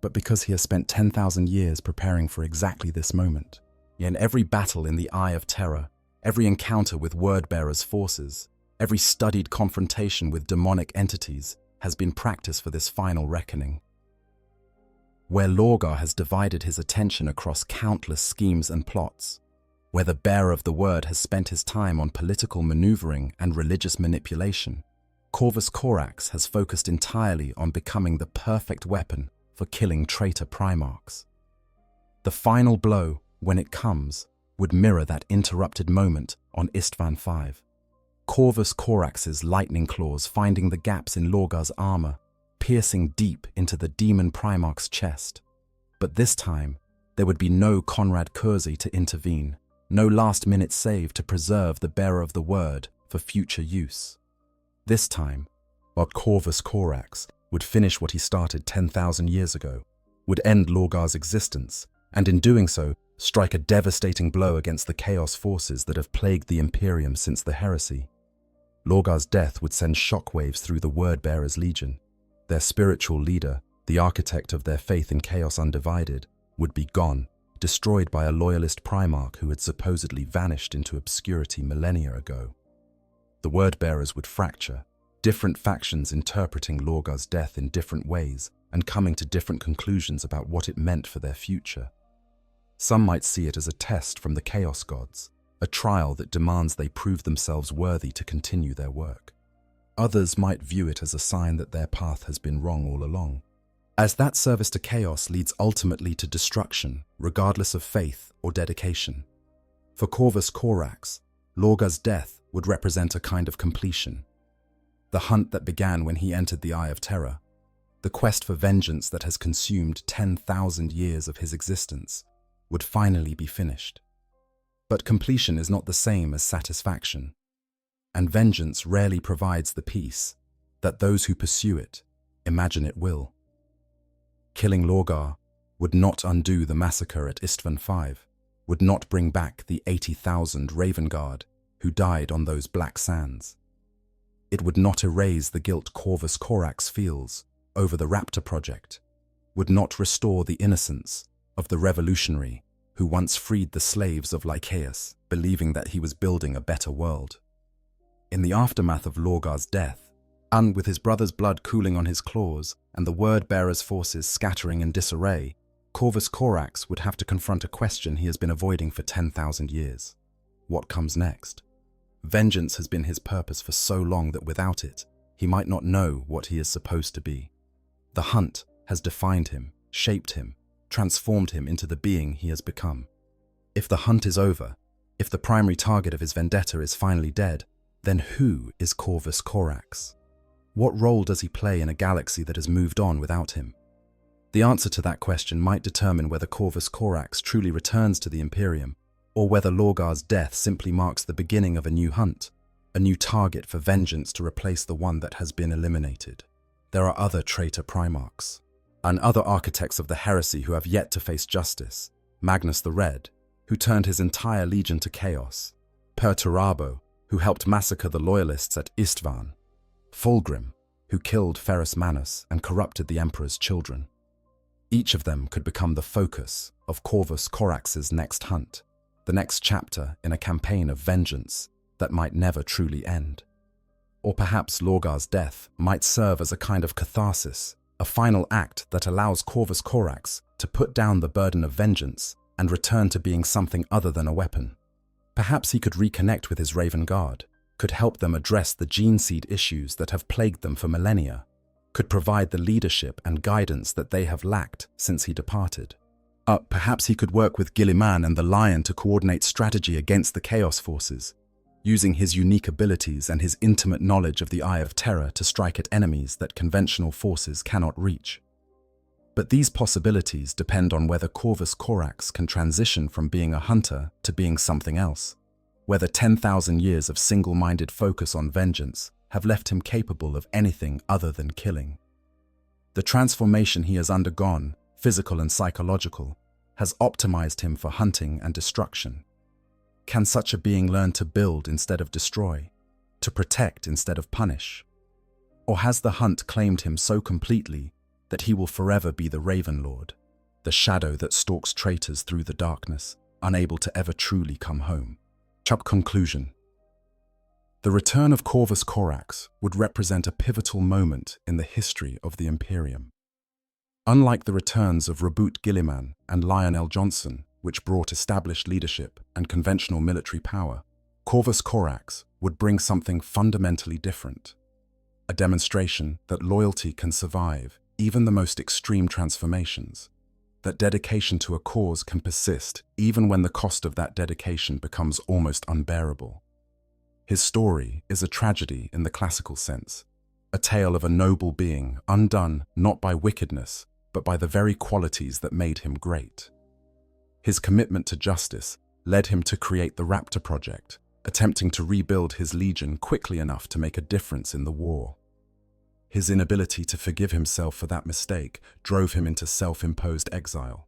but because he has spent 10,000 years preparing for exactly this moment. In every battle in the Eye of Terror, every encounter with Wordbearer's forces, every studied confrontation with demonic entities has been practice for this final reckoning. Where Lorgar has divided his attention across countless schemes and plots, where the bearer of the word has spent his time on political maneuvering and religious manipulation, Corvus Corax has focused entirely on becoming the perfect weapon for killing traitor primarchs. The final blow, when it comes, would mirror that interrupted moment on Istvan V. Corvus Corax's lightning claws finding the gaps in Lorgar's armor, piercing deep into the demon primarch's chest. But this time, there would be no Conrad Kurzi to intervene, no last-minute save to preserve the bearer of the word for future use. This time, while Corvus Corax would finish what he started 10,000 years ago, would end Lorgar's existence, and in doing so, strike a devastating blow against the chaos forces that have plagued the Imperium since the heresy. Lorgar's death would send shockwaves through the Wordbearer's Legion. Their spiritual leader, the architect of their faith in chaos undivided, would be gone, destroyed by a loyalist primarch who had supposedly vanished into obscurity millennia ago. The Wordbearers would fracture, different factions interpreting Lorgar's death in different ways and coming to different conclusions about what it meant for their future. Some might see it as a test from the Chaos Gods, a trial that demands they prove themselves worthy to continue their work. Others might view it as a sign that their path has been wrong all along, as that service to chaos leads ultimately to destruction, regardless of faith or dedication. For Corvus Corax, Lorgar's death would represent a kind of completion. The hunt that began when he entered the Eye of Terror, the quest for vengeance that has consumed 10,000 years of his existence, would finally be finished. But completion is not the same as satisfaction, and vengeance rarely provides the peace that those who pursue it imagine it will. Killing Lorgar would not undo the massacre at Istvan V, would not bring back the 80,000 Raven Guard who died on those black sands. It would not erase the guilt Corvus Corax feels over the Raptor Project, would not restore the innocence of the revolutionary who once freed the slaves of Lycaeus, believing that he was building a better world. In the aftermath of Lorgar's death, and with his brother's blood cooling on his claws and the Word-Bearer's forces scattering in disarray, Corvus Corax would have to confront a question he has been avoiding for 10,000 years. What comes next? Vengeance has been his purpose for so long that without it, he might not know what he is supposed to be. The hunt has defined him, shaped him, transformed him into the being he has become. If the hunt is over, if the primary target of his vendetta is finally dead, then who is Corvus Corax? What role does he play in a galaxy that has moved on without him? The answer to that question might determine whether Corvus Corax truly returns to the Imperium, or whether Lorgar's death simply marks the beginning of a new hunt, a new target for vengeance to replace the one that has been eliminated. There are other traitor primarchs, and other architects of the heresy who have yet to face justice. Magnus the Red, who turned his entire legion to chaos. Perturabo, who helped massacre the loyalists at Istvan. Fulgrim, who killed Ferrus Manus and corrupted the Emperor's children. Each of them could become the focus of Corvus Corax's next hunt, the next chapter in a campaign of vengeance that might never truly end. Or perhaps Lorgar's death might serve as a kind of catharsis, a final act that allows Corvus Corax to put down the burden of vengeance and return to being something other than a weapon. Perhaps he could reconnect with his Raven Guard, could help them address the gene seed issues that have plagued them for millennia, could provide the leadership and guidance that they have lacked since he departed. Perhaps he could work with Guilliman and the Lion to coordinate strategy against the Chaos Forces, using his unique abilities and his intimate knowledge of the Eye of Terror to strike at enemies that conventional forces cannot reach. But these possibilities depend on whether Corvus Corax can transition from being a hunter to being something else, whether 10,000 years of single-minded focus on vengeance have left him capable of anything other than killing. The transformation he has undergone, physical and psychological, has optimized him for hunting and destruction. Can such a being learn to build instead of destroy, to protect instead of punish? Or has the hunt claimed him so completely that he will forever be the Raven Lord, the shadow that stalks traitors through the darkness, unable to ever truly come home? Conclusion. The return of Corvus Corax would represent a pivotal moment in the history of the Imperium. Unlike the returns of Reboot Guilliman and Lionel Johnson, which brought established leadership and conventional military power, Corvus Corax would bring something fundamentally different. A demonstration that loyalty can survive even the most extreme transformations, that dedication to a cause can persist even when the cost of that dedication becomes almost unbearable. His story is a tragedy in the classical sense, a tale of a noble being undone not by wickedness, but by the very qualities that made him great. His commitment to justice led him to create the Raptor Project, attempting to rebuild his legion quickly enough to make a difference in the war. His inability to forgive himself for that mistake drove him into self-imposed exile.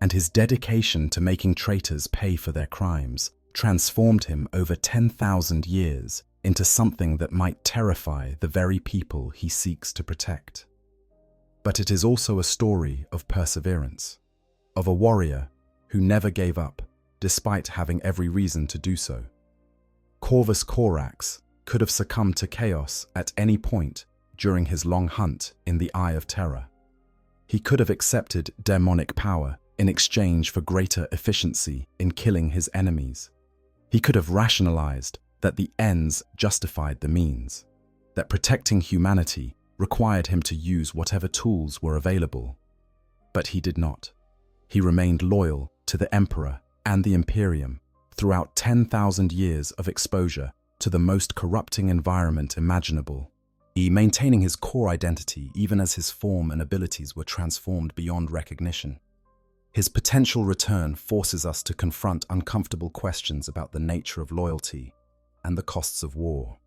And his dedication to making traitors pay for their crimes transformed him over 10,000 years into something that might terrify the very people he seeks to protect. But it is also a story of perseverance, of a warrior who never gave up, despite having every reason to do so. Corvus Corax could have succumbed to chaos at any point during his long hunt in the Eye of Terror. He could have accepted demonic power in exchange for greater efficiency in killing his enemies. He could have rationalized that the ends justified the means, that protecting humanity required him to use whatever tools were available. But he did not. He remained loyal to the Emperor and the Imperium throughout 10,000 years of exposure to the most corrupting environment imaginable, maintaining his core identity even as his form and abilities were transformed beyond recognition. His potential return forces us to confront uncomfortable questions about the nature of loyalty and the costs of war.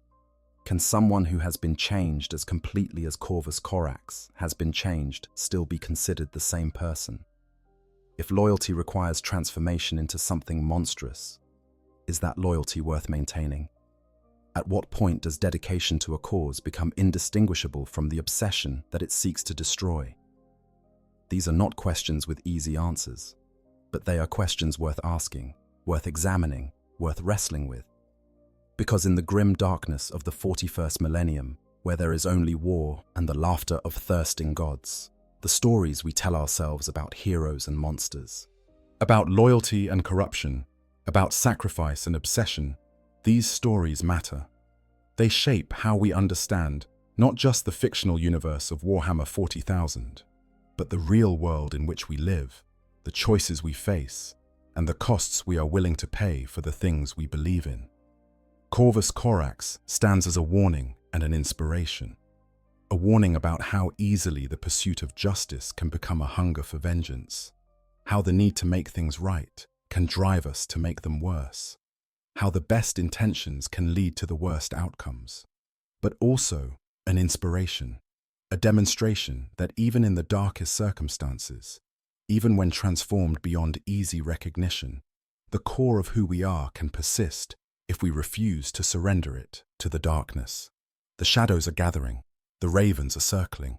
Can someone who has been changed as completely as Corvus Corax has been changed still be considered the same person? If loyalty requires transformation into something monstrous, is that loyalty worth maintaining? At what point does dedication to a cause become indistinguishable from the obsession that it seeks to destroy? These are not questions with easy answers, but they are questions worth asking, worth examining, worth wrestling with. Because in the grim darkness of the 41st millennium, where there is only war and the laughter of thirsting gods, the stories we tell ourselves about heroes and monsters, about loyalty and corruption, about sacrifice and obsession, these stories matter. They shape how we understand not just the fictional universe of Warhammer 40,000, but the real world in which we live, the choices we face, and the costs we are willing to pay for the things we believe in. Corvus Corax stands as a warning and an inspiration. A warning about how easily the pursuit of justice can become a hunger for vengeance, how the need to make things right can drive us to make them worse, how the best intentions can lead to the worst outcomes, but also an inspiration, a demonstration that even in the darkest circumstances, even when transformed beyond easy recognition, the core of who we are can persist if we refuse to surrender it to the darkness. The shadows are gathering, The ravens are circling.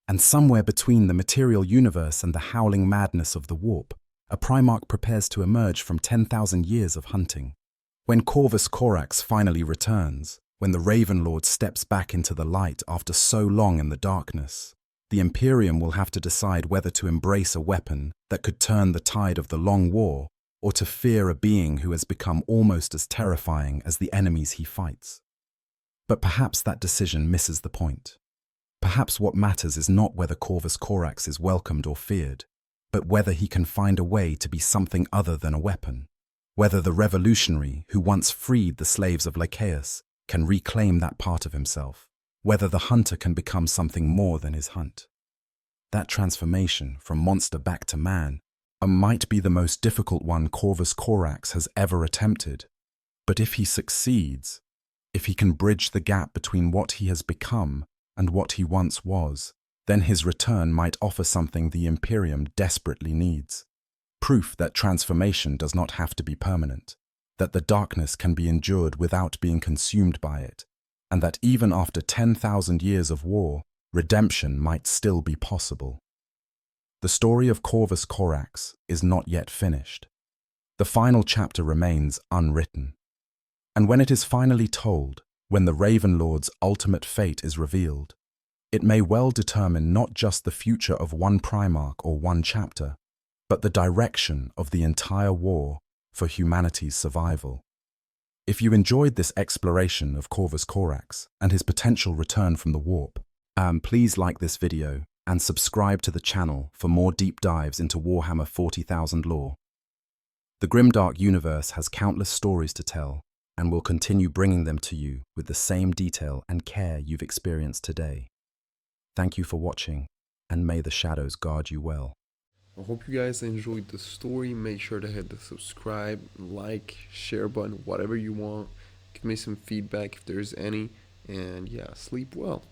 And somewhere between the material universe and the howling madness of the warp, a Primarch prepares to emerge from 10,000 years of hunting. When Corvus Corax finally returns, when the Raven Lord steps back into the light after so long in the darkness, the Imperium will have to decide whether to embrace a weapon that could turn the tide of the long war, or to fear a being who has become almost as terrifying as the enemies he fights. But perhaps that decision misses the point. Perhaps what matters is not whether Corvus Corax is welcomed or feared, but whether he can find a way to be something other than a weapon. Whether the revolutionary who once freed the slaves of Lycaeus can reclaim that part of himself. Whether the hunter can become something more than his hunt. That transformation from monster back to man might be the most difficult one Corvus Corax has ever attempted. But if he succeeds, if he can bridge the gap between what he has become and what he once was, then his return might offer something the Imperium desperately needs. Proof that transformation does not have to be permanent, that the darkness can be endured without being consumed by it, and that even after 10,000 years of war, redemption might still be possible. The story of Corvus Corax is not yet finished. The final chapter remains unwritten. And when it is finally told, when the Raven Lord's ultimate fate is revealed, it may well determine not just the future of one Primarch or one chapter, but the direction of the entire war for humanity's survival. If you enjoyed this exploration of Corvus Corax and his potential return from the warp, please like this video and subscribe to the channel for more deep dives into Warhammer 40,000 lore. The grimdark universe has countless stories to tell, and will continue bringing them to you with the same detail and care you've experienced today. Thank you for watching, and may the shadows guard you well. I hope you guys enjoyed the story. Make sure to hit the subscribe, like, share button, whatever you want. Give me some feedback if there's any. And yeah, sleep well.